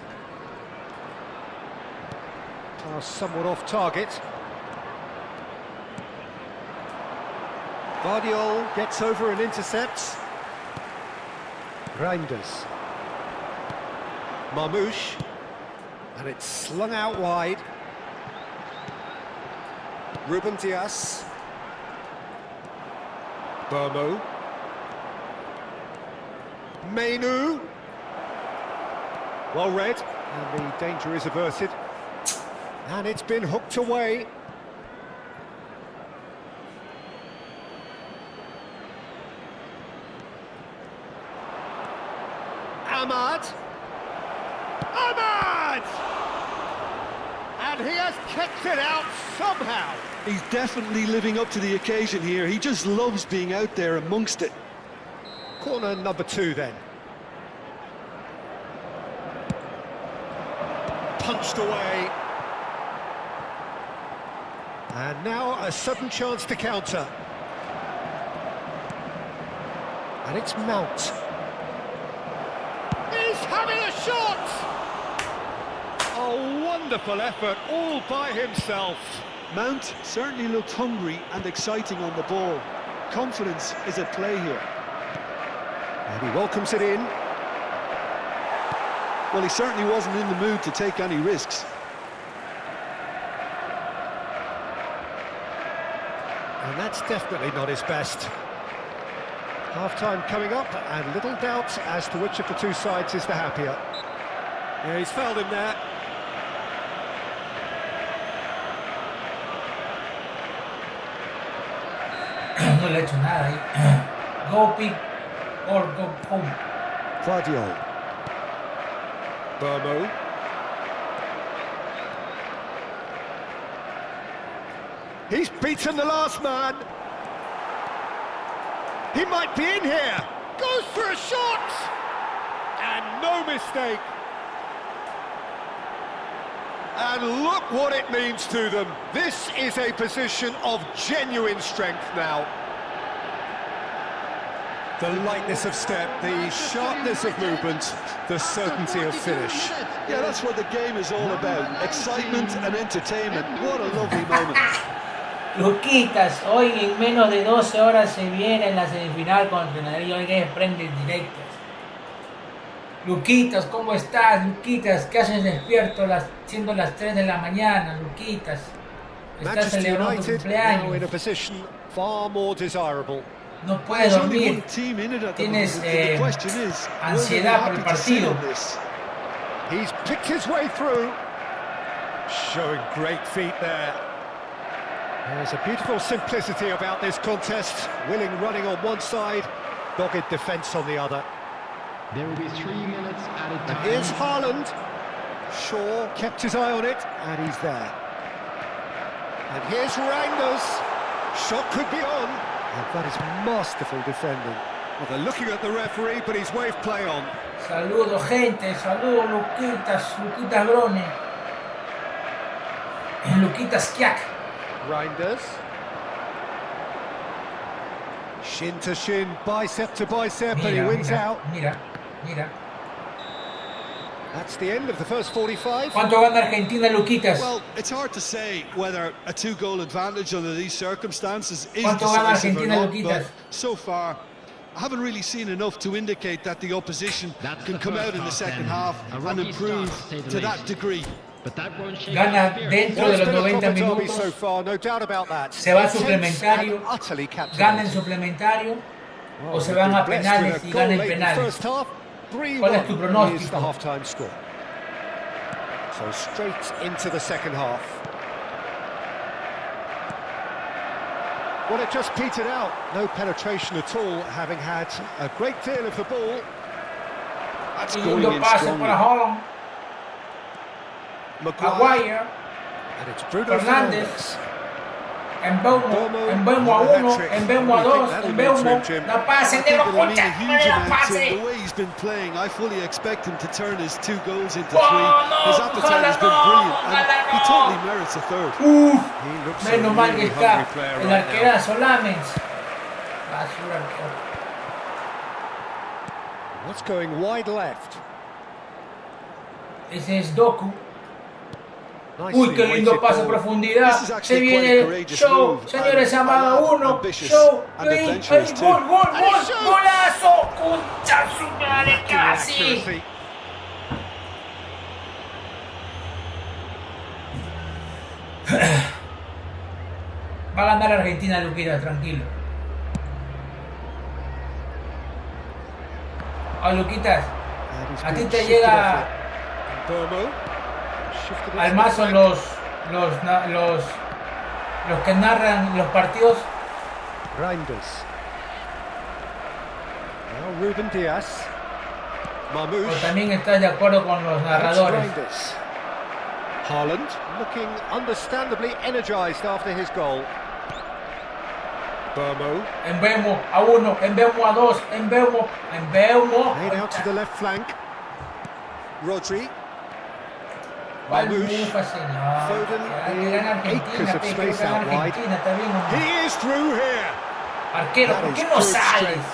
Pass somewhat off target. Vardiol gets over and intercepts. Reinders. Marmouche. And it's slung out wide. Ruben Dias. Burmo. Mainu. Well read. And the danger is averted. And it's been hooked away. Ahmad! And he has kicked it out somehow. He's definitely living up to the occasion here. He just loves being out there amongst it. Corner number 2 then. Punched away. And now a sudden chance to counter. And it's Mount. He's having a shot! A wonderful effort all by himself. Mount certainly looked hungry and exciting on the ball. Confidence is at play here. And he welcomes it in. Well, he certainly wasn't in the mood to take any risks. And that's definitely not his best. Half-time coming up, and little doubt as to which of the two sides is the happier. Yeah, he's fouled him there. No le he hecho nada ahí. Go pick or go home. Vardiol. Burmo. He's beaten the last man. He might be in here. Goes for a shot. And no mistake. And look what it means to them. This is a position of genuine strength now. The lightness of step, the sharpness of movement, the certainty of finish. Yeah, that's what the game is all about. Excitement and entertainment. What a lovely moment. Luquitas, hoy en menos de 12 horas se viene la semifinal contra el Madrid. Hoy que prenden directas. Luquitas, ¿cómo estás? Luquitas, ¿qué haces despierto siendo las 3 de la mañana? Luquitas, estás celebrando tu cumpleaños. Now in a position far more desirable. no puedes dormir, tienes ansiedad por el partido. He's picked his way through, showing great feet there. There's a beautiful simplicity about this contest. Willing running on one side, dogged defence on the other. There will be 3 minutes added time. And here's Haaland. Shaw kept his eye on it, and he's there. And here's Reinders. Shot could be on. And that is masterful defending. Well, they're looking at the referee, but he's waved play on. Saludos, gente. Saludos, Luquitas Brone. Luquitas Kiak. Reinders. Shin to shin, bicep to bicep, and he wins out. Mira. That's the end of the first 45. ¿Cuánto gana Argentina, Luquitas? Well, it's hard to say whether a 2-goal advantage under these circumstances is ¿Cuánto gana decisive Argentina, or not, Luquitas? but so far I haven't really seen enough to indicate that the opposition can come out in the second half and improve to that degree. Gana dentro de los 90 minutos, so far, no doubt about that. se va a suplementario, gana en suplementario, o se van a penales y gana en penales. ¿Cuál es tu pronóstico? So straight into the second half. Well, it just petered out. No penetration at all, having had a great deal of the ball. That's going in pase strongly. para Haaland. Maguire. And it's Bruno Fernandes. Embeumo a uno, Embeumo a dos, Embeumo, la pase, The way he's been playing, I fully expect him to turn his 2 goals into 3. His appetite has been brilliant, and he totally merits a third. Menos mal que está el arquerazo Lamens. Basura arquero. What's going wide left? Ese es Doku. Uy, qué lindo pase a profundidad. Se viene el show, señores, amada 1. Show, ahí, gol, golazo. Concha su madre, casi. Va a ganar Argentina, Luquita, tranquilo. Luquitas, a ti te llega al mazo los que narran los partidos. Reinders. Now Ruben Diaz. Mamouche. O también estás de acuerdo con los narradores. Haaland looking understandably energized after his goal. Embeumo a 1, Embeumo a 2, Embeumo. Laid out to the left flank. Rodri. Mamouche. Foden in acres of space out wide. He is through here. Arquero, ¿por qué no sales?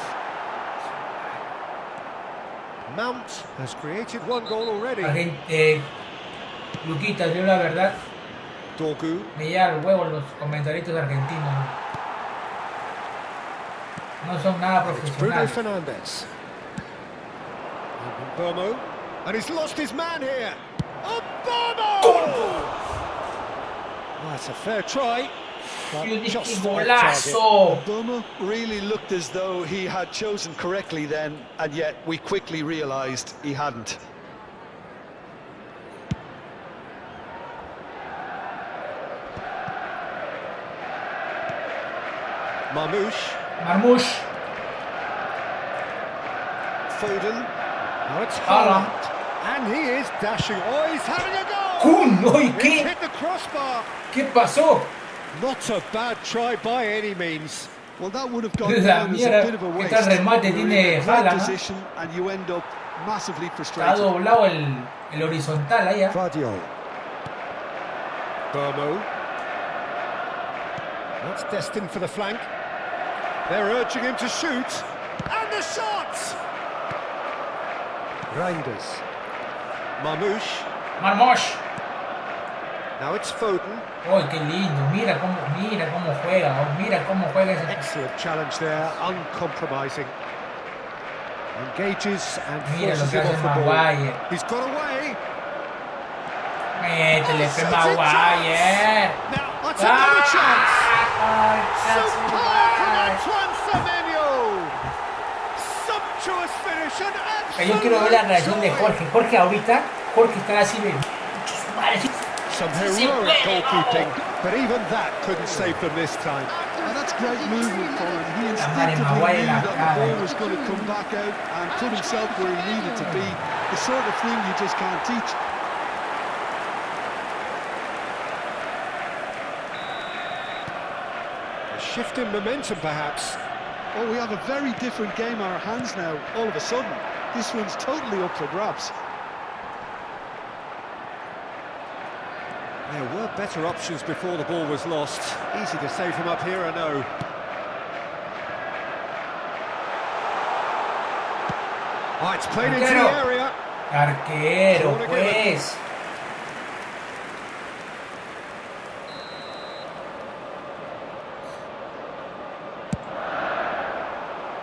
Mount has created 1 goal already. Luquita, yo la verdad Dogu. me llega al huevo los comentaristas argentinos. No son nada Bruno profesionales. Fernandes. Bomo. And he's lost his man here. Bomo! Oh, that's a fair try. Golazo! Obama really looked as though he had chosen correctly then, and yet we quickly realised he hadn't. Mamouche. Foden. Now it's Haaland. And he is dashing. Oh, he's having a goal! He's hit the crossbar. ¿Qué pasó? Not a bad try by any means. Well, that would have gone down as a bit of a waste. Position, and you end up massively frustrated. Está doblado el horizontal allá. Vardio. Bomo. That's destined for the flank. They're urging him to shoot. And the shot! Reinders. Marmosh. Now it's Foden. ¡Oh, qué lindo! Mira cómo juega ese. Excellent challenge there, uncompromising. Engages and Mira lo forces que him hace off the ball. Maguire. He's got away. Métele, Maguire. Now, that's another chance. Superb from Antoine Semenyo. Yo quiero ver la reacción de Jorge. Jorge ahorita, Jorge está así de... Some heroic goalkeeping, but even that couldn't save them this time. And that's great movement for him. He instinctively knew that the ball was going to come back out and put himself where he needed to be. The sort of thing you just can't teach. A shift in momentum, perhaps. Oh, we have a very different game on our hands now, all of a sudden. This one's totally up for grabs. There were better options before the ball was lost. Easy to save from up here, I know. Oh, it's played into the area. Arquero, pues.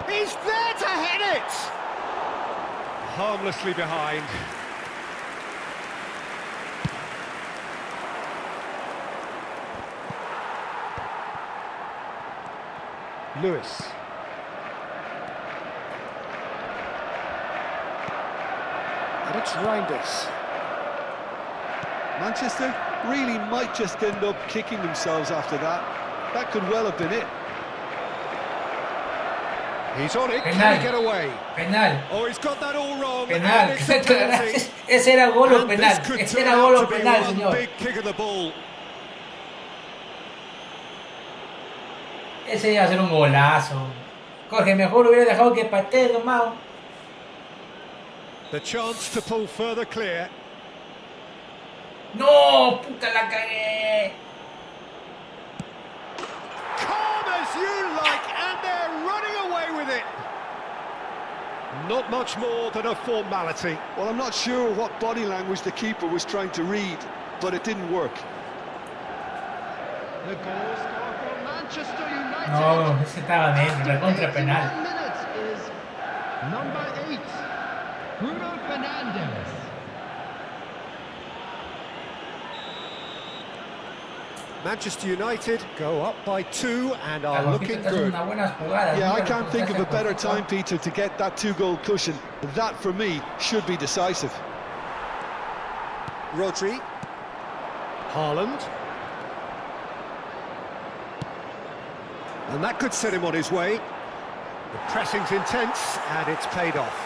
He's there to hit it! Harmlessly behind. Lewis. And it's Reinders. Manchester really might just end up kicking themselves after that. That could well have been it. He's on it, Penal. can he get away? Penal. Oh, he's got that all wrong. Penal. And it's a penalty. Ese era gol o And penal. this could Ese turn era out gol o to be penal, one señor. big kick of the ball. Ese iba a ser un golazo. Jorge, mejor hubiera dejado que patee nomás. The chance to pull further clear. No, puta la cagué. Calm as you like, and they're running away with it. Not much more than a formality. Well, I'm not sure what body language the keeper was trying to read, but it didn't work. The goal scorer for Manchester United. No, ese estaba dentro, la contra penal. 81 minutes is number 8, Bruno Fernandes. Manchester United go up by 2 and are looking good. Yeah, I can't think of a better time, Peter, to get that 2-goal cushion. That, for me, should be decisive. Rodri. Haaland. And that could set him on his way. The pressing's intense, and it's paid off.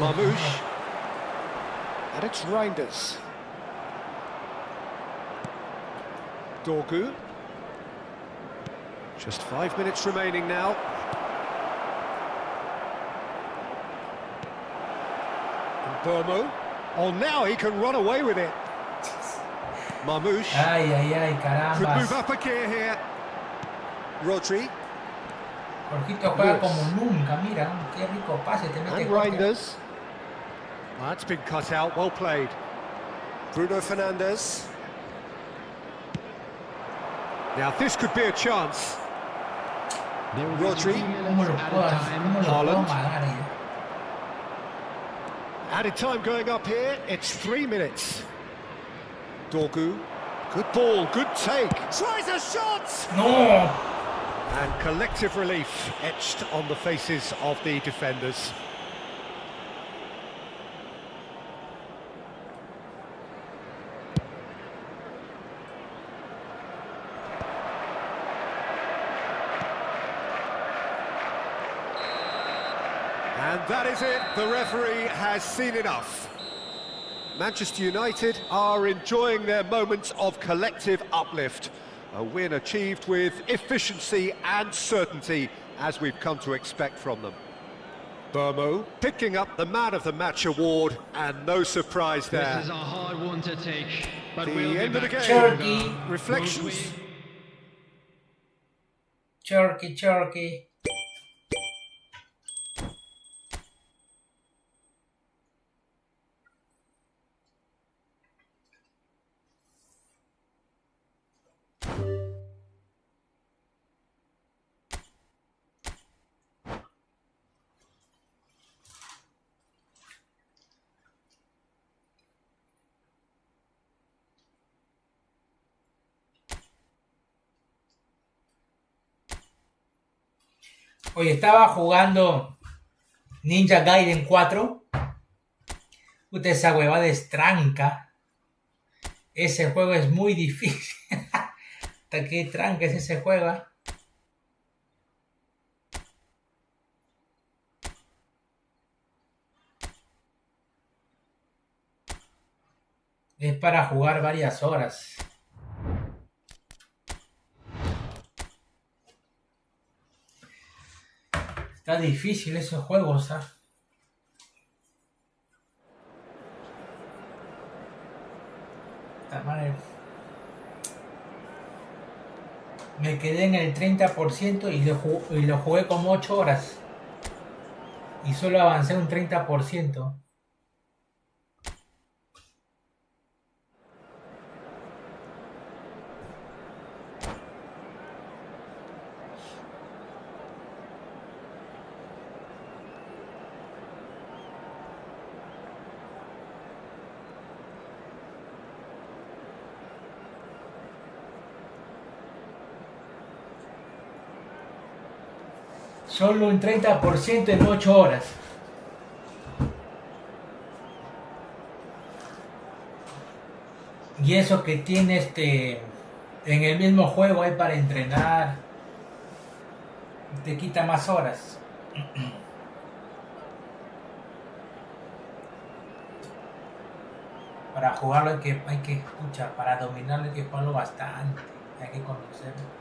Marmoush. And it's Reinders. Dorgu. Just 5 minutes remaining now. And Burmo. Oh, now he can run away with it. Marmoush. Ay, ay, ay, Could move caramba. up a gear here. Rodri. Jorgito juega como nunca, mira, qué rico pase, te mete And Reinders. That's been cut out, well played. Bruno Fernandes. Now this could be a chance. Rodri. ¿Cómo lo puedo Haaland. amagar ahí? Added time going up here, it's 3 minutes. Dorgu. Good ball, good take. Tries a shot! No. And collective relief etched on the faces of the defenders. And that is it, the referee has seen enough. Manchester United are enjoying their moments of collective uplift. A win achieved with efficiency and certainty, as we've come to expect from them. Burmo picking up the Man of the Match award, and no surprise there. This is a hard one to take, but The we'll be end of the back. game. Turkey. Reflections. Turkey. Oye, estaba jugando Ninja Gaiden 4. Puta, esa huevada es tranca. Ese juego es muy difícil. Hasta qué tranca es ese juego. Es para jugar varias horas. Está difícil esos juegos, ¿ah? Madre. Me quedé en el 30% y lo jugué como 8 horas. Y solo avancé un 30%. Solo un 30% en 8 horas. Y eso que tiene en el mismo juego hay para entrenar. Te quita más horas. Para jugarlo hay que escuchar, para dominarlo hay que jugarlo bastante. Hay que conocerlo.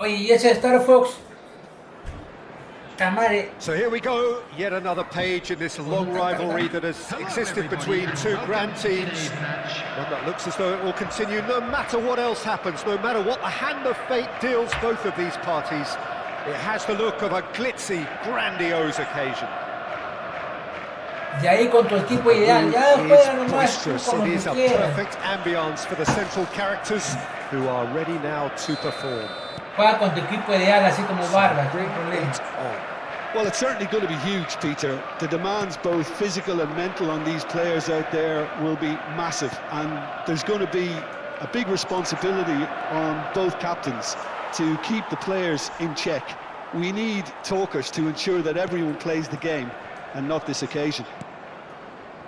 Oye, y ese Star Fox. Tamare. So here we go, yet another page in this long rivalry that has existed between two grand teams. One that looks as though it will continue no matter what else happens, no matter what the hand of fate deals both of these parties. It has the look of a glitzy, grandiose occasion. Y ahí con tu equipo ideal, ya juega nomás tú como It is tú a quieras. perfect ambience for the central characters who are ready now to perform. Juega con tu equipo ideal, así como Barba, no hay problema. Well, it's certainly going to be huge, Peter. The demands, both physical and mental, on these players out there will be massive, and there's going to be a big responsibility on both captains to keep the players in check. We need talkers to ensure that everyone plays the game, and not this occasion.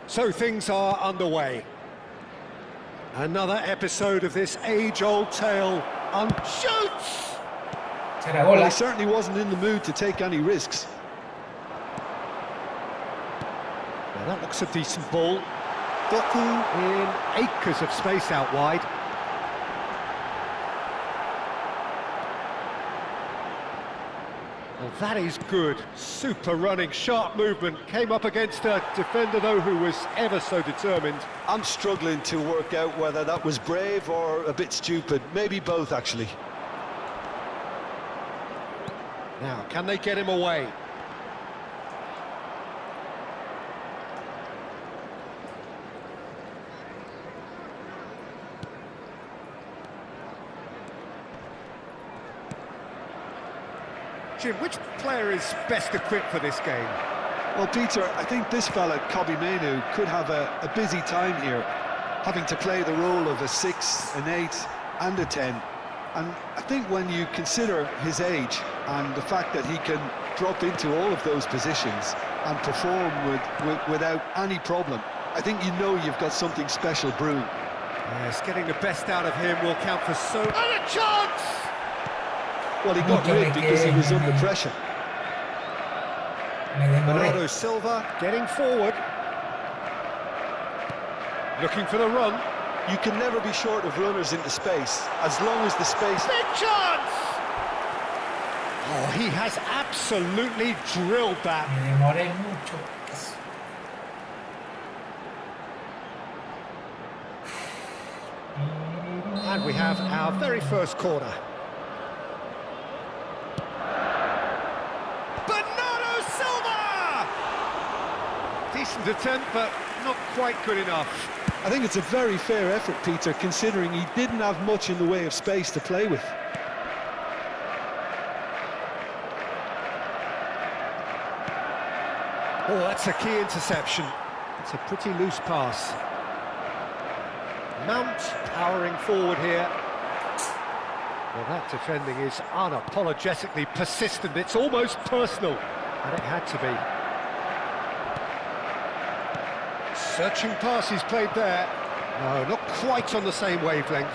So things are underway. Another episode of this age-old tale shoots! Well, he certainly wasn't in the mood to take any risks. Well, that looks a decent ball. Doku in acres of space out wide. Well, that is good. Super running, sharp movement. Came up against a defender, though, who was ever so determined. I'm struggling to work out whether that was brave or a bit stupid. Maybe both, actually. Now, can they get him away? Jim, which player is best equipped for this game? Well, Peter, I think this fella, Kobbie Mainoo, could have a busy time here, having to play the role of a 6, an 8 and a 10. And I think when you consider his age and the fact that he can drop into all of those positions and perform without any problem, I think you know you've got something special brewing. Yes, getting the best out of him will count for so... And a chance! Well, he got rid because he was under pressure. Bernardo Silva getting forward. Looking for the run. You can never be short of runners into space, as long as the space... Big chance! Oh, he has absolutely drilled that. And we have our very first corner. decent attempt, but not quite good enough. I think it's a very fair effort, Peter, considering he didn't have much in the way of space to play with. Oh, that's a key interception. It's a pretty loose pass. Mount powering forward here. Well, that defending is unapologetically persistent. It's almost personal, and it had to be. Searching pass he's played there. No, not quite on the same wavelength.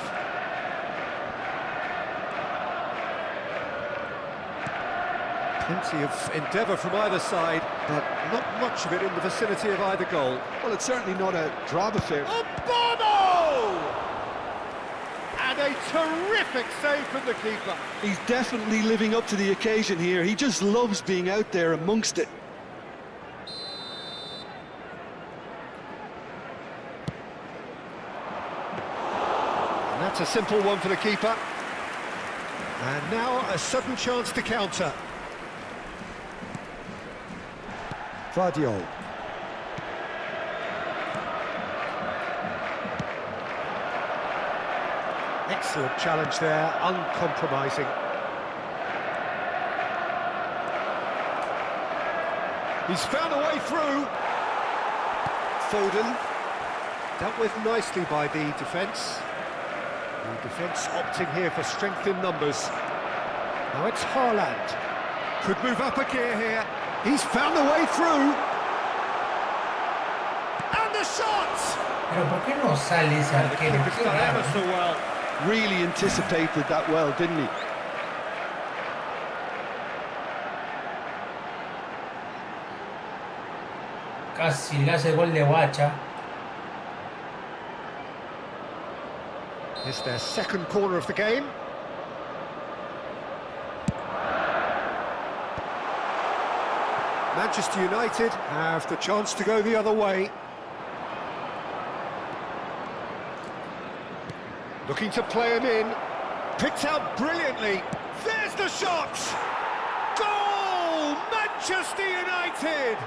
Plenty of endeavour from either side, but not much of it in the vicinity of either goal. Well, it's certainly not a drab affair. Bono! And a terrific save from the keeper. He's definitely living up to the occasion here. He just loves being out there amongst it. And that's a simple one for the keeper. And now a sudden chance to counter. Vardiol. Excellent challenge there, uncompromising. He's found a way through. Foden, dealt with nicely by the defence. The defence opting here for strength in numbers. Now it's Haaland. Could move up a gear here. He's found a way through. And the shot! Pero ¿por qué no sale ese arquero? It's done ever so well. Really anticipated that well, didn't he? Casi le hace gol de Guacha. It's their second corner of the game. Manchester United have the chance to go the other way. Looking to play him in. Picked out brilliantly. There's the shot! Goal! Manchester United!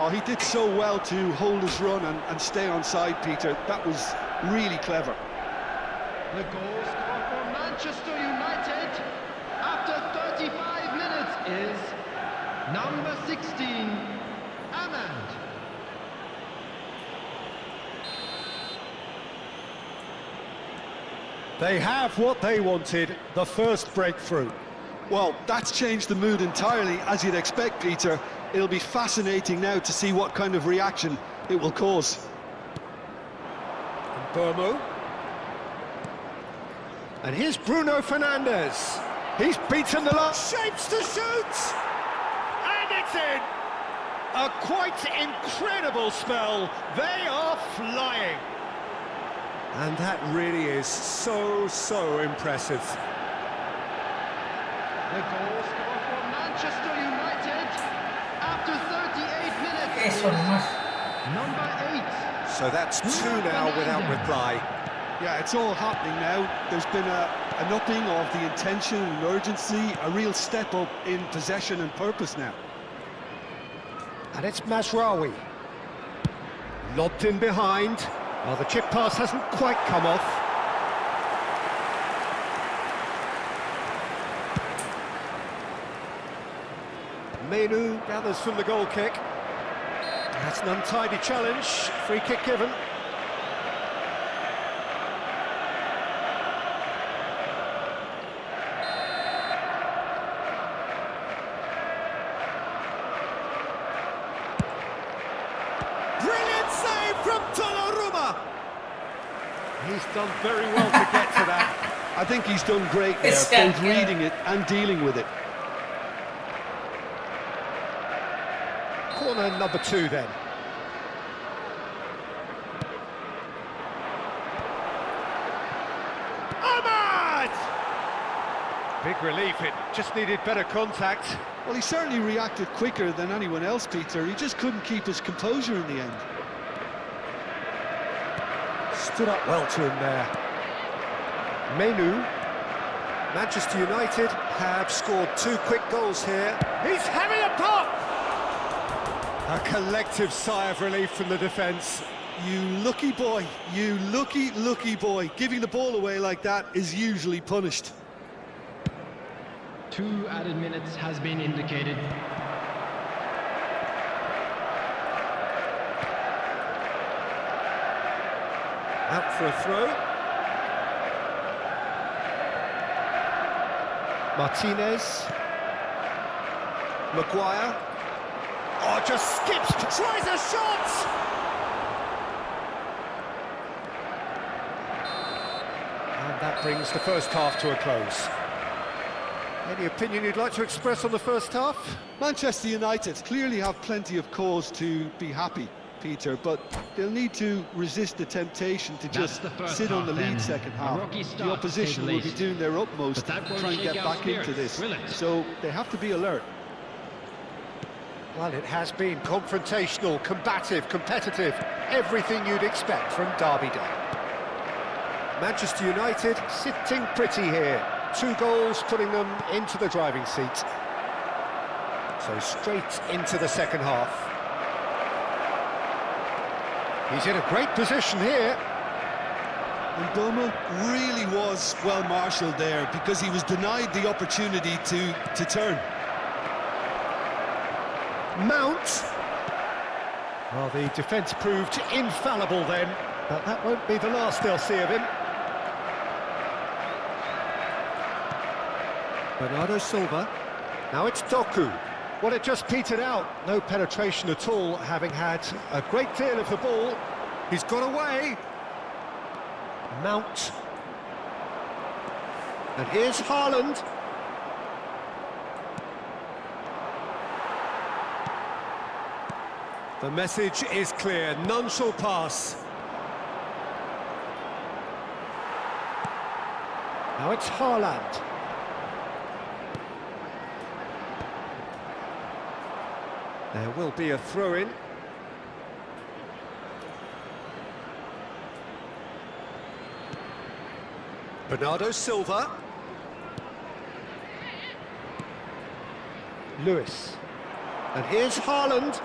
Oh, he did so well to hold his run and stay on side, Peter. That was really clever. The goal scorer for Manchester United after 35 minutes is number 16, Ahmad. They have what they wanted, the first breakthrough. Well, that's changed the mood entirely, as you'd expect, Peter. It'll be fascinating now to see what kind of reaction it will cause. Burmo. And here's Bruno Fernandes. He's beaten the last. Shapes to shoot! And it's in! A quite incredible spell. They are flying. And that really is so impressive. The goal scorer for Manchester United after 38 minutes Eso nomás. number 8. So that's 2 now without reply. Yeah, it's all happening now. There's been an upping of the intention and urgency, a real step up in possession and purpose now. And it's Mazraoui. Lobbed in behind. Well, the chip pass hasn't quite come off. Menu gathers from the goal kick. That's an untidy challenge. Free kick given. Brilliant save from Donnarumma. He's done very well to get to that. I think he's done great there, It's both that reading it and dealing with it. Corner number 2 then. Ahmad! Big relief, it just needed better contact. Well, he certainly reacted quicker than anyone else, Peter. He just couldn't keep his composure in the end. Stood up well to him there. Menu. Manchester United have scored 2 quick goals here. He's having a pop! A collective sigh of relief from the defence. You lucky boy, you lucky boy. Giving the ball away like that is usually punished. 2 added minutes has been indicated. Out for a throw. Martinez. Maguire. Oh, just skips, tries a shot! And that brings the first half to a close. Any opinion you'd like to express on the first half? Manchester United clearly have plenty of cause to be happy, Peter, but they'll need to resist the temptation to just sit on the lead second half. The opposition will be doing their utmost to try and get back into this, so they have to be alert. Well, it has been confrontational, combative, competitive, everything you'd expect from Derby Day. Manchester United sitting pretty here. 2 goals putting them into the driving seat. So straight into the second half. He's in a great position here. And Bomo really was well marshalled there because he was denied the opportunity to turn. Mount. Well, the defence proved infallible then, but that won't be the last they'll see of him. Bernardo Silva. Now it's Doku. Well, it just petered out. No penetration at all, having had a great deal of the ball. He's got away. Mount. And here's Haaland. The message is clear, none shall pass. Now it's Haaland. There will be a throw-in. Bernardo Silva. Lewis. And here's Haaland.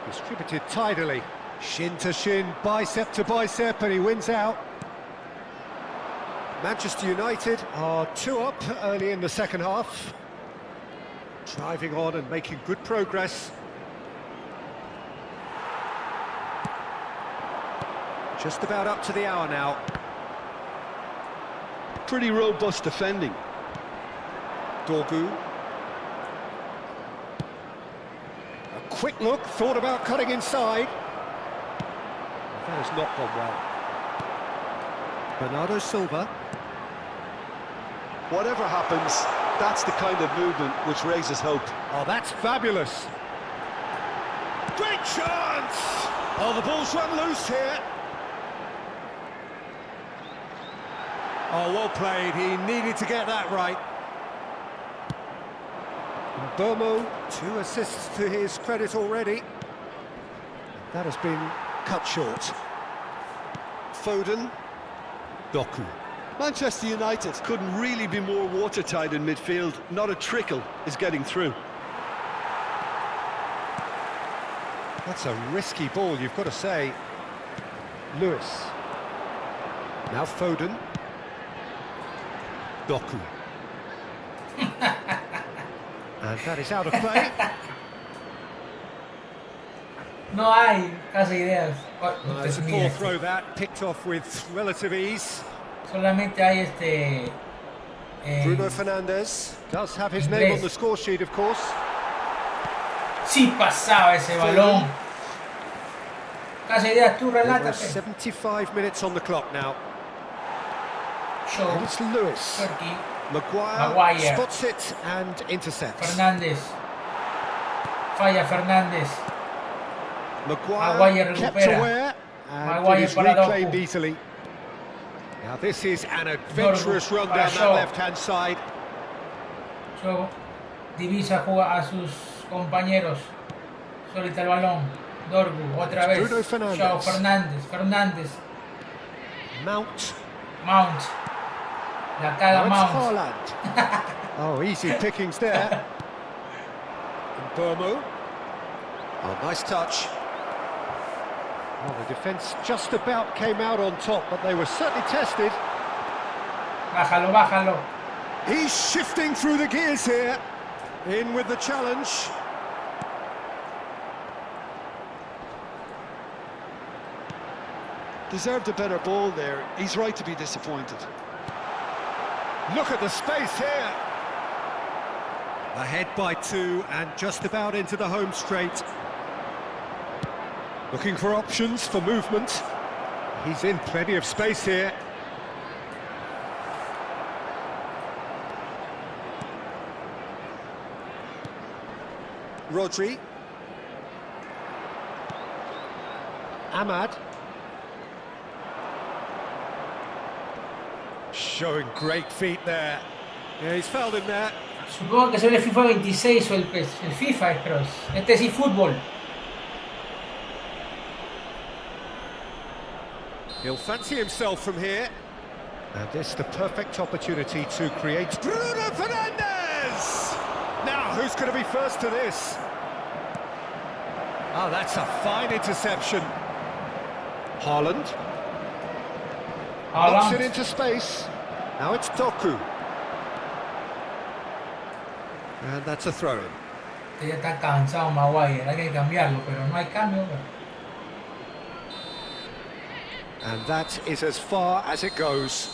Distributed tidily. Shin to shin, bicep to bicep, and he wins out. Manchester United are 2 up early in the second half. Driving on and making good progress. Just about up to the hour now. Pretty robust defending. Dorgu. A quick look, thought about cutting inside. That has not gone well. Bernardo Silva. Whatever happens, that's the kind of movement which raises hope. Oh, that's fabulous. Great chance! Oh, the ball's run loose here. Oh, well played. He needed to get that right. Bomo, 2 assists to his credit already. That has been cut short. Foden. Doku. Manchester United couldn't really be more watertight in midfield. Not a trickle is getting through. That's a risky ball, you've got to say. Lewis. Now Foden. Doku. And that is out of play. No hay casi ideas. It's a poor throw that, picked off with relative ease. Solamente hay Bruno Fernandes does have his name on the score sheet, of course. Sí pasaba ese balón. Casi ideas, tú relátate. 75 minutes on the clock now. Show. And it's Lewis. Turkey. Maguire spots it and intercepts. Fernandes. Falla Fernandes. Maguire kept aware and it is reclaimed easily. Now this is an adventurous run down that left-hand side. Show. Divisa juega a sus compañeros. Solita el balón. Dorgu, otra vez. Bruno Fernandes. João Fernandes. Mount. La caga Mount. Haaland. Oh, easy pickings there. And Bomo. Oh, nice touch. Well, the defence just about came out on top, but they were certainly tested. Bájalo, bájalo. He's shifting through the gears here. In with the challenge. Deserved a better ball there. He's right to be disappointed. Look at the space here. Ahead by 2 and just about into the home straight. Looking for options for movement. He's in plenty of space here. Rodri. Ahmad. Showing great feet there. Yeah, he's fouled him there. Supongo que es el FIFA 26 o el PES. El FIFA es, pero este sí fútbol. He'll fancy himself from here. And this the perfect opportunity to create. Bruno Fernandes! Now, who's going to be first to this? Oh, that's a fine interception. Haaland. Knocks it into space. Now it's Doku. And that's a throw-in. Ya está cansado Maguire, hay que cambiarlo, pero no hay cambio. And that is as far as it goes.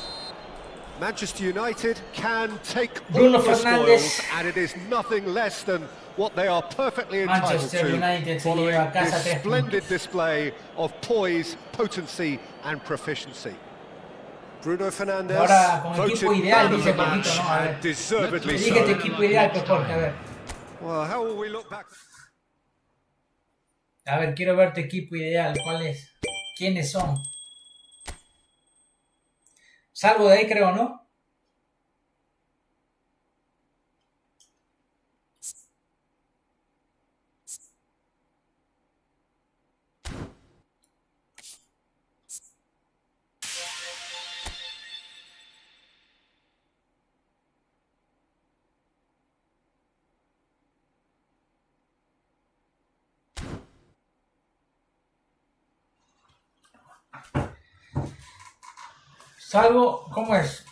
Manchester United can take Bruno all the Fernandes. spoils, and it is nothing less than what they are perfectly entitled Manchester to, United se following lleva a casa this 3 splendid puntos. display of poise, potency and proficiency. Bruno Fernandes Ahora con equipo voted ideal, man of dice the Paquito, match, ¿no? A ver. and deservedly Dije tu so. equipo ideal, pues Jorge, a ver. Well, how will we look back? A ver, quiero ver tu equipo ideal, ¿cuál es? ¿Quiénes son? Salvo de ahí, creo, ¿no? Salvo, ¿cómo es?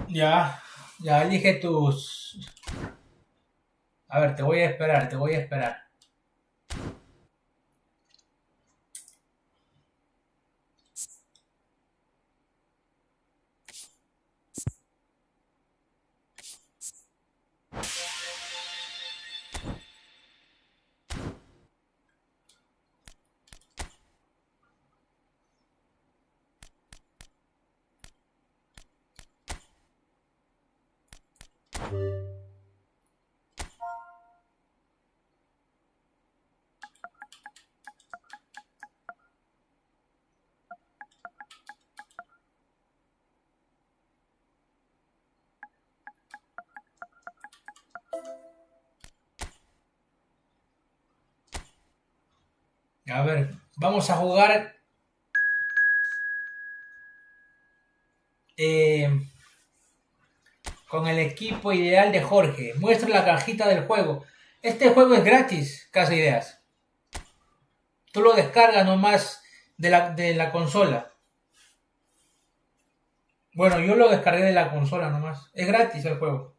Ya elige tus... A ver, te voy a esperar. A ver, vamos a jugar con el equipo ideal de Jorge. Muestra la cajita del juego. Este juego es gratis, Casa Ideas. Tú lo descargas nomás de la consola. Bueno, yo lo descargué de la consola nomás. Es gratis el juego.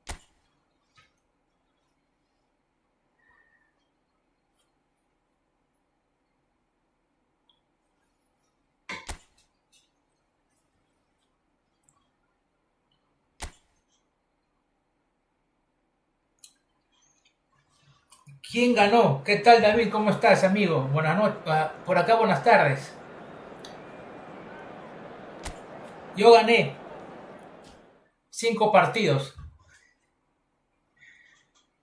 ¿Quién ganó? ¿Qué tal, David? ¿Cómo estás, amigo? Buenas noches. Por acá, buenas tardes. Yo gané 5 partidos.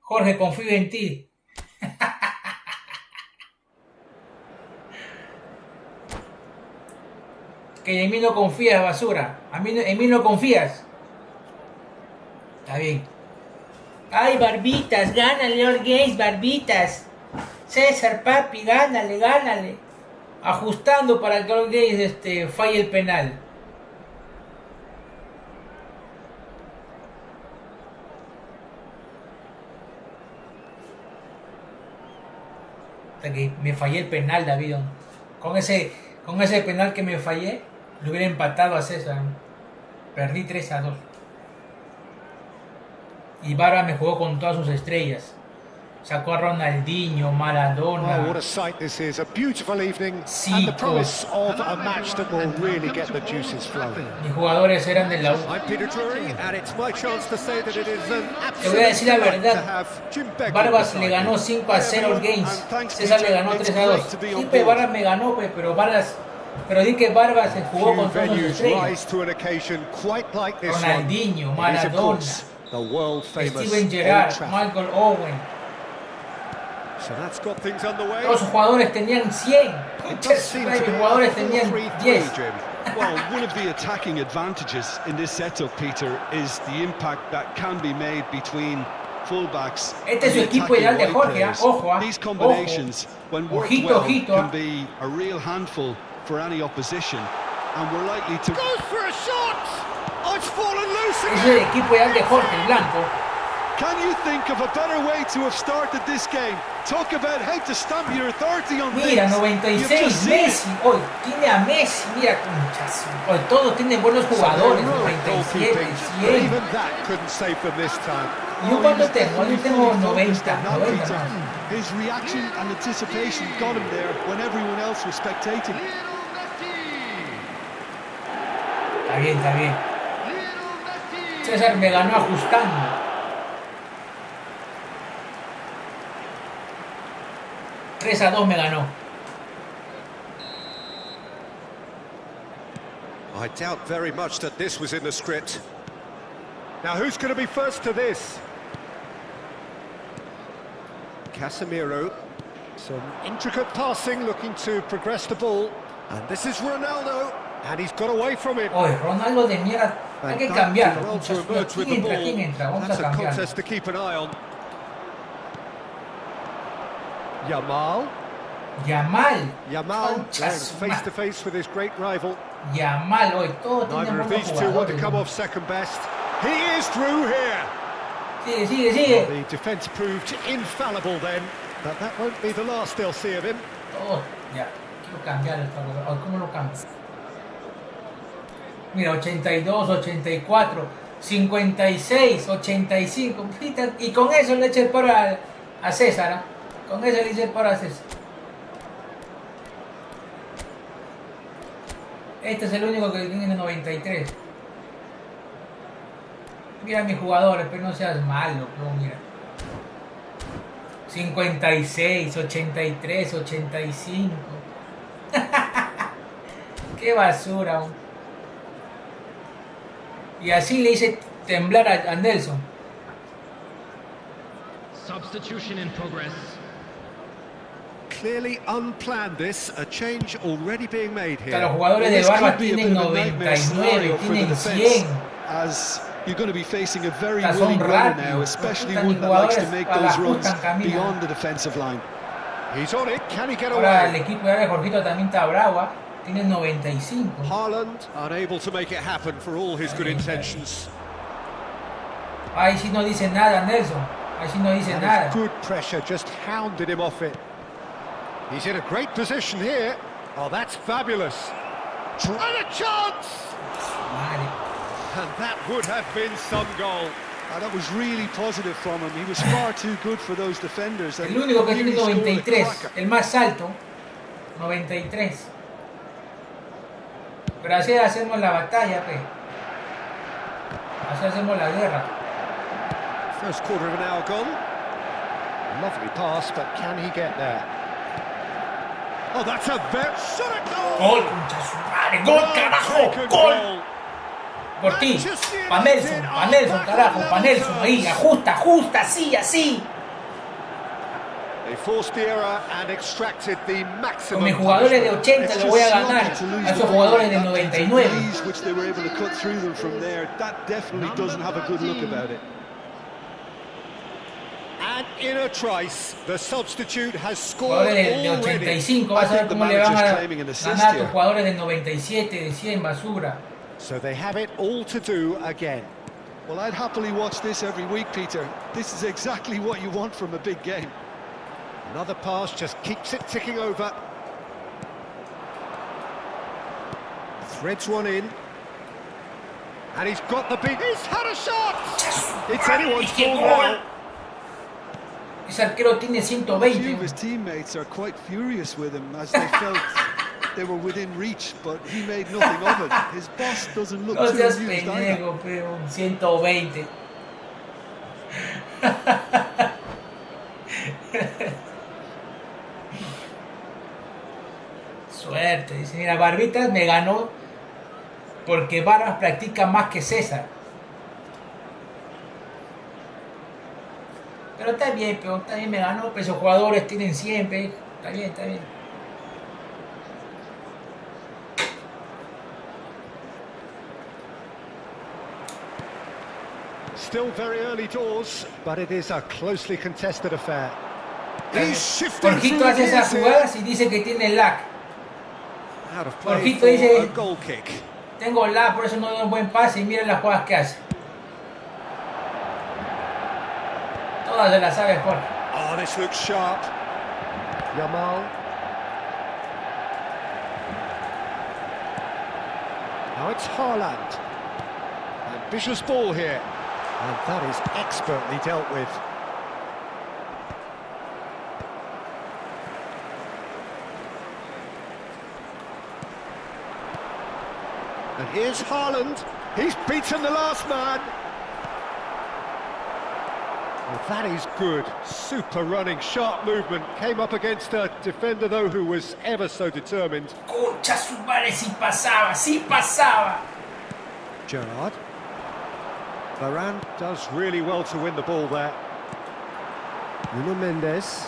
Jorge, confío en ti. Que en mí no confías, basura. En mí no confías. Está bien. Ay, Barbitas, gánale, Orgues, Barbitas. César, papi, gánale. Ajustando para que Orgues falle el penal. Hasta que me fallé el penal, David. Con ese penal que me fallé, lo hubiera empatado a César. Perdí 3-2. Y Barba me jugó con todas sus estrellas. Sacó a Ronaldinho, Maradona. Oh, what a sight this is. A beautiful evening. Zico. And the promise of a match that will really get the juices flowing. Mis jugadores eran de la U. I'm Peter Drury, and it's my chance to say that it is an Te voy a decir la absolute delight to verdad. have Jim Begley Barbas le beside ganó me. 5-0 al Games. César le ganó 3-2. Siempre Barbas me ganó, pero di que Barbas se jugó con todas sus Venues estrellas. rise to an occasion quite like this Ronaldinho, one. It is, of Maradona, course, the world famous Steven Gerrard, Old Trafford. Michael Owen. So that's got things underway. Todos sus jugadores tenían 100. It does seem to Mis be jugadores a tenían 4-3-3, 10. Jim. Well, one of the attacking advantages in this setup, Peter, is the impact that can be made between fullbacks. Este es su and the equipo ideal de attacking Jorge, wide players. ojo, These combinations, when worked Ojito, well, ojito. can be a real handful for any opposition, and we're likely to. Goes for a shot! Oh, it's fallen loose Ese es again! el equipo ideal de Jorge, el blanco. Can you think of a better way to have started this game? Talk about how to stamp your authority on Mira, things. You've 96, just seen it. Messi. Hoy tiene a Messi. Mira, conchas. Hoy todos tienen buenos jugadores. 97, 100. Even that couldn't save them this time. ¿Yo cuánto tengo? Yo tengo 90. Now, 90 Peter, más. his reaction and anticipation got him there when everyone else was spectating. Lionel Messi. Está bien, está bien. Lionel Messi. César me ganó ajustando. 3-2 me ganó. I doubt very much that this was in the script. Now who's going to be first to this? Casemiro. Some intricate passing, looking to progress the ball. And this is Ronaldo. And he's got away from it. Oye, Ronaldo de mierda. Hay que And cambiarlo. well to Muchachos. emerge with the ¿Quién entra? ball. Vamos That's a a cambiarlo. contest to keep an eye on. Yamal. Yamal. Conchas, face to face with his great rival. Yamal, hoy todos tienen Neither of buenos these two want to jugadores. come off second best. He is through here. Sigue. The defence proved infallible then, but that won't be the last they'll see of him. Todos, ya. Quiero cambiar el favor. Hoy, ¿cómo lo cambio? Mira, 82, 84, 56, 85. Y con eso le eché el paro a César. ¿Eh? Con eso le eché el paro a César. Este es el único que tiene 93. Mira mis jugadores, pero no seas malo, pero mira. 56, 83, 85. Qué basura. Y así le hice temblar a Nelson. Substitution in progress. Clearly unplanned this, a change already being made Hasta los here. jugadores de This Barba could be a tienen bit of a nightmare 99, scenario for the tienen defence, 100. as you're going to be facing a very Son willing runner rápidos, now, especially ajustan one that likes to jugadores, make para those runs ajustan, caminan. beyond the defensive line. He's on it, can he get Ahora el away? equipo de Jorgito también está bravo, ¿eh? Tiene 95. Haaland unable to make it happen for all his good intentions. Ahí sí no dice nada Nelson. Ahí sí no dice That nada. is good pressure, just hounded him off it. He's in a great position here. Oh, that's fabulous. And a chance! Madre. And that would have been some goal. That was really positive from him. He was far too good for those defenders. And El único que really tiene scored a 93, cracker. el más alto, 93. Pero así hacemos la batalla, pe. Así hacemos la guerra. First quarter of an hour gone. Lovely pass, but can he get there? Oh, that's a very... Shot it goal! Gol, concha su madre, gol, carajo, Taken gol. goal. Por ti, pa' Nelson, carajo, pa' Nelson, ahí, ajusta, así. They forced the error and extracted the Con maximum mis jugadores de punishment. 80 le voy a ganar Sloppy to lose a the esos ball jugadores like de that, and to 99. the ease which they were able to cut through them from there, that definitely doesn't have a good look about it. And in a trice, the substitute has scored Jugadores de already. 85, vas a ver I think the cómo le van a manager's claiming an assist ganar a tus here. jugadores de 97, de 100, basura. So they have it all to do again. Well, I'd happily watch this every week, Peter. This is exactly what you want from a big game. Another pass just keeps it ticking over. Threads one in. And he's got the beat. He's had a shot! It's anyone's ball now. Ese arquero tiene 120. A few of his teammates are quite furious with him as they felt they were within reach, but he made nothing of it. His boss doesn't look No too seas amused pendejo, either. pero 120. Suerte, dice, mira, Barbitas me ganó porque Barbas practica más que César. Pero está bien, me ganó, pero esos jugadores tienen siempre. Está bien, está bien. Still very early doors, but it is a closely contested affair. He's shifting Jorgito hace esas jugadas y dice que tiene lag. Out of play Jorgito for dice, a goal kick. tengo lag, por eso no doy un buen pase y miren las jugadas que hace. Todas se las sabe Jorge. Oh, this looks sharp. Yamal. Now it's Haaland. Ambitious ball here. And that is expertly dealt with. And here's Haaland. He's beaten the last man. Well, that is good. Super running, sharp movement. Came up against a defender, though, who was ever so determined. Concha su madre, sí pasaba, sí pasaba. Gerrard. Varane does really well to win the ball there. Nuno Mendes.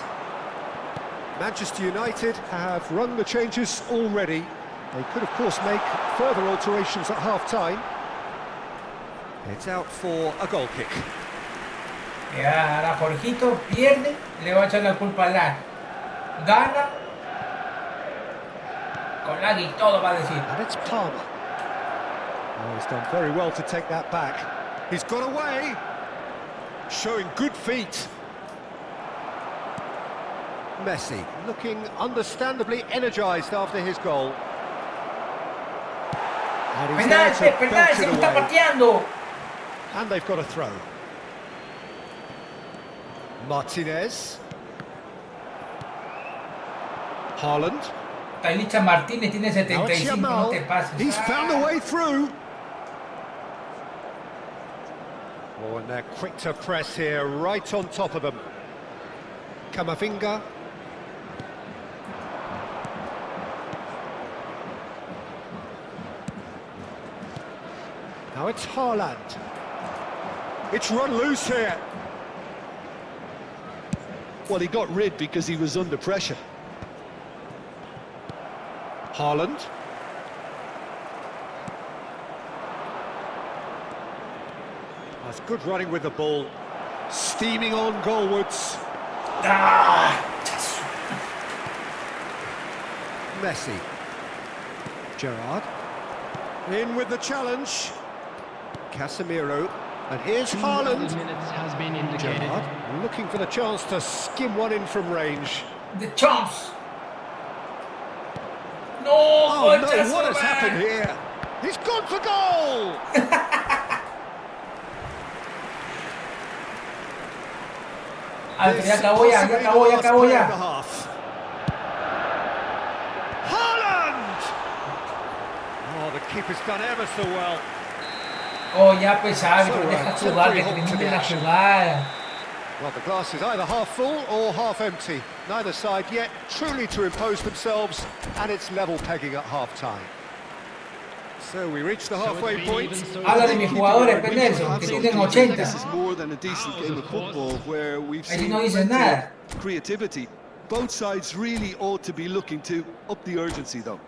Manchester United have run the changes already. They could, of course, make further alterations at half-time. It's out for a goal kick. Ya, ahora Jorgito pierde, le va a echar la culpa al lag. Gana, con lag y todo va a decir. And it's Palmer. Oh, he's done very well to take that back. He's got away, showing good feet. Messi looking understandably energised after his goal. And he's there to Penal, belt se it lo está away. pateando. And they've got a throw. Martinez. Haaland. Tailicha Martínez tiene Now it's 75, no te Yamal. pases. He's found a way through. Oh, and they're quick to press here, right on top of them. Camavinga. Now it's Haaland. It's run loose here. Well, he got rid because he was under pressure. Haaland. That's good running with the ball. Steaming on goalwards. Ah, Messi. Gerrard. In with the challenge. Casemiro. And here's Haaland. Minutes has been indicated. Gerrard looking for the chance to skim one in from range. the chance. No, Oh concha no, su what has madre. happened here? He's gone for goal! Ah, pero ya This acabó ya, ya possibly acabó, the ya last acabó play ya. of the half. Haaland! Oh, the keeper's done ever so well. Oh, ya pues árbitro, So, deja temporary jugar, que halt to termine the la action. jugada. Well, the glass is either half full or half empty. Neither side yet truly to impose themselves, and it's level pegging at half-time. So we reach the halfway point. Habla de mis jugadores, We Nelson, have que some tienen people. 80. This is more than a decent game of football where we've Ahí seen no dices plenty nada. of creativity. Both sides really ought to be looking to up the urgency, though.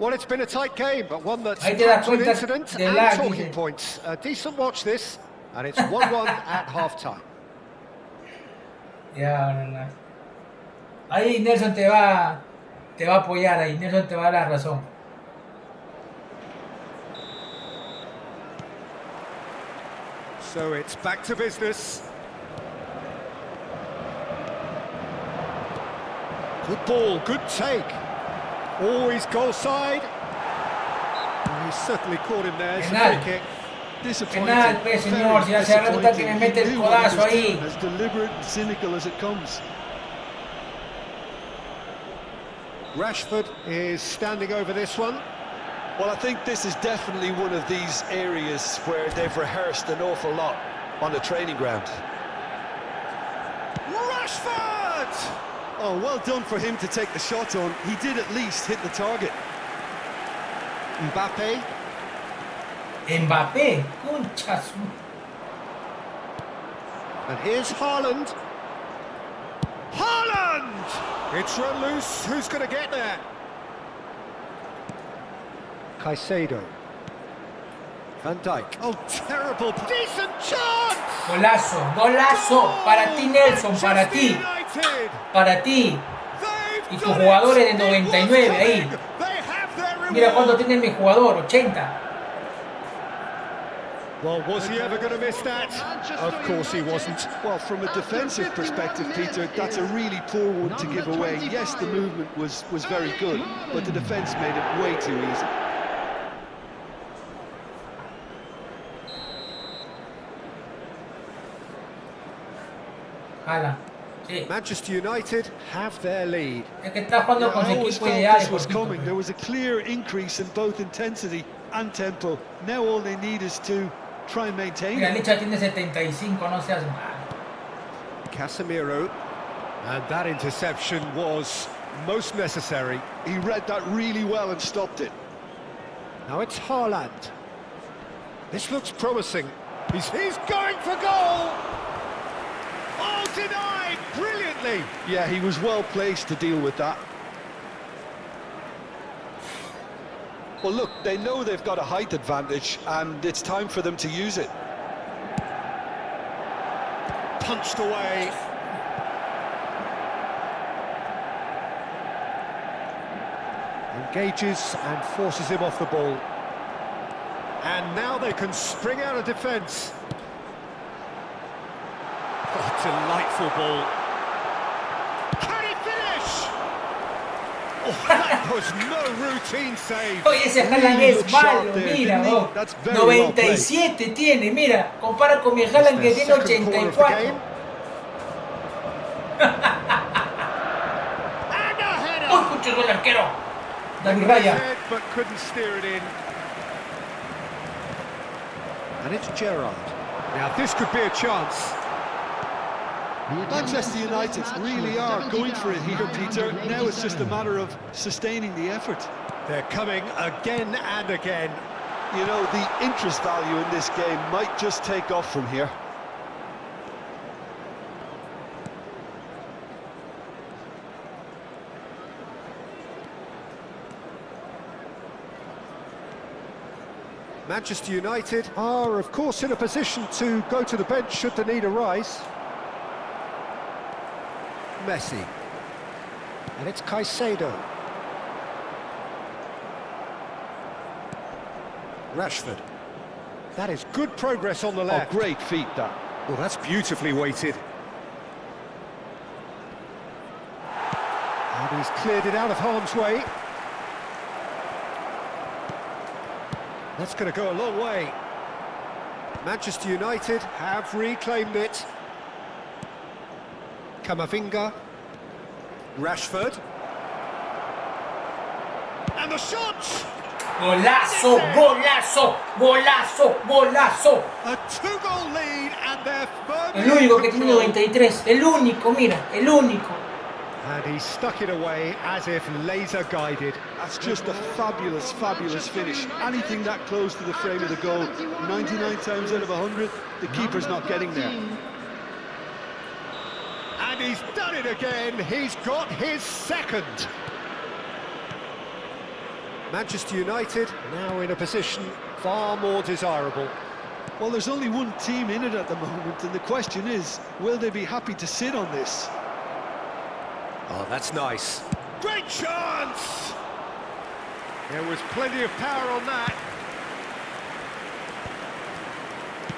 Well, it's been a tight game, but one that's Ahí te das packed with cuenta incident del and lag, talking dice. points. A decent watch this, and it's 1-1 at half-time. Ya, no. Ahí Nelson te va a apoyar, ahí Nelson te va a dar la razón. So it's back to business. Good ball, good take. Always goal side. Oh, he certainly caught him there. It's a free kick. Penal, pues, señor, si hace rato está que me mete el codazo ahí. As deliberate and cynical as it comes. Rashford is standing over this one. Well, I think this is definitely one of these areas where they've rehearsed an awful lot on the training ground. Rashford! Oh, well done for him to take the shot on. He did at least hit the target. Mbappe. Mbappé, conchas. And here's Haaland. Haaland! It's run loose. Who's going to get there? Caicedo. Van Dijk. Oh, terrible. Decent chance! Golazo, golazo. Para ti, Nelson, para ti. Para ti. Y tus jugadores de 99 ahí. Mira cuánto tiene mi jugador, 80. Well, was he ever going to miss that? Of course he wasn't. Well, from a defensive perspective, Peter, that's a really poor one to give away. Yes, the movement was very good, but the defence made it way too easy. Sí. Manchester United have their lead. Es que está jugando con su equipo This ideal. was coming. There was a clear increase in both intensity and tempo. Now all they need is to try and maintain Mira, it. Licha tiene 75, no seas mal. Casemiro. And that interception was most necessary. He read that really well and stopped it. Now it's Haaland. This looks promising. He's going for goal! Oh, denied brilliantly! Yeah, he was well placed to deal with that. Well, look, they know they've got a height advantage, and it's time for them to use it. Punched away. Engages and forces him off the ball. And now they can spring out of defence. Oh, delightful ball. Can he finish? Oh, that was no routine save. Oye, ese Haaland es malo, mira, oh. 97 tiene, mira, compara con mi Haaland que tiene 84. ¡Uy, pucho, el arquero! David Raya. But couldn't steer it in. And it's Gerrard. Now this could be a chance. Manchester United really are going for it here, Peter. Now it's just a matter of sustaining the effort. They're coming again and again. You know, the interest value in this game might just take off from here. Manchester United are, of course, in a position to go to the bench should the need arise. Messi. And it's Caicedo. Rashford. That is good progress on the left. Oh, great feat, that. Well, that's beautifully weighted. And he's cleared it out of harm's way. That's going to go a long way. Manchester United have reclaimed it. Camavinga. Rashford. And the shot! Golazo, golazo, golazo, golazo. A two-goal lead and they're firmly El único que in tiene control. 93, el único, mira, el único. And he stuck it away as if laser-guided. That's just a fabulous, fabulous finish. Anything that close to the frame of the goal, 99 times out of 100, the keeper's not getting there. And he's done it again. He's got his second. Manchester United now in a position far more desirable. Well, there's only one team in it at the moment, and the question is, will they be happy to sit on this? Oh, that's nice. Great chance! There was plenty of power on that.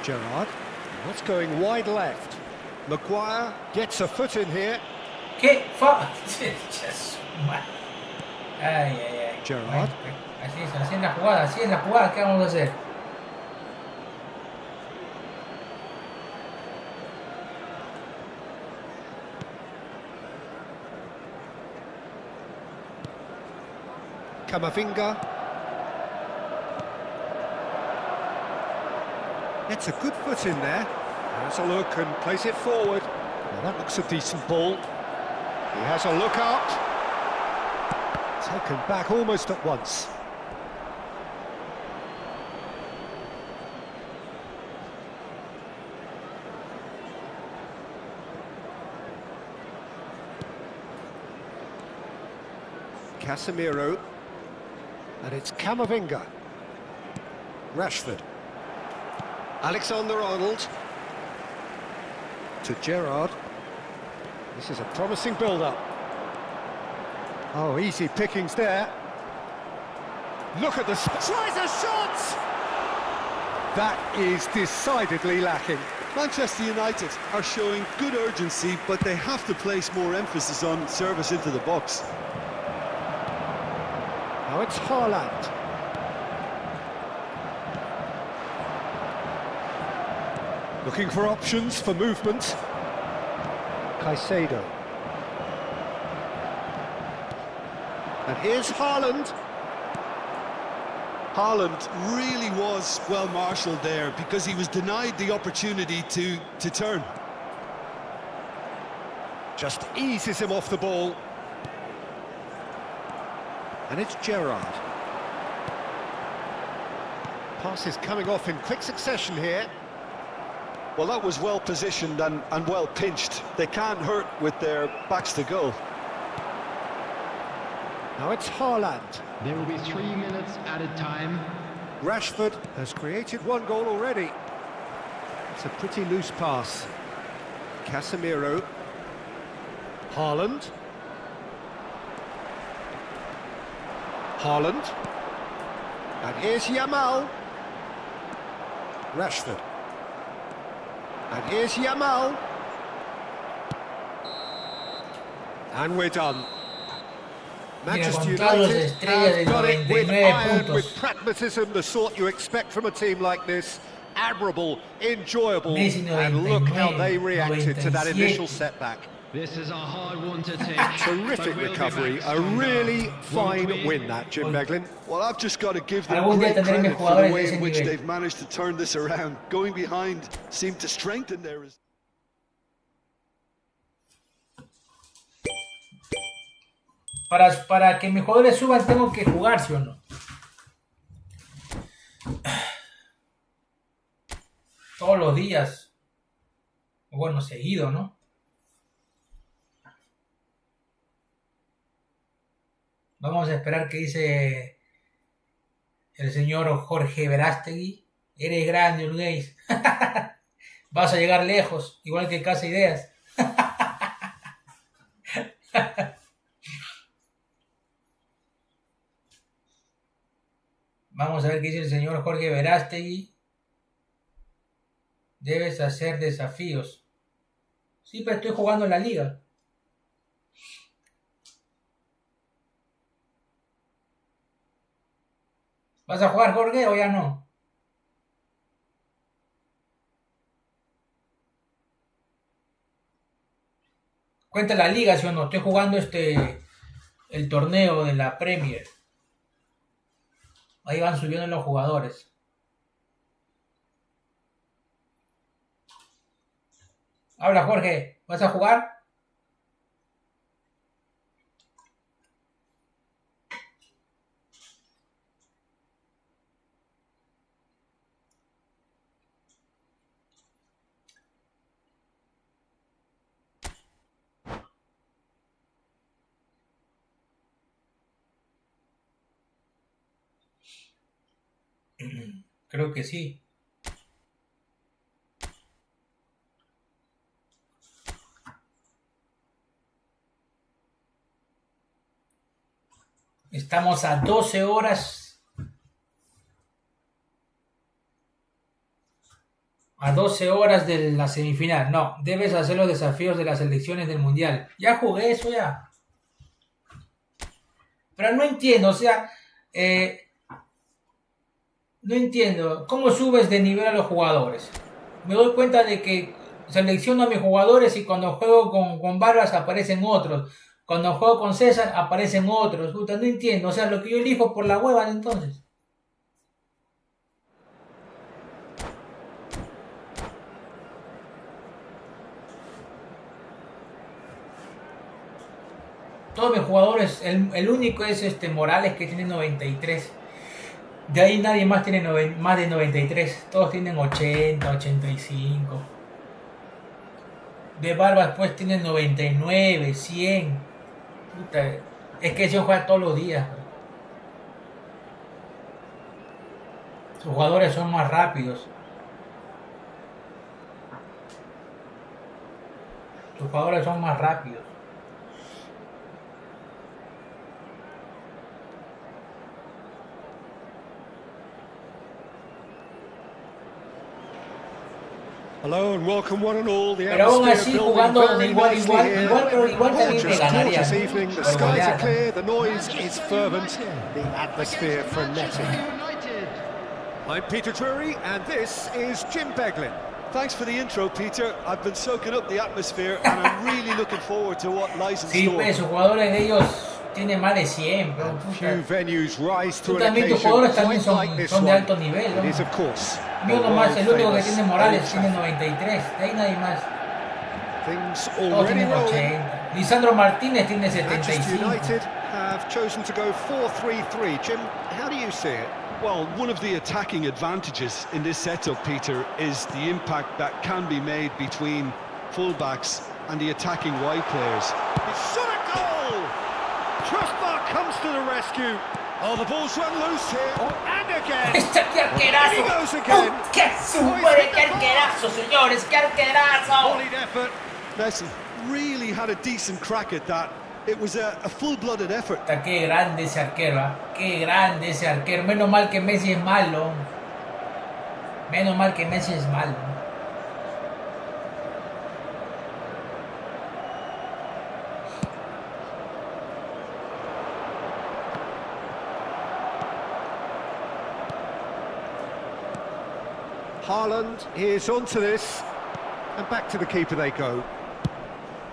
Gerrard, that's going wide left. Maguire gets a foot in here. ¿Qué? Ay. Gerrard. Así es la jugada, ¿qué vamos a hacer? Camavinga. Gets a good foot in there. Has a look and plays it forward. Well, that looks a decent ball. He has a look up. Taken back almost at once. Casemiro. And it's Camavinga. Rashford. Alexander-Arnold. To Gerrard. This is a promising build-up. Oh, easy pickings there. Look at the... Tries a shot! That is decidedly lacking. Manchester United are showing good urgency, but they have to place more emphasis on service into the box. Now it's Haaland. Looking for options for movement. Caicedo. And here's Haaland. Haaland really was well marshalled there because he was denied the opportunity to turn. Just eases him off the ball. And it's Gerrard. Passes coming off in quick succession here. Well, that was well positioned and well pinched. They can't hurt with their backs to goal. Now it's Haaland. There will be 3 minutes added time. Rashford has created one goal already. It's a pretty loose pass. Casemiro. Haaland. Haaland. And here's Yamal. Rashford. And here's Yamal. And we're done. Manchester United have got it with iron, with pragmatism, the sort you expect from a team like this. Admirable, enjoyable, and look how they reacted to that initial setback. This is a hard one to take. Terrific recovery, a really fine win that, Jim Beglin. Well, I've just got to give them great credit for the way in which they've managed to turn this around. Going behind seemed to strengthen their... Para que mis jugadores suban tengo que jugar, ¿sí o no? Todos los días. Bueno, seguido, ¿no? Vamos a esperar qué dice el señor Jorge Verástegui. Eres grande, Luis. Vas a llegar lejos, igual que Casa Ideas. Vamos a ver qué dice el señor Jorge Verástegui. Debes hacer desafíos. Sí, pero estoy jugando en la liga. ¿Vas a jugar, Jorge, o ya no? Cuenta la liga, ¿sí o no? Estoy jugando el torneo de la Premier. Ahí van subiendo los jugadores. Habla, Jorge. ¿Vas a jugar? Creo que sí. Estamos a 12 horas. A 12 horas de la semifinal. No, debes hacer los desafíos de las selecciones del Mundial. Ya jugué eso ya. Pero no entiendo, o sea, no entiendo. ¿Cómo subes de nivel a los jugadores? Me doy cuenta de que selecciono a mis jugadores y cuando juego con Barbas aparecen otros. Cuando juego con César aparecen otros. Puta, no entiendo, o sea, lo que yo elijo por la hueva entonces. Todos mis jugadores, el único es Morales que tiene 93. De ahí nadie más tiene más de 93. Todos tienen 80, 85. De Barbas pues tienen 99, 100. Puta, es que yo juego todos los días. Sus jugadores son más rápidos. Sus jugadores son más rápidos. Hello and welcome one and all. Pero aún así jugando de igual también te ganaría. The skies are clear, the noise is fervent, the atmosphere frenetic. I'm Peter Drury and this is Jim Beglin. Thanks for the intro, Peter. I've been soaking up the atmosphere and I'm really looking forward to what lies in store. Sí, pues, sus jugadores de ellos tienen más de 100, bro. Few venues rise to an también tus jugadores también son de alto nivel, ¿no? It is, of course, Mío nomás, el único que tiene Morales tiene 93, de ahí nadie más. Todos tienen 80. Lisandro Martínez tiene 75. United have chosen to go 4-3-3. Jim, how do you see it? Well, one of the attacking advantages in this setup, Peter, is the impact that can be made between fullbacks and the attacking wide players. It's shot a goal! Trustmark comes to the rescue. Oh, the ball's run loose here. Oh, and again. ¡Qué arquerazo! He goes again. ¡Qué super! ¡Qué arquerazo, señores! ¡Qué arquerazo! Volleyd effort. Messi really had a decent crack at that. It was a full-blooded effort. ¡Qué grande ese arquero! ¿Eh? ¡Qué grande ese arquero! Menos mal que Messi es malo. Menos mal que Messi es malo. Haaland is onto this, and back to the keeper they go.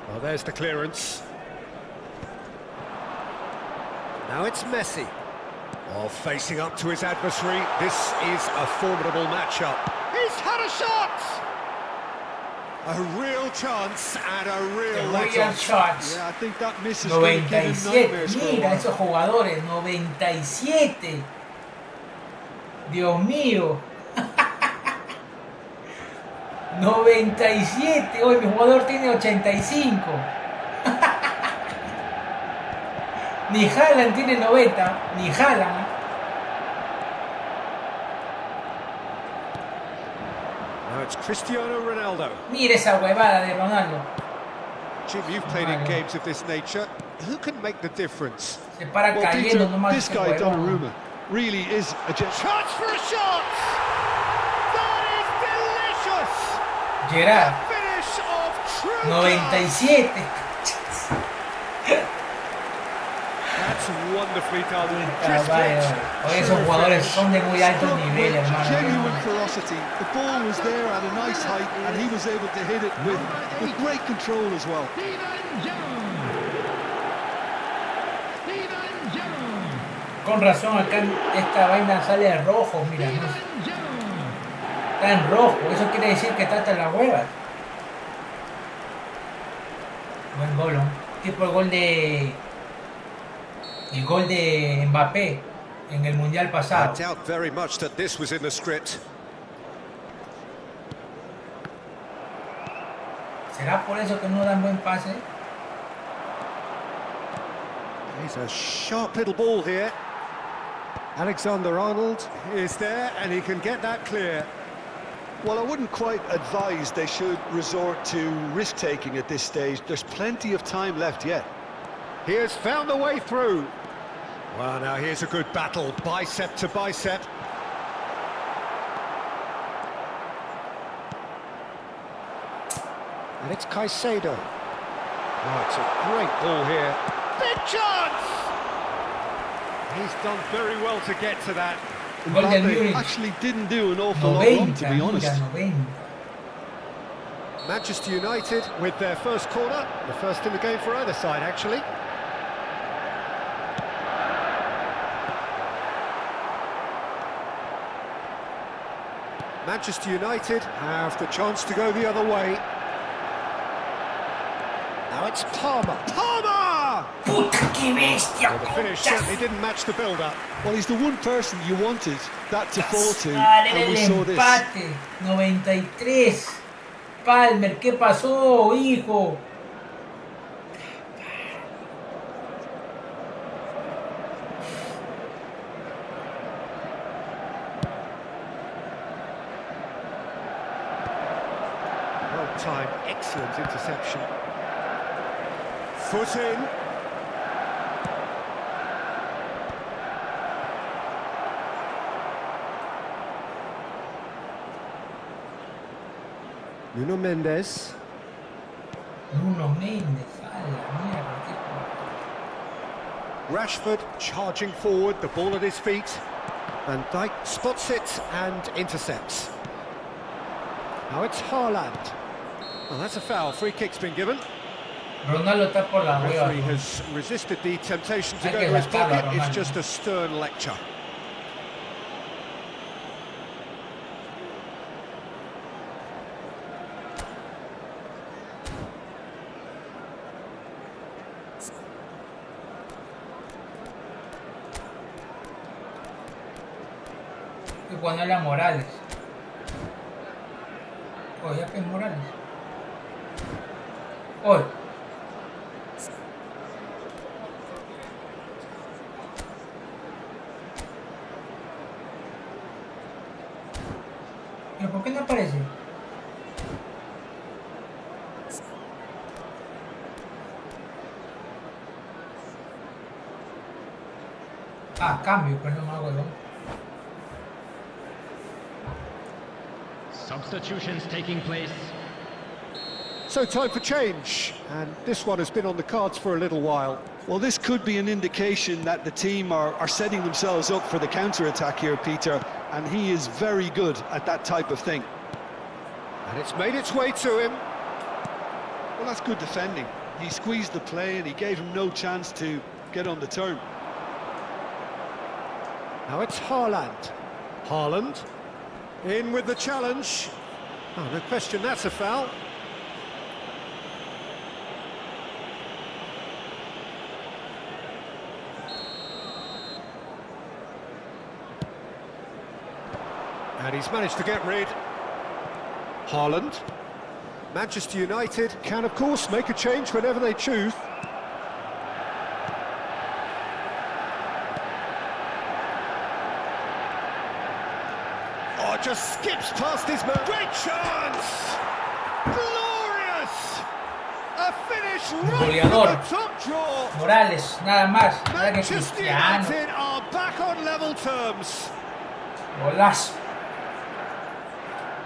Well, there's the clearance. Now it's Messi. Oh, facing up to his adversary. This is a formidable matchup. He's had a shot! A real chance and a real chance. Yeah, I think that misses 97, mira esos jugadores, 97. Dios mío. 97, hoy mi jugador tiene 85. Ni Haaland tiene 90, ni Haaland. Now it's Cristiano Ronaldo. Mira esa huevada de Ronaldo. Jim, you've played in games of this nature. Who can make the difference? Se para cayendo Peter, nomás. this guy Donnarumma really is a chance for a shot. Gerard, 97. That's wonderfully done. Hoy esos jugadores son de muy alto nivel, hermano. Genuine ferocity. The ball was there at a nice height, and he was able to hit it with great control as well. Con razón, acá esta vaina sale de rojo, mira. Está en rojo, eso quiere decir que está hasta la hueva. Buen gol, ¿no? Tipo el gol de Mbappé en el Mundial pasado. I doubt very much that this was in the script. ¿Será por eso que no dan buen pase? He's a sharp little ball here. Alexander-Arnold is there and he can get that clear. Well, I wouldn't quite advise they should resort to risk-taking at this stage. There's plenty of time left yet. He has found the way through. Well, now here's a good battle, bicep to bicep. And it's Caicedo. Oh, it's a great ball here. Big chance! He's done very well to get to that. Mbappe actually didn't do an awful lot wrong, to be honest. Manchester United with their first corner, the first in the game for either side, actually. Manchester United have the chance to go the other way. Now it's Palmer. Palmer! Puta que bestia! Well, the finish certainly didn't match the build-up. Well, he's the one person you wanted that to fall to, Dale and we el saw this. empate, 93. Palmer, ¿qué pasó, hijo? Well-timed, excellent interception. Foot in. Nuno Mendes. Bruno Mendes, a la mierda, qué Rashford charging forward, the ball at his feet. Van Dijk spots it and intercepts. Now it's Haaland. Well, that's a foul. Free kick's been given. Ronaldo está por la The hueva. referee has resisted the temptation to Hay go que to his sacarlo a pocket. It's Ronaldo. just a stern lecture. Y ponerle a Morales. Oh, ya que es Morales. Oh. ¿Pero por qué no aparece? Ah, cambio, pues no me hago, ¿no? Substitutions taking place. So time for change, and this one has been on the cards for a little while. Well, this could be an indication that the team are setting themselves up for the counter-attack here, Peter, and he is very good at that type of thing. And it's made its way to him. Well, that's good defending. He squeezed the play and he gave him no chance to get on the turn. Now it's Haaland. Haaland in with the challenge. Oh, no question, that's a foul. And he's managed to get rid. Haaland. Manchester United can, of course, make a change whenever they choose. Oh, just skips past his man. Great chance! Glorious! A finish right from the top draw. Morales, nada más. Nada que Manchester Cristiano. United are back on level terms. Golazo.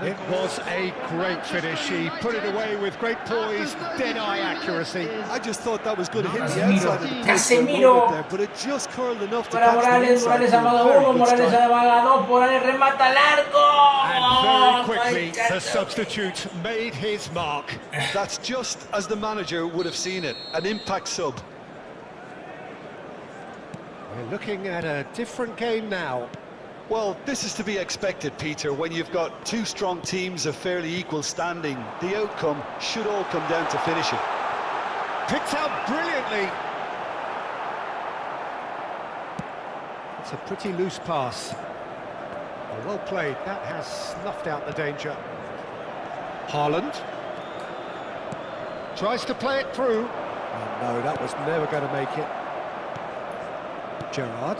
It was a great finish. He put it away with great poise, dead-eye accuracy. I just thought that was going to hit the Casemiro. outside of the post for a Casemiro. moment there, but it just curled enough to Para catch the Morales, inside. Morales for a amaga very uno, good Morales strike. amaga dos, Morales remata al arco. And very quickly, Ay, the substitute made his mark. That's just as the manager would have seen it, an impact sub. We're looking at a different game now. Well, this is to be expected, Peter, when you've got two strong teams of fairly equal standing. The outcome should all come down to finishing. Picked out brilliantly. It's a pretty loose pass. Well played, that has snuffed out the danger. Haaland. Tries to play it through. Oh no, that was never going to make it. Gerrard.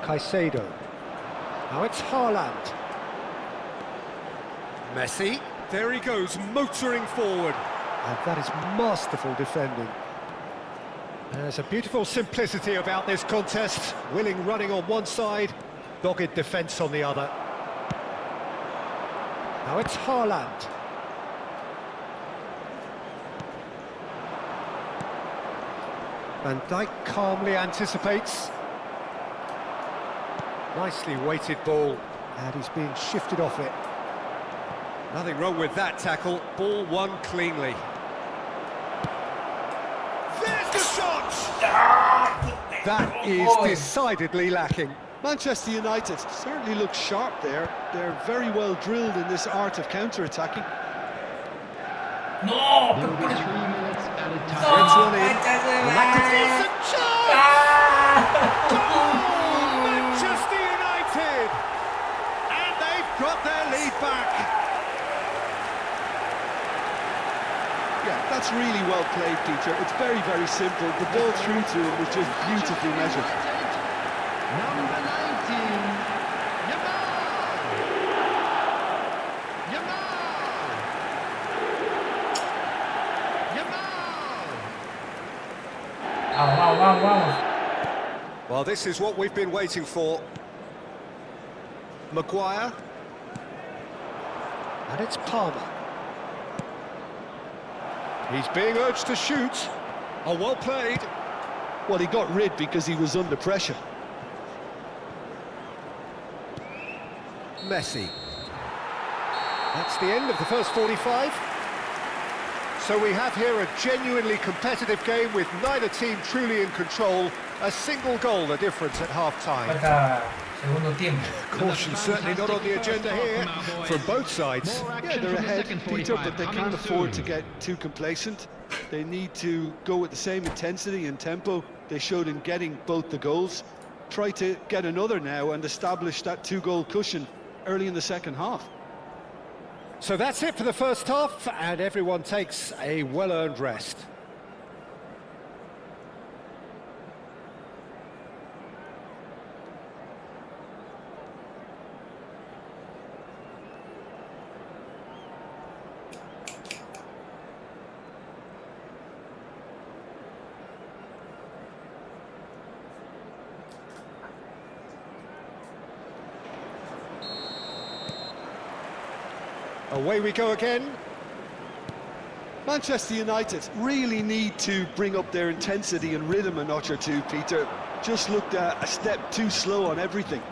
Caicedo. Now it's Haaland. Messi. There he goes, motoring forward. And that is masterful defending. There's a beautiful simplicity about this contest. Willing running on one side, dogged defence on the other. Now it's Haaland. Van Dijk calmly anticipates. Nicely weighted ball, and he's being shifted off it. Nothing wrong with that tackle. Ball won cleanly. There's the shot! That is decidedly lacking. Manchester United certainly look sharp there. They're very well drilled in this art of counter-attacking. No! There will be 3 minutes added time. Gets one in. And that could be some chance! Goal! Manchester United! And they've got their lead back. Yeah, that's really well played, Peter. It's very, very simple. The ball through to him was just beautifully measured. Number 19, Yamal! Well, this is what we've been waiting for. Maguire. And it's Palmer. He's being urged to shoot. Oh, well played. Well, he got rid because he was under pressure. Messi. That's the end of the first 45. So we have here a genuinely competitive game with neither team truly in control. A single goal the difference at half-time. Caution certainly not on the agenda here from both sides. Yeah, they're ahead, Peter, but they can't afford to get too complacent. They need to go with the same intensity and tempo they showed in getting both the goals. Try to get another now and establish that 2-goal cushion early in the second half. So that's it for the first half, and everyone takes a well-earned rest. Away we go again. Manchester United really need to bring up their intensity and rhythm a notch or two, Peter. Just looked a step too slow on everything.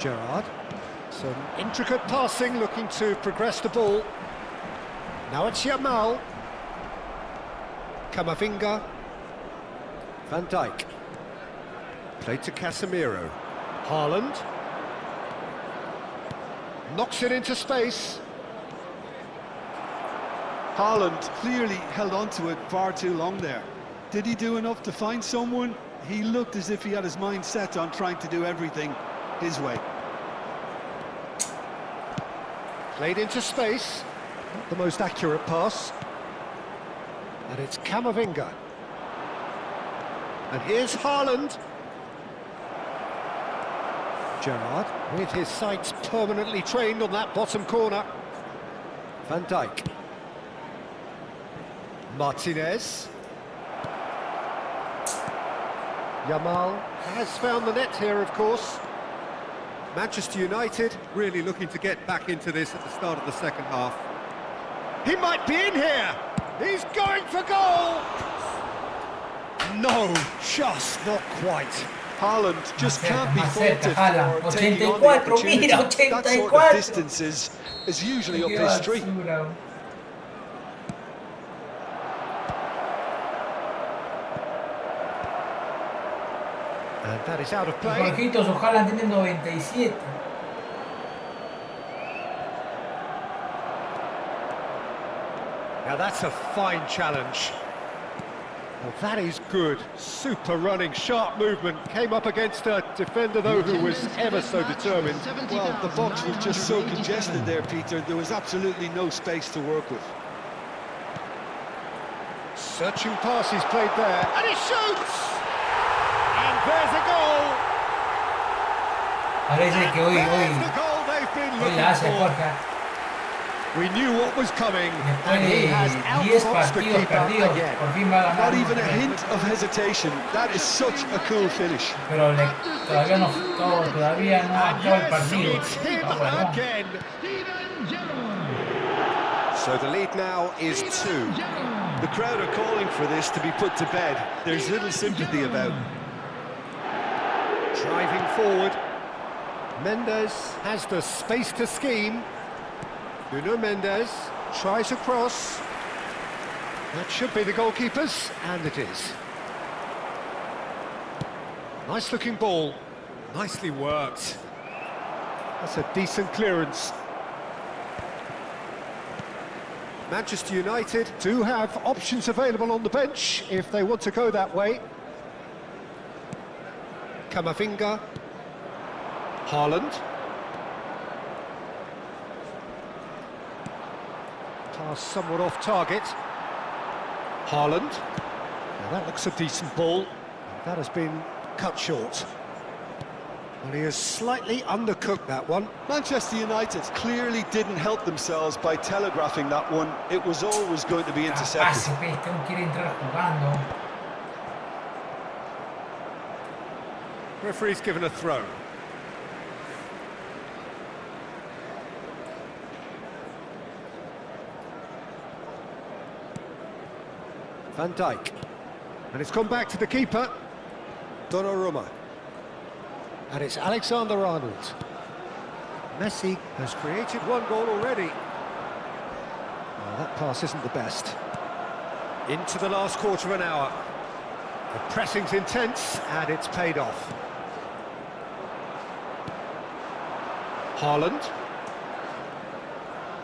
Gerrard. Some intricate passing, looking to progress the ball. Now it's Yamal. Camavinga. Van Dijk. Played to Casemiro. Haaland. Knocks it into space. Haaland clearly held on to it far too long there. Did he do enough to find someone? He looked as if he had his mind set on trying to do everything his way. Played into space. Not the most accurate pass. And it's Camavinga. And here's Haaland. Gerrard, with his sights permanently trained on that bottom corner. Van Dijk. Martinez. Yamal has found the net here, of course. Manchester United really looking to get back into this at the start of the second half. He might be in here! He's going for goal! No, just not quite. Haaland just can't be faulted Haaland. for taking on the 84, opportunity. mira, That sort of 84. distance is usually up his street. And that is out of play. Jorgitos, Haaland tiene 97. Now that's a fine challenge. Well, that is good. Super running, sharp movement. Came up against a defender, though, who was ever so determined. Well, the box was just so congested there, Peter. There was absolutely no space to work with. Searching pass he's played there, and he shoots! And there's a goal! Parece que There's the goal they've been hoy looking la hace for. Jorge. We knew what was coming, and Después he has de 10 outfoxed the partidos keeper perdidos, again. por fin va a ganar. Not even a hint of hesitation. That is such a cool finish. Pero todavía no acaba el partido. It's him Está bueno. again. Steven Gerrard. So So the lead now is 2. The crowd are calling for this to be put to bed. There's little sympathy about. Driving forward. Mendes has the space to scheme. Nuno Mendes tries a cross. That should be the goalkeeper's, and it is. Nice looking ball. Nicely worked. That's a decent clearance. Manchester United do have options available on the bench if they want to go that way. Camavinga. Haaland. Pass somewhat off target. Haaland. Now that looks a decent ball. That has been cut short. Well, he has slightly undercooked that one. Manchester United clearly didn't help themselves by telegraphing that one. It was always going to be intercepted. Referee's given a throw. Van Dijk. And it's gone back to the keeper, Donnarumma. And it's Alexander-Arnold. Messi has created one goal already. Well, that pass isn't the best. Into the last quarter of an hour. The pressing's intense, and it's paid off. Haaland.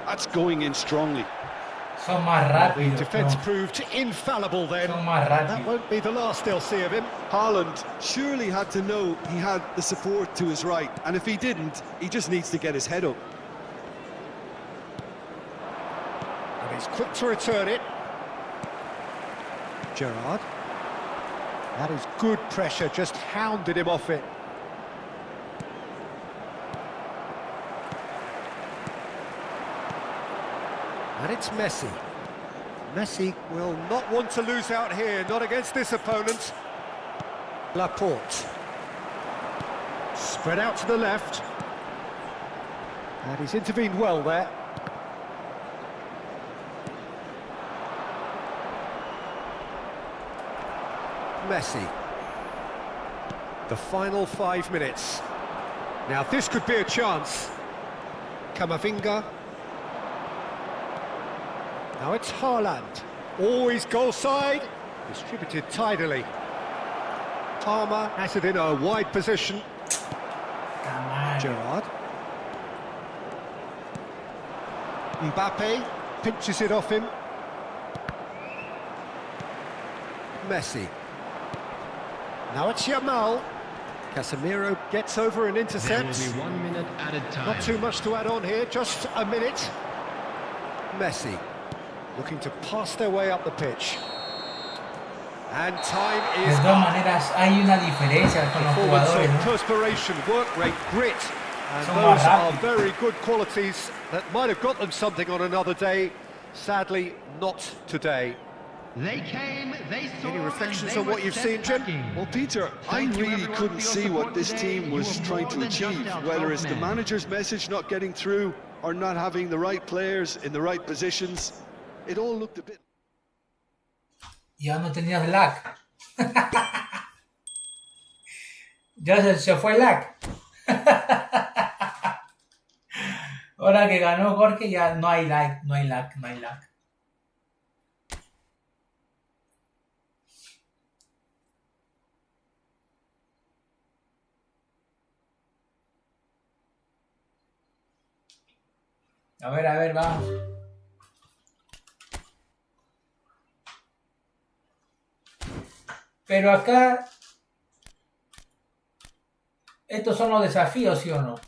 That's going in strongly. Son más rápidos. The defence proved infallible then. Son más rápidos. That won't be the last they'll see of him. Haaland surely had to know he had the support to his right, and if he didn't, he just needs to get his head up. And he's quick to return it. Gerrard. That is good pressure, just hounded him off it. And it's Messi. Messi will not want to lose out here, not against this opponent. Laporte. Spread out to the left. And he's intervened well there. Messi. The final 5 minutes. Now this could be a chance. Camavinga. Now it's Haaland. Always goal side. Distributed tidily. Palmer has it in a wide position. Gerrard. Mbappe pinches it off him. Messi. Now it's Yamal. Casemiro gets over and intercepts. There will be 1 minute added time. Not too much to add on here, just a minute. Messi looking to pass their way up the pitch. And time is De todas maneras, hay una diferencia con los jugadores, ¿no? perspiration, work rate, grit. And Son those más are rápidos. very good qualities that might have got them something on another day. Sadly, not today. They came, they saw, Any reflections and they on what were you've set seen, Jim? packing. Well, Peter, I Thank you really everyone couldn't for your see support what this today. team You was were trying more to than just achieve, our whether 12 it's the men. manager's message not getting through or not having the right players in the right positions. It all looked a bit... Ya no tenías lag. Ya se fue lag. Ahora que ganó Jorge ya no hay lag, no hay lag, no hay lag. A ver, vamos. Pero acá, estos son los desafíos, ¿sí o no?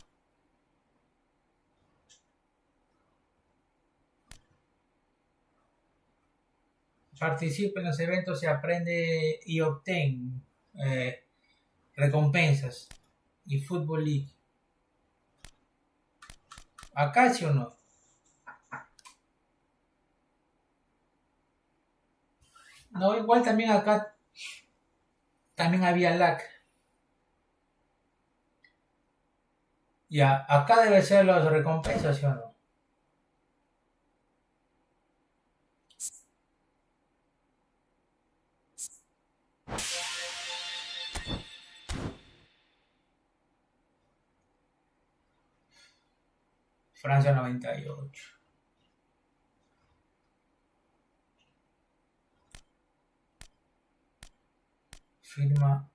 Participa en los eventos, se aprende y obtén recompensas. Y Football League. Acá, ¿sí o no? No, igual también acá también había lag. Ya, acá debe ser las recompensas, ¿sí o no? Francia 98. Firma.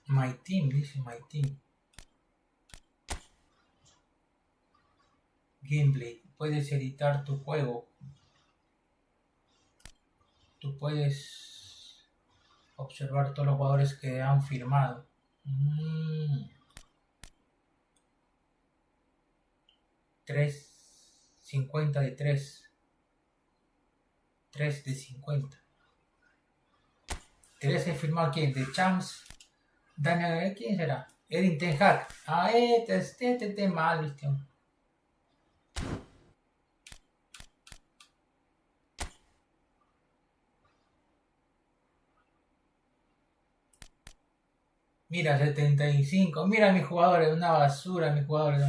My team, dice my team. Gameplay. Puedes editar tu juego. Tú puedes observar todos los jugadores que han firmado. 50 de 3. 3 de 50. ¿Tienes que firmar quién? ¿De Champs? Daniel, ¿quién será? Edin Ten Hag. Ah, este mal, ¿viste? Mira, 75. Mira mis jugadores, una basura mis jugadores.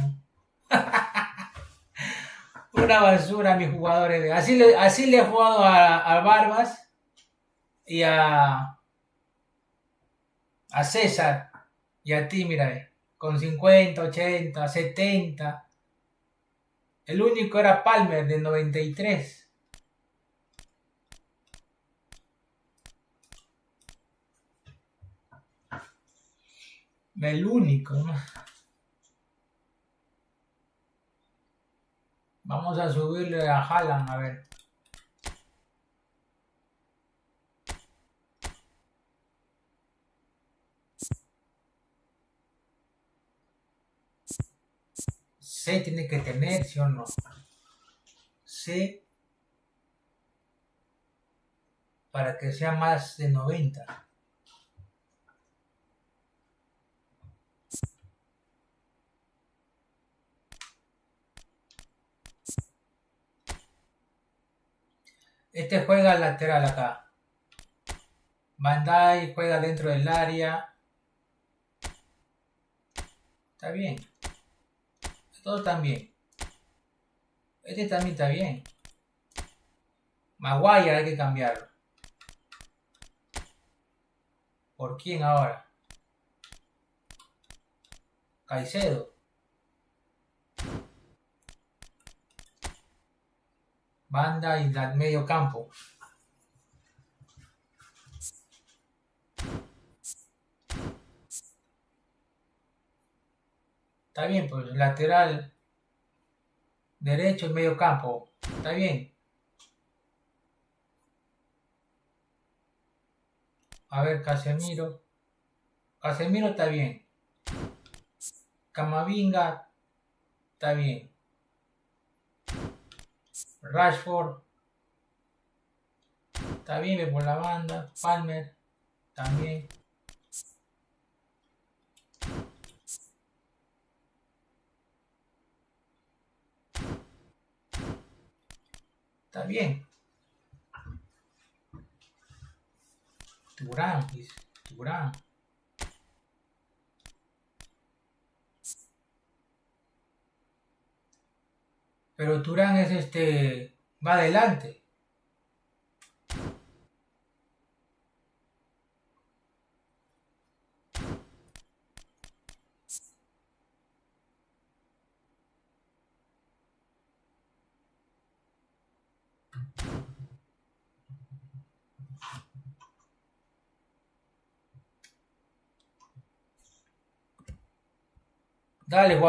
Una basura mis jugadores. Así le he jugado a Barbas y a César y a ti, mira, con 50, 80, 70. El único era Palmer de 93. El único, ¿no? Vamos a subirle a Haaland, a ver. C tiene que tener, ¿sí o no? C para que sea más de 90. Este juega al lateral acá. Bandai juega dentro del área. Está bien. Todos están bien. Este también está bien. Maguire hay que cambiarlo. ¿Por quién ahora? Caicedo. Banda y medio campo. Está bien, pues lateral derecho y medio campo. Está bien. A ver, Casemiro. Casemiro está bien. Camavinga está bien. Rashford está bien, ve por la banda. Palmer también. Está bien. Turán, dice. Turán. Pero Turán es va adelante. Dale, Juan.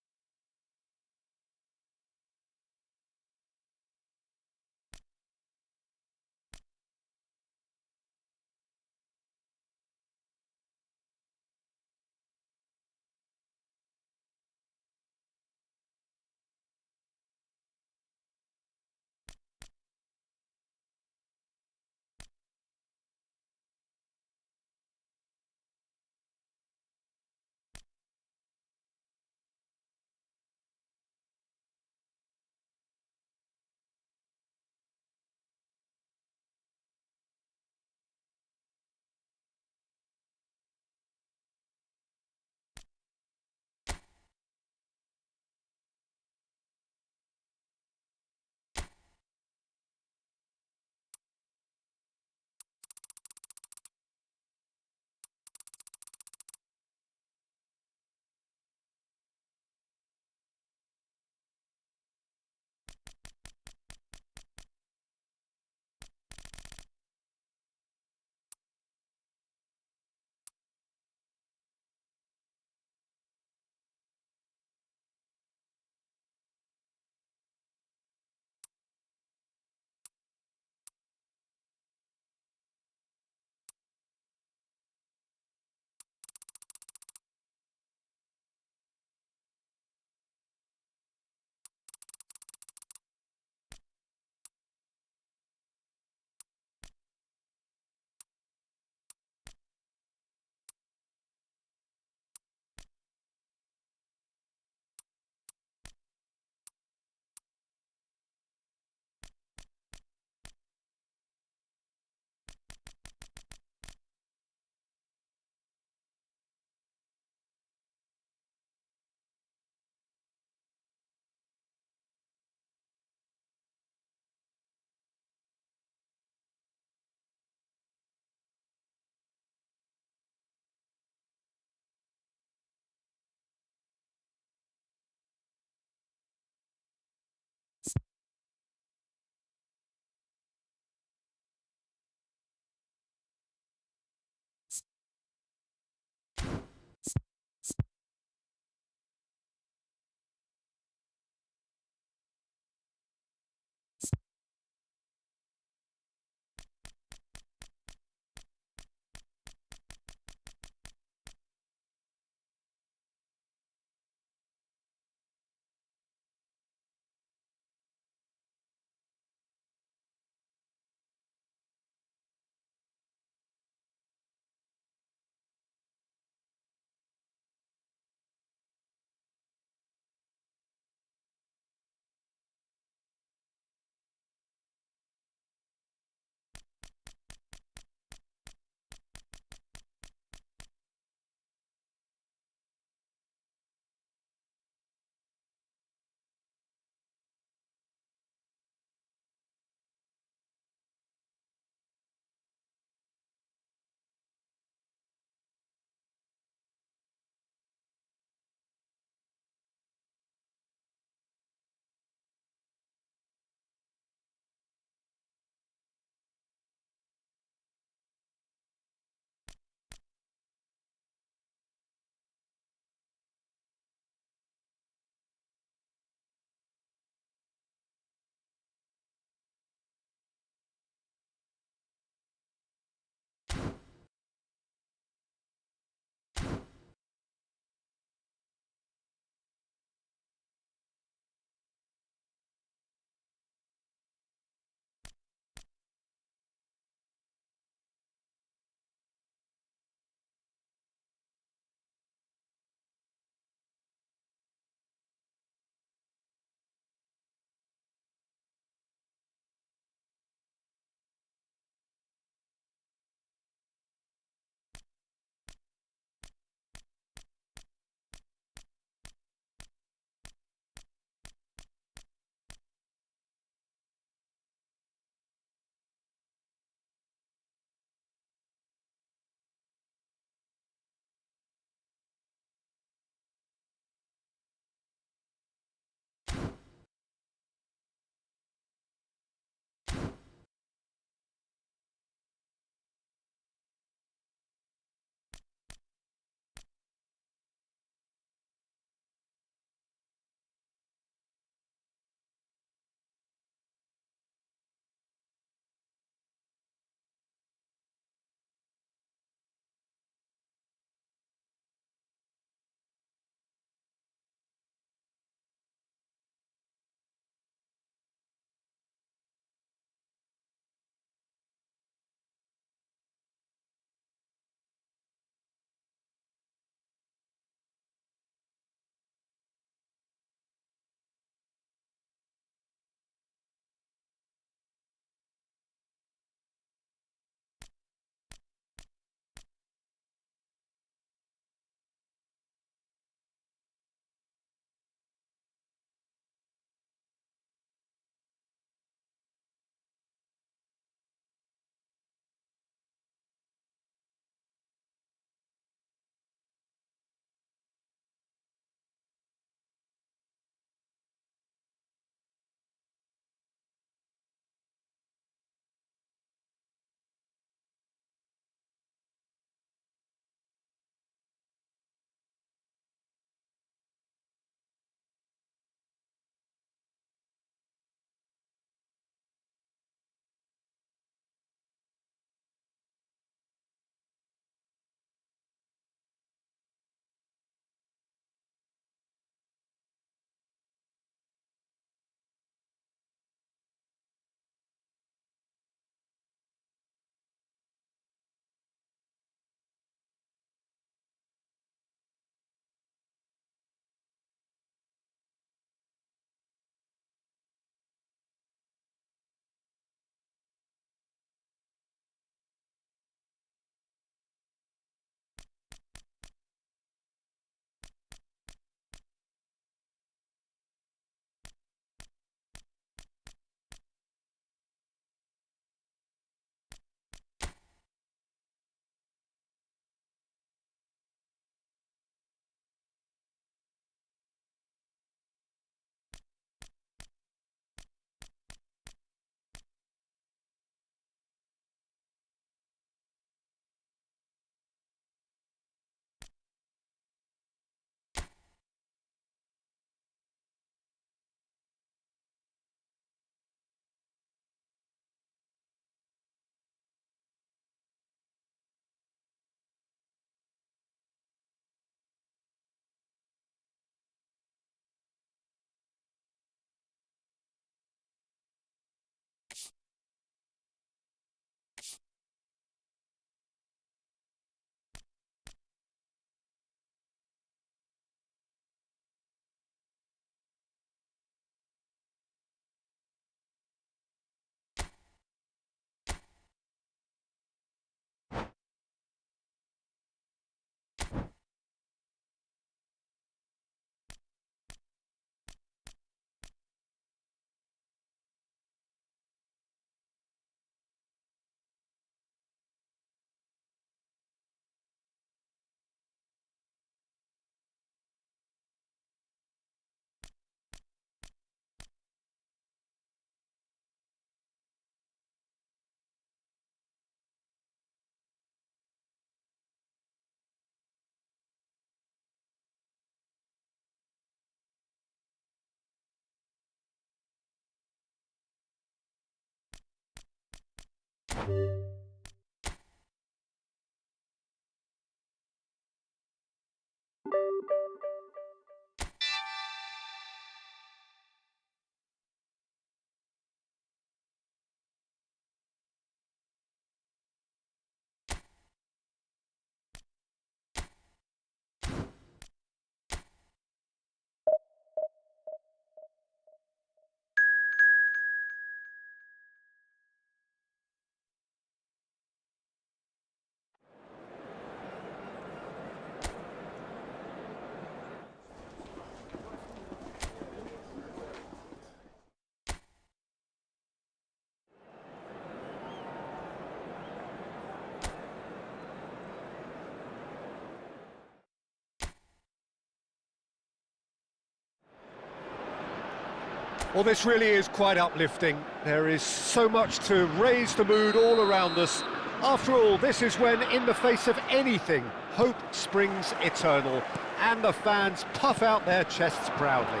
Well, this really is quite uplifting. There is so much to raise the mood all around us. After all, this is when, in the face of anything, hope springs eternal, and the fans puff out their chests proudly.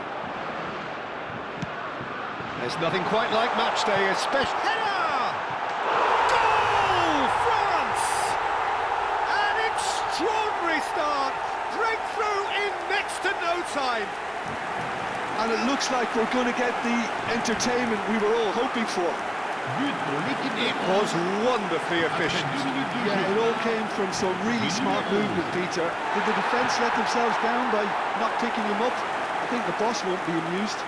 There's nothing quite like match day, especially... Header! Goal! France! An extraordinary start! Breakthrough in next to no time! And it looks like we're going to get the entertainment we were all hoping for. It was wonderfully efficient. Yeah, it all came from some really smart movement, Peter. Did the defence let themselves down by not picking him up? I think the boss won't be amused.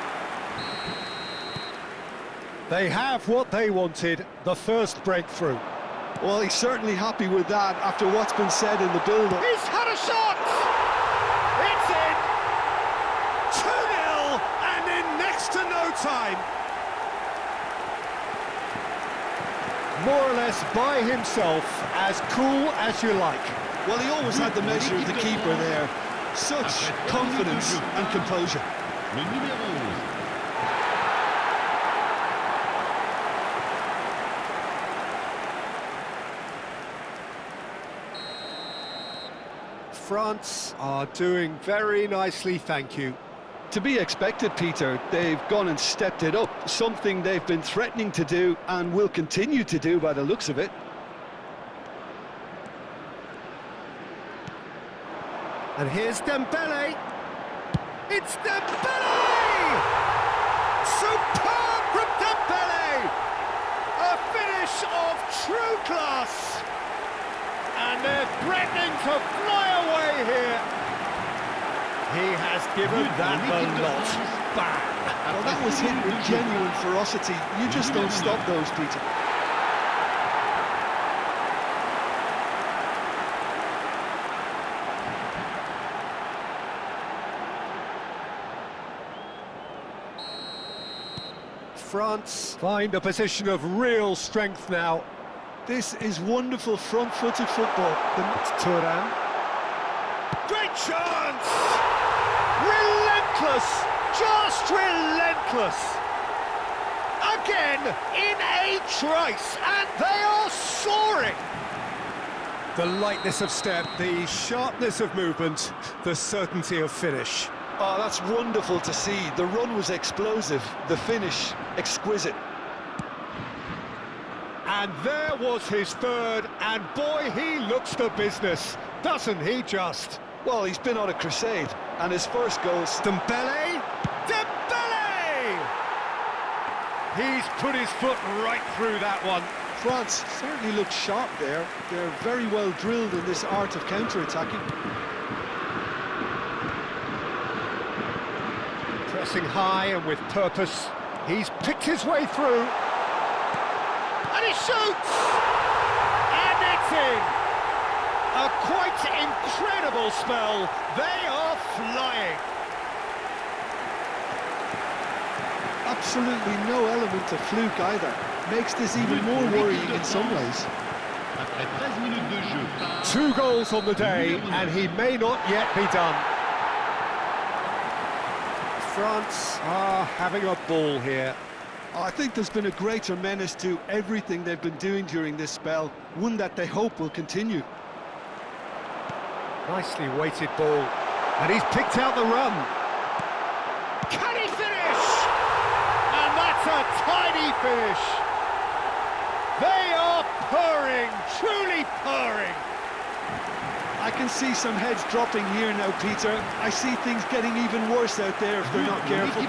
They have what they wanted, the first breakthrough. Well, he's certainly happy with that after what's been said in the build-up. He's had a shot! It's in! 2-0 and in next to no time. More or less by himself, as cool as you like. Well, he always had the measure of the keeper there. Such confidence and composure. France are doing very nicely, thank you. To be expected, Peter. They've gone and stepped it up, something they've been threatening to do and will continue to do by the looks of it. And here's Dembele. It's Dembele! Superb from Dembele! A finish of true class! And they're threatening to fly away here. He has given that the lot. Bang! Well, that was hit with genuine ferocity. You just don't stop those, Peter. France find a position of real strength now. This is wonderful front-footed football. Thuram. Great chance! Relentless! Just relentless! Again, in a trice, and they are soaring! The lightness of step, the sharpness of movement, the certainty of finish. Oh, that's wonderful to see. The run was explosive, the finish exquisite. And there was his third, and boy, he looks the business, doesn't he just? Well, he's been on a crusade, and his first goal... Dembele! Dembele! He's put his foot right through that one. France certainly looked sharp there. They're very well drilled in this art of counter-attacking. Pressing high and with purpose, he's picked his way through. And he shoots! And it's in! A quite incredible spell. They are flying. Absolutely no element of fluke either. Makes this even more worrying in some ways. 2 goals on the day, and he may not yet be done. France are having a ball here. I think there's been a greater menace to everything they've been doing during this spell, one that they hope will continue. Nicely weighted ball, and he's picked out the run. Can he finish? And that's a tidy finish. They are purring, truly purring. I can see some heads dropping here now, Peter. I see things getting even worse out there if they're not careful.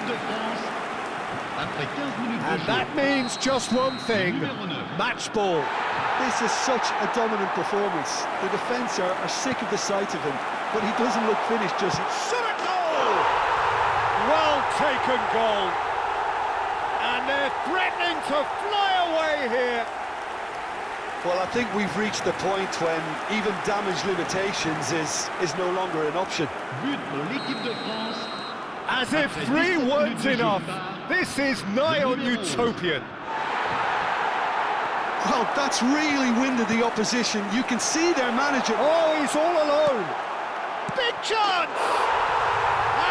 And that means just one thing, match ball. This is such a dominant performance. The defence are sick of the sight of him, but he doesn't look finished just yet. Shot a goal! Well taken goal. And they're threatening to fly away here. Well, I think we've reached the point when even damage limitations is no longer an option. As if 3 weren't enough, this is nigh on utopian. Well, that's really winded the opposition. You can see their manager. Oh, he's all alone. Big chance!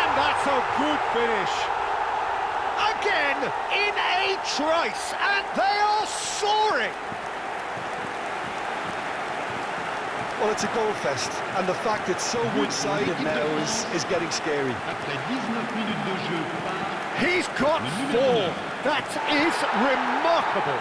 And that's a good finish. Again, in a trice, and they are soaring. Well, it's a goal fest, and the fact it's so one-sided now is getting scary. He's got 4. That is remarkable.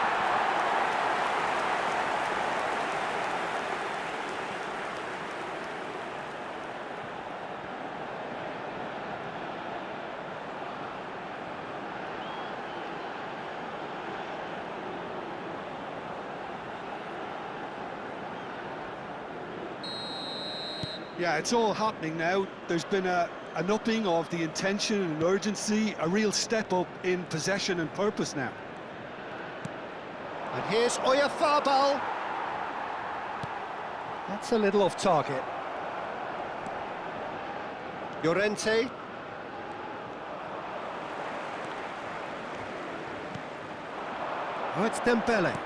Yeah, it's all happening now. There's been an upping of the intention and urgency, a real step up in possession and purpose now. And here's Oyarzabal. That's a little off target. Llorente. Oh, it's Dembele.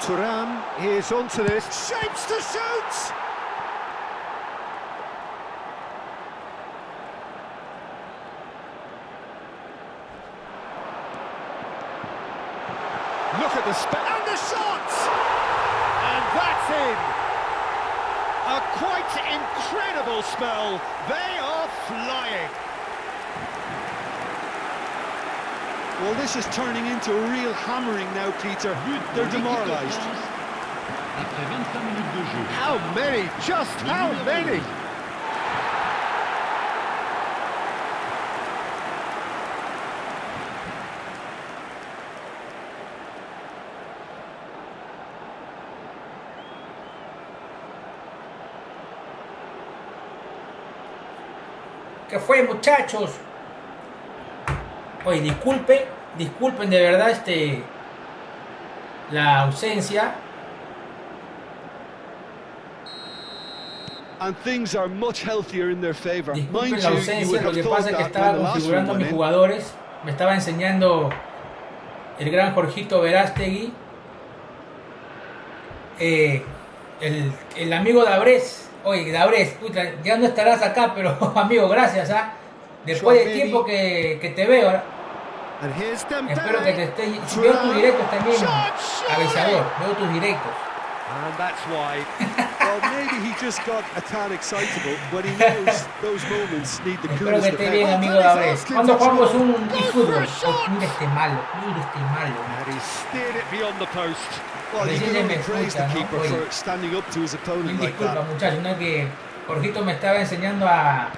Thuram is onto this. Shapes to shoot! Look at the and the shot! And that's in! A quite incredible spell. They are flying. Well, this is turning into a real hammering now, Peter. They're demoralised. How many? Just how many? ¿Qué fue, muchachos? Oye, disculpen de verdad la ausencia. And things are much healthier in their favor. Disculpen la ausencia, lo que pasa es que estaba configurando a mis jugadores. Me estaba enseñando el gran Jorgito Verástegui. El amigo Dabrés. Oye, Dabrés, ya no estarás acá, pero amigo, gracias, ¿ah? Después de tiempo que te veo, espero que te esté. Veo tus directos también, avisador, veo tus directos. And that's why. Well, maybe he just got a tad excitable, but he knows those moments need the Espero que coolest esté bien, amigo Dabrés. ¿Cuándo jugamos un eFootball? Mira este malo. And he steered it beyond the post. Well, you can only praise the keeper for standing up to his opponent like that. Disculpa, muchachos, no es que Jorgito me estaba enseñando a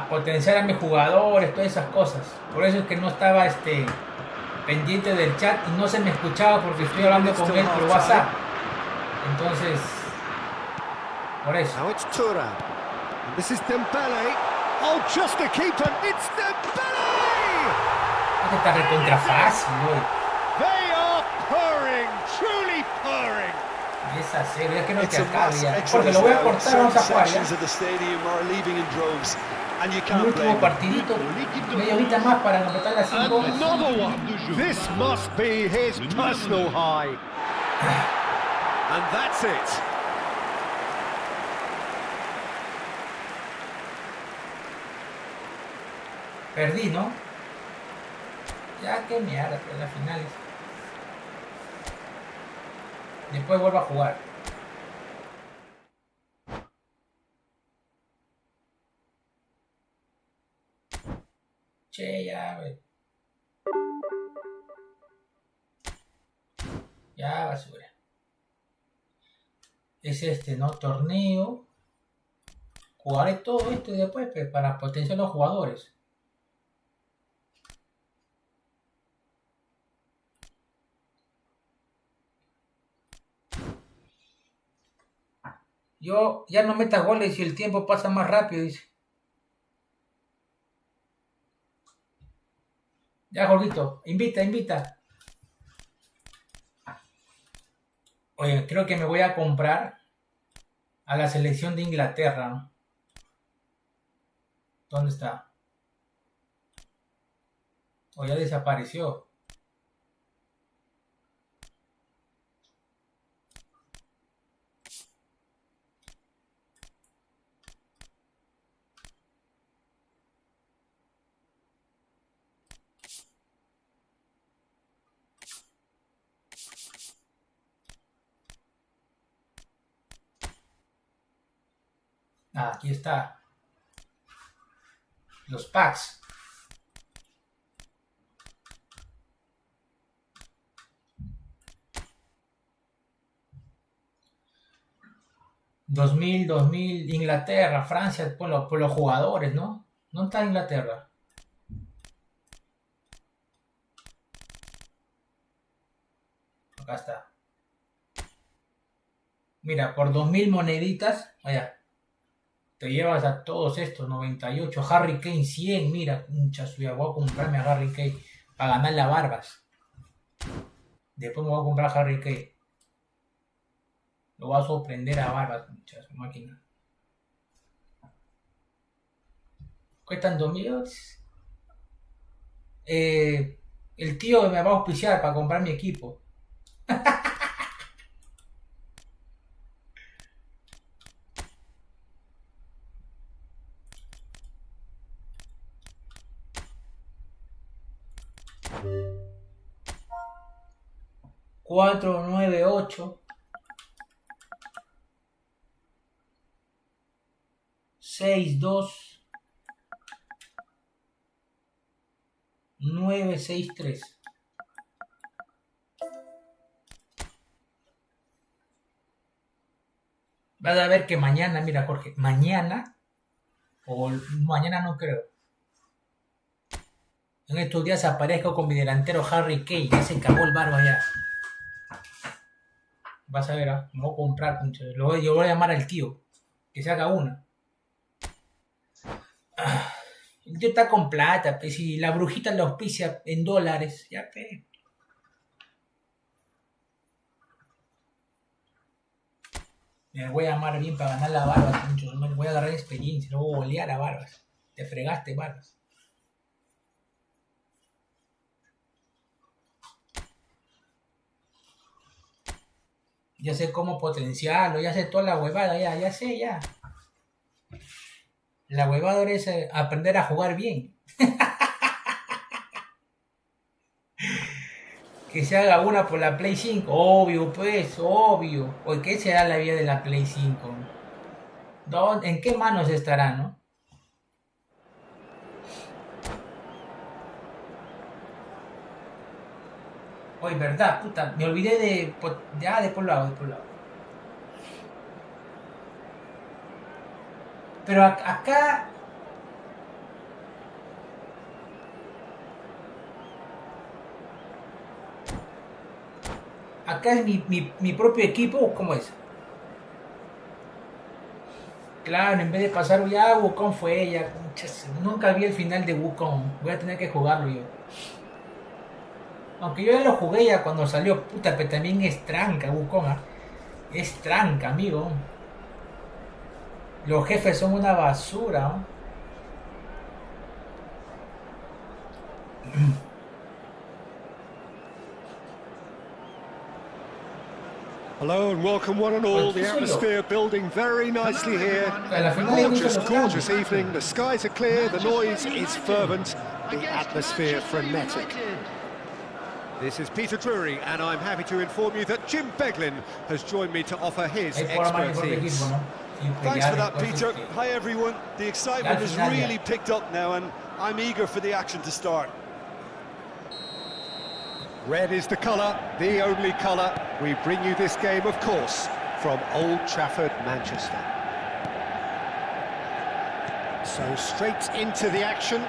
potenciar a mis jugadores, todas esas cosas. Por eso es que no estaba pendiente del chat y no se me escuchaba porque estoy hablando con él por WhatsApp. Entonces, por eso. Now it's Thuram. This is Dembele. Oh, just the keeper. It's Dembele! Esto está recontra fácil, güey. They are purring, truly purring. Y esa serie, es que no te acabe ya. Porque lo voy a cortar, vamos a jugar ya. Un último partidito, media horita más para completar las 5. Another one. This must be his personal high. And that's it. Perdí, ¿no? Ya, qué mierda, en las finales. Después vuelvo a jugar. Che, ya, güey. Ya, basura. Es ¿no? Torneo. Jugaré todo esto y después pues, para potenciar los jugadores. Yo ya no metas goles y el tiempo pasa más rápido, dice. Ya, Jorgito, invita. Oye, creo que me voy a comprar a la selección de Inglaterra, ¿no? ¿Dónde está? O ya desapareció. Ah, aquí está. Los packs. Dos mil, Inglaterra, Francia, por los jugadores, ¿no? ¿No está Inglaterra? Acá está. Mira, por 2000 moneditas, allá. Te llevas a todos estos, 98. Harry Kane, 100. Mira, mucha suya. Voy a comprarme a Harry Kane para ganar las barbas. Después me voy a comprar a Harry Kane. Lo voy a sorprender a barbas, muchas máquinas. Cuestan 2000. El tío me va a auspiciar para comprar mi equipo. 498 62 963. Vas a ver que mañana, mira Jorge, mañana o mañana no creo. En estos días aparezco con mi delantero Harry Kane. Ya se cagó el barba ya. Vas a ver, ¿eh? Me voy a comprar. Yo voy a llamar al tío. Que se haga una. El tío está con plata. Pues, si la brujita le auspicia en dólares. Ya, pe. Me voy a llamar bien para ganar la barba. Me voy a agarrar experiencia. Luego voy a golear a barbas. Te fregaste, barbas. Ya sé cómo potenciarlo, ya sé toda la huevada, ya sé, ya. La huevada ahora es aprender a jugar bien. Que se haga una por la Play 5, obvio, pues, obvio. ¿O qué será la vida de la Play 5? ¿En qué manos estará, no? Oye, verdad, puta, me olvidé de por lado. Pero acá... Acá es mi propio equipo, ¿cómo es? Claro, en vez de pasar ya, Wukong fue ella. Nunca vi el final de Wukong. Voy a tener que jugarlo yo. Aunque yo ya lo jugué ya cuando salió, puta, pero también es tranca, Wukong. Es tranca, amigo. Los jefes son una basura. Hello and welcome one and all. The atmosphere building very nicely here. Gorgeous evening. The skies are clear, the noise is fervent, the atmosphere frenetic. This is Peter Drury, and I'm happy to inform you that Jim Beglin has joined me to offer his expertise. Thanks for that, Peter. Hi, everyone. The excitement has really picked up now, and I'm eager for the action to start. Red is the colour, the only colour. We bring you this game, of course, from Old Trafford, Manchester. So straight into the action.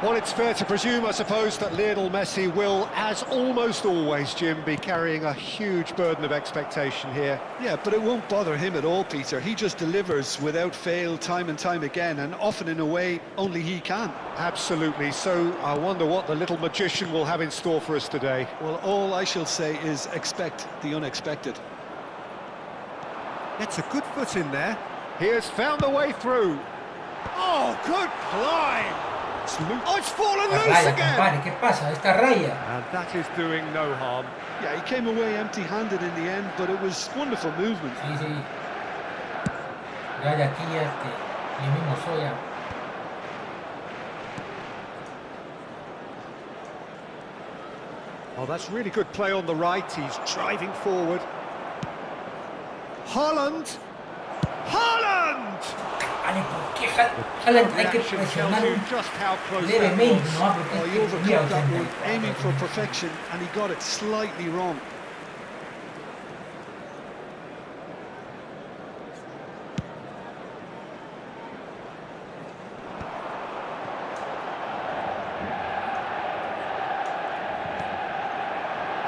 Well, it's fair to presume, I suppose, that Lionel Messi will, as almost always, Jim, be carrying a huge burden of expectation here. Yeah, but it won't bother him at all, Peter. He just delivers without fail time and time again, and often in a way only he can. Absolutely. So I wonder what the little magician will have in store for us today. Well, all I shall say is expect the unexpected. It's a good foot in there. He has found a way through. Oh, good climb! Oh, it's fallen loose raya, again! compadre, ¿qué pasa? Esta raya. And that is doing no harm. Yeah, he came away empty-handed in the end, but it was wonderful movement. Sí, sí. Ya de aquí ya yo mismo soy ya. Oh, that's really good play on the right. He's driving forward. Haaland! Haaland! Vale, ¿por qué Haaland hay que presionar levemente, no? Porque Oh, he overcome that one, aiming for perfection, and he got it slightly wrong.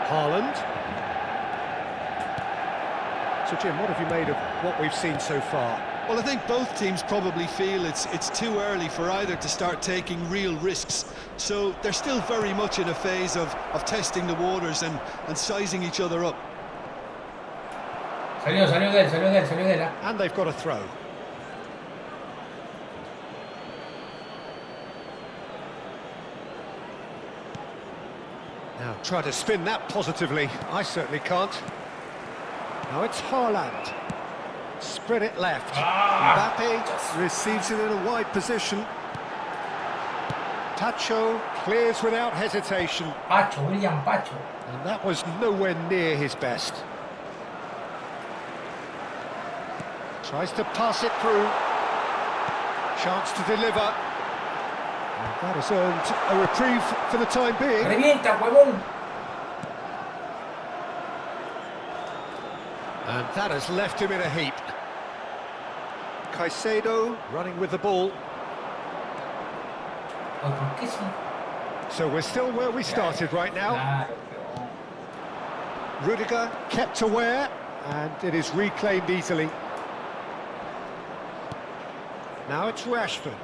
Haaland. So, Jim, what have you made of what we've seen so far? Well, I think both teams probably feel it's too early for either to start taking real risks. So they're still very much in a phase of testing the waters and sizing each other up. Salió de él. And they've got a throw. Now, try to spin that positively. I certainly can't. Now it's Haaland. Spread it left. Mbappe receives it in a wide position. Tacho clears without hesitation. Pacho, William Pacho. And that was nowhere near his best. Tries to pass it through. Chance to deliver. And that has earned a reprieve for the time being. Revienta, huevón. And that has left him in a heap. Caicedo running with the ball. So we're still where we started right now. Rudiger kept aware, and it is reclaimed easily. Now it's Rashford.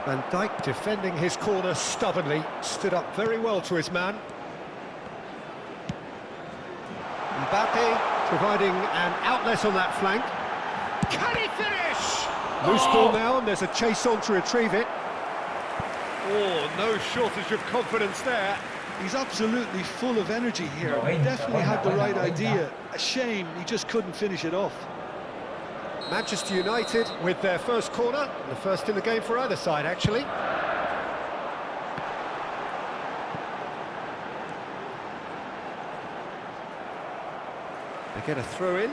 Van Dijk defending his corner stubbornly, stood up very well to his man. Mbappe providing an outlet on that flank. Can he finish? Loose ball now, and there's a chase on to retrieve it. Oh, no shortage of confidence there. He's absolutely full of energy here. He definitely had the right idea. A shame he just couldn't finish it off. Manchester United with their first corner, the first in the game for either side, actually. They get a throw in.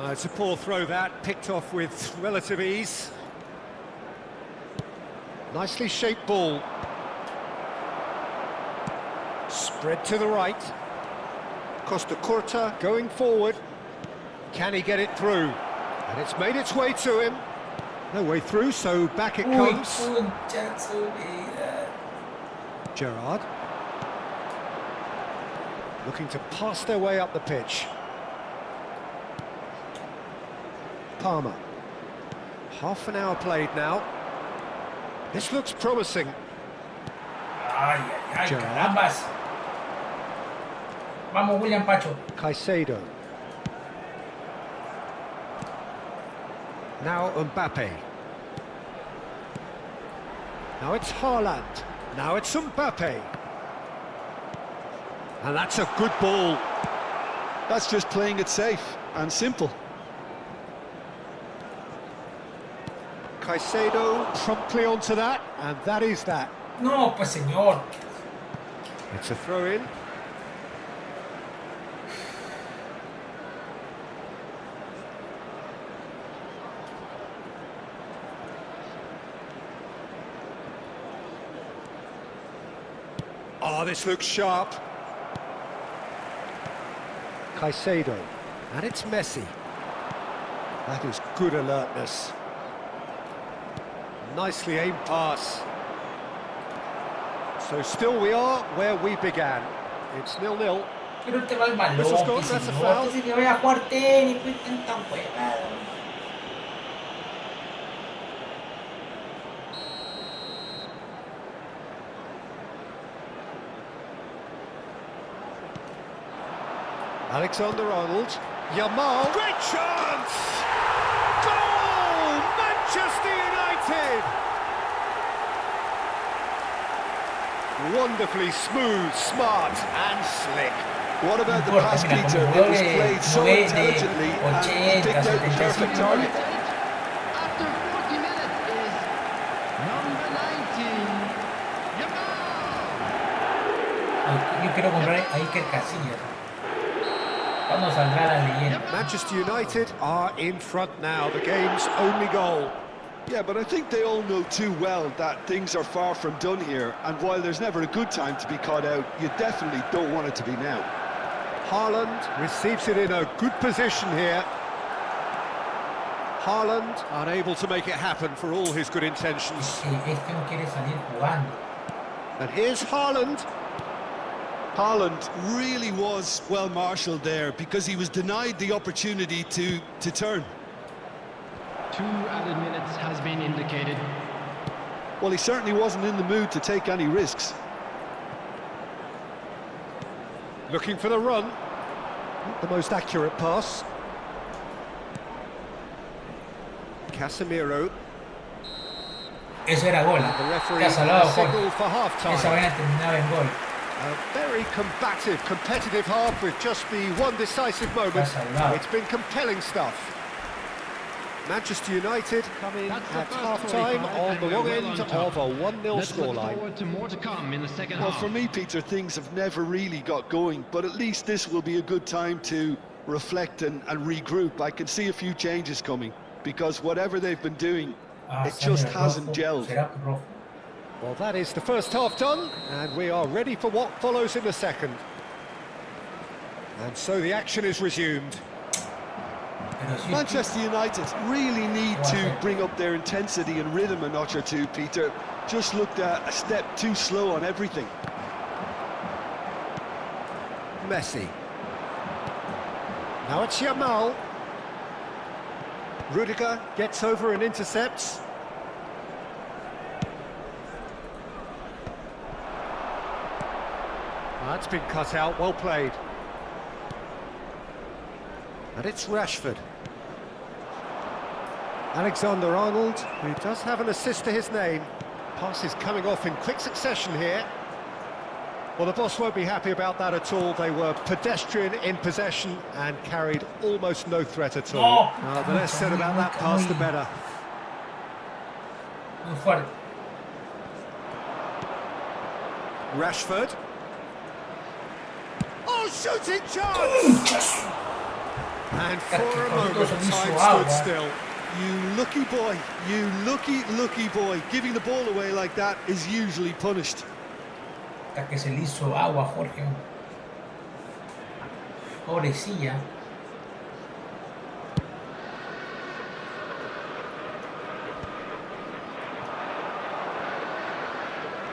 It's a poor throw that, picked off with relative ease. Nicely shaped ball. Spread to the right. Costa Curta going forward. Can he get it through? And it's made its way to him. No way through, so back it comes. Gerrard. Looking to pass their way up the pitch. Palmer. Half an hour played now. This looks promising. Gerrard. Vamos, William Pacho. Caicedo. Now Mbappe. Now it's Haaland. Now it's Mbappe. And that's a good ball. That's just playing it safe and simple. Caicedo promptly onto that, and that is that. No, pues señor. It's a throw-in. Oh, this looks sharp. Caicedo. And it's Messi. That is good alertness. Nicely aimed pass. So still we are where we began. It's 0-0. Pero te va el balón, Whistle's gone, that's a foul. que vaya a jugar tenis, pues tan huevada. Alexander-Arnold. Yamal. Great chance! Goal! Manchester United! Wonderfully smooth, smart and slick. What about the pass, Peter? It was played so intelligently and picked out the perfect target. After 40 minutes is number 19, Yamal. Yo quiero comprar a Iker Casillas. ¿Cuándo saldrá la leyenda? Manchester United are in front now, the game's only goal. Yeah, but I think they all know too well that things are far from done here, and while there's never a good time to be caught out, you definitely don't want it to be now. Haaland receives it in a good position here. Haaland unable to make it happen for all his good intentions. Sí, este no quiere salir jugando. And here's Haaland. Haaland really was well marshalled there because he was denied the opportunity to turn. 2 added minutes has been indicated. Well, he certainly wasn't in the mood to take any risks. Looking for the run. The most accurate pass. Casemiro. Eso era gol. The referee Te ha salvado signal gol. for half-time. Esa vaina terminaba en gol. A very combative, competitive half with just the one decisive moment. It's been compelling stuff. Manchester United come in at half-time on the wrong end of a 1-0 scoreline. To more to come in the second Well, half. for me, Peter, things have never really got going, but at least this will be a good time to reflect and regroup. I can see a few changes coming, because whatever they've been doing, it just hasn't gelled. Well, that is the first half done, and we are ready for what follows in the second. And so the action is resumed. Manchester United really need to bring up their intensity and rhythm a notch or two, Peter. Just looked a step too slow on everything. Messi. Now it's Yamal. Rudiger gets over and intercepts. That's been cut out, well played. And it's Rashford. Alexander-Arnold, who does have an assist to his name. Pass is coming off in quick succession here. Well, the boss won't be happy about that at all. They were pedestrian in possession and carried almost no threat at all. The less said about that pass, the better. Rashford. Oh, shooting chance! And for a moment, time stood still. You lucky boy, you lucky boy. Giving the ball away like that is usually punished. Hasta que se le hizo agua, Jorge. Pobrecilla.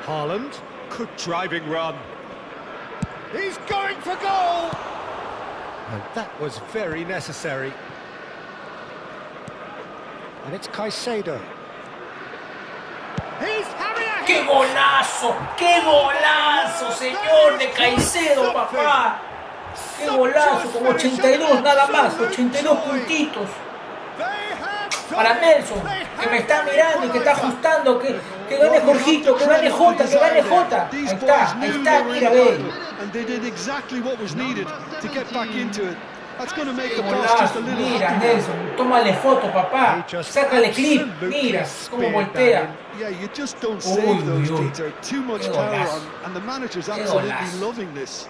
Haaland, good driving run. He's going for goal! And that was very necessary. And it's Caicedo. He's having a ¡Qué golazo! ¡Qué golazo, señor de Caicedo, papá! ¡Qué golazo! Como 82 nada más, 82 puntitos. Para Nelson, que me está mirando y que está ajustando, que gane Jorgito, que gane Jota, que gane Jota. Ahí está, mira, ve. And they did exactly what was needed to get back into it. That's going to make the pass just a little mira, Nelson, tómale foto, papá. Sácale clip, mira cómo voltea. Yeah, you just don't save those, Peter. Too much power on, and the manager's absolutely loving this.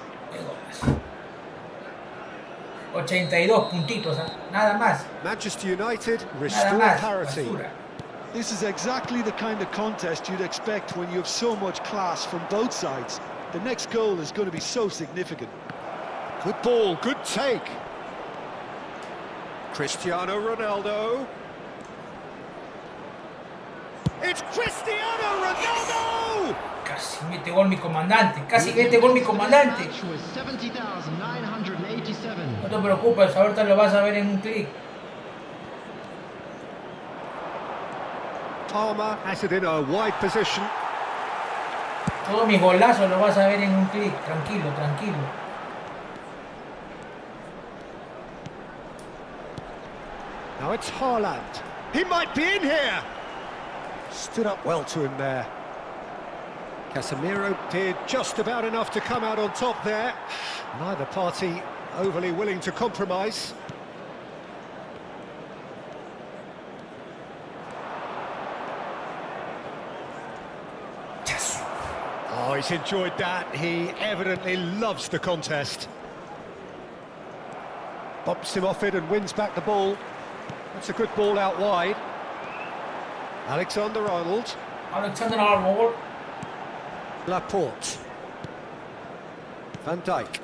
82 puntitos, nada más. Manchester United restore parity. This is exactly the kind of contest you'd expect when you have so much class from both sides. the next goal is going to be so significant. Good ball, good take. Cristiano Ronaldo. It's Cristiano Ronaldo! Casi mete gol mi comandante, casi mete gol mi comandante. No te preocupes, ahorita lo vas a ver en un clic. Palmer has it in a wide position. Todos mis golazos lo vas a ver en un clic, tranquilo, tranquilo. Now it's Haaland. He might be in here. Stood up well to him there. Casemiro did just about enough to come out on top there. Neither party overly willing to compromise. Yes. Oh, he's enjoyed that. He evidently loves the contest. Bumps him off it and wins back the ball. That's a good ball out wide. Alexander-Arnold. Alexander-Arnold. Laporte. Van Dijk.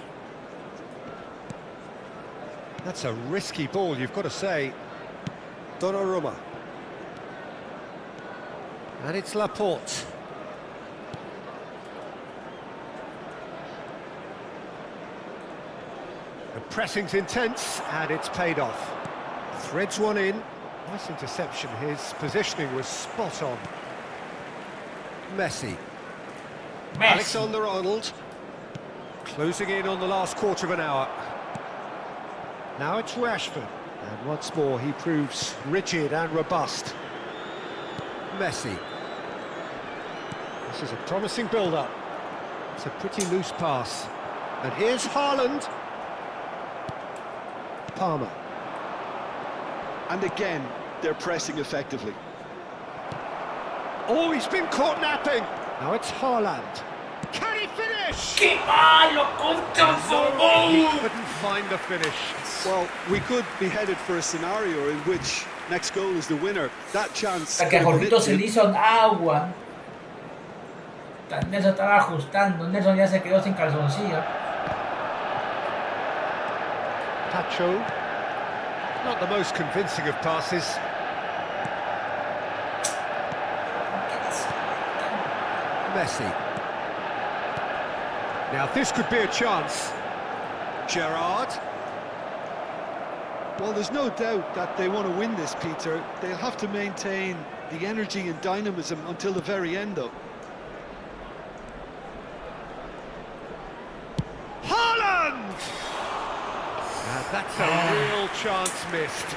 That's a risky ball, you've got to say. Donnarumma. And it's Laporte. The pressing's intense, and it's paid off. Threads one in. Nice interception. His positioning was spot on. Messi. Alexander-Arnold. Closing in on the last quarter of an hour. Now it's Rashford. And once more he proves rigid and robust. Messi. This is a promising build-up. It's a pretty loose pass. And here's Haaland. Palmer. And again, they're pressing effectively. Oh, he's been caught napping. Now it's Haaland. Can he finish? ¡Qué malo contra He couldn't find the finish. Well, we could be headed for a scenario in which next goal is the winner. That chance. Hasta que a Jorgito se le hizo agua. Nelson estaba ajustando. Nelson ya se quedó sin calzoncillo. Pacho. Not the most convincing of passes. Messi. Now this could be a chance. Gerrard. Well, there's no doubt that they want to win this, Peter. They'll have to maintain the energy and dynamism until the very end, though. Haaland! Now that's a real chance missed.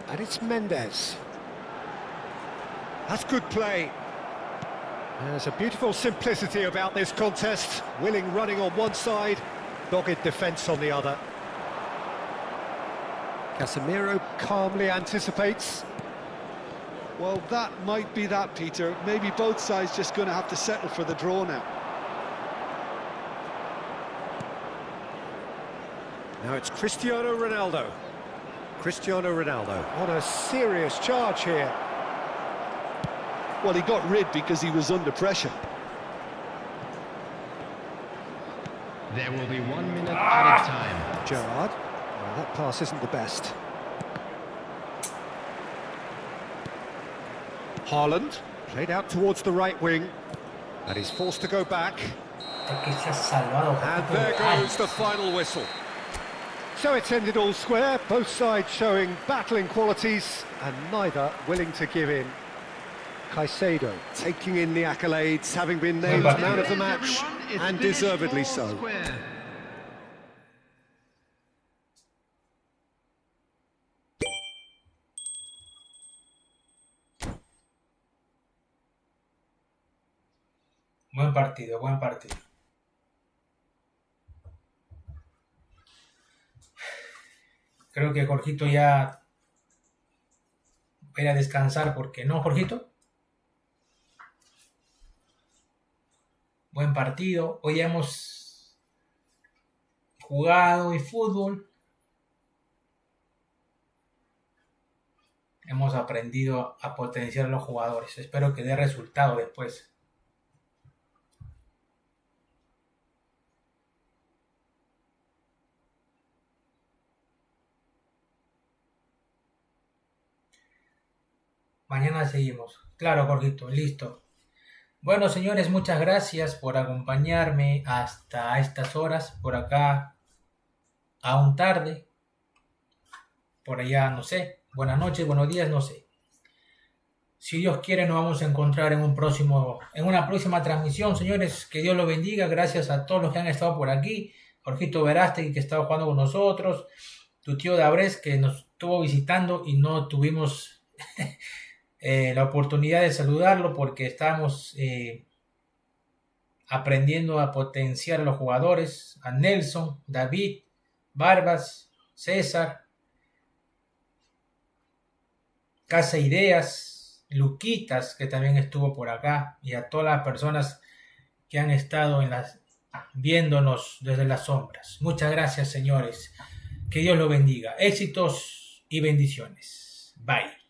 And it's Mendes. That's good play. There's a beautiful simplicity about this contest. Willing running on one side, dogged defence on the other. Casemiro calmly anticipates. Well, that might be that, Peter. Maybe both sides just going to have to settle for the draw now. Now it's Cristiano Ronaldo. Cristiano Ronaldo on a serious charge here. Well, he got rid because he was under pressure. There will be 1 minute added time. Gerrard. Well, that pass isn't the best. Haaland played out towards the right wing, and he's forced to go back. And there goes the final whistle. So it's ended all square, both sides showing battling qualities, and neither willing to give in. Caicedo taking in the accolades, having been named man of the match, and deservedly so. Buen partido, buen partido. Creo que Jorgito ya va a ir a descansar porque no, Jorgito. Buen partido. Hoy ya hemos jugado y fútbol. hemos aprendido a potenciar a los jugadores. Espero que dé resultado después. Mañana seguimos. Claro, Jorgito, listo. Bueno, señores, muchas gracias por acompañarme hasta estas horas. Por acá, aún tarde. Por allá, no sé. Buenas noches, buenos días, no sé. Si Dios quiere, nos vamos a encontrar en una próxima transmisión, señores. Que Dios los bendiga. Gracias a todos los que han estado por aquí. Jorgito Verástegui, que estaba jugando con nosotros. Tu tío Dabres, que nos estuvo visitando y no tuvimos la oportunidad de saludarlo porque estamos aprendiendo a potenciar a los jugadores. A Nelson, David, Barbas, César, Casa Ideas, Luquitas, que también estuvo por acá, y a todas las personas que han estado viéndonos desde las sombras. Muchas gracias, señores. Que Dios los bendiga. Éxitos y bendiciones. Bye.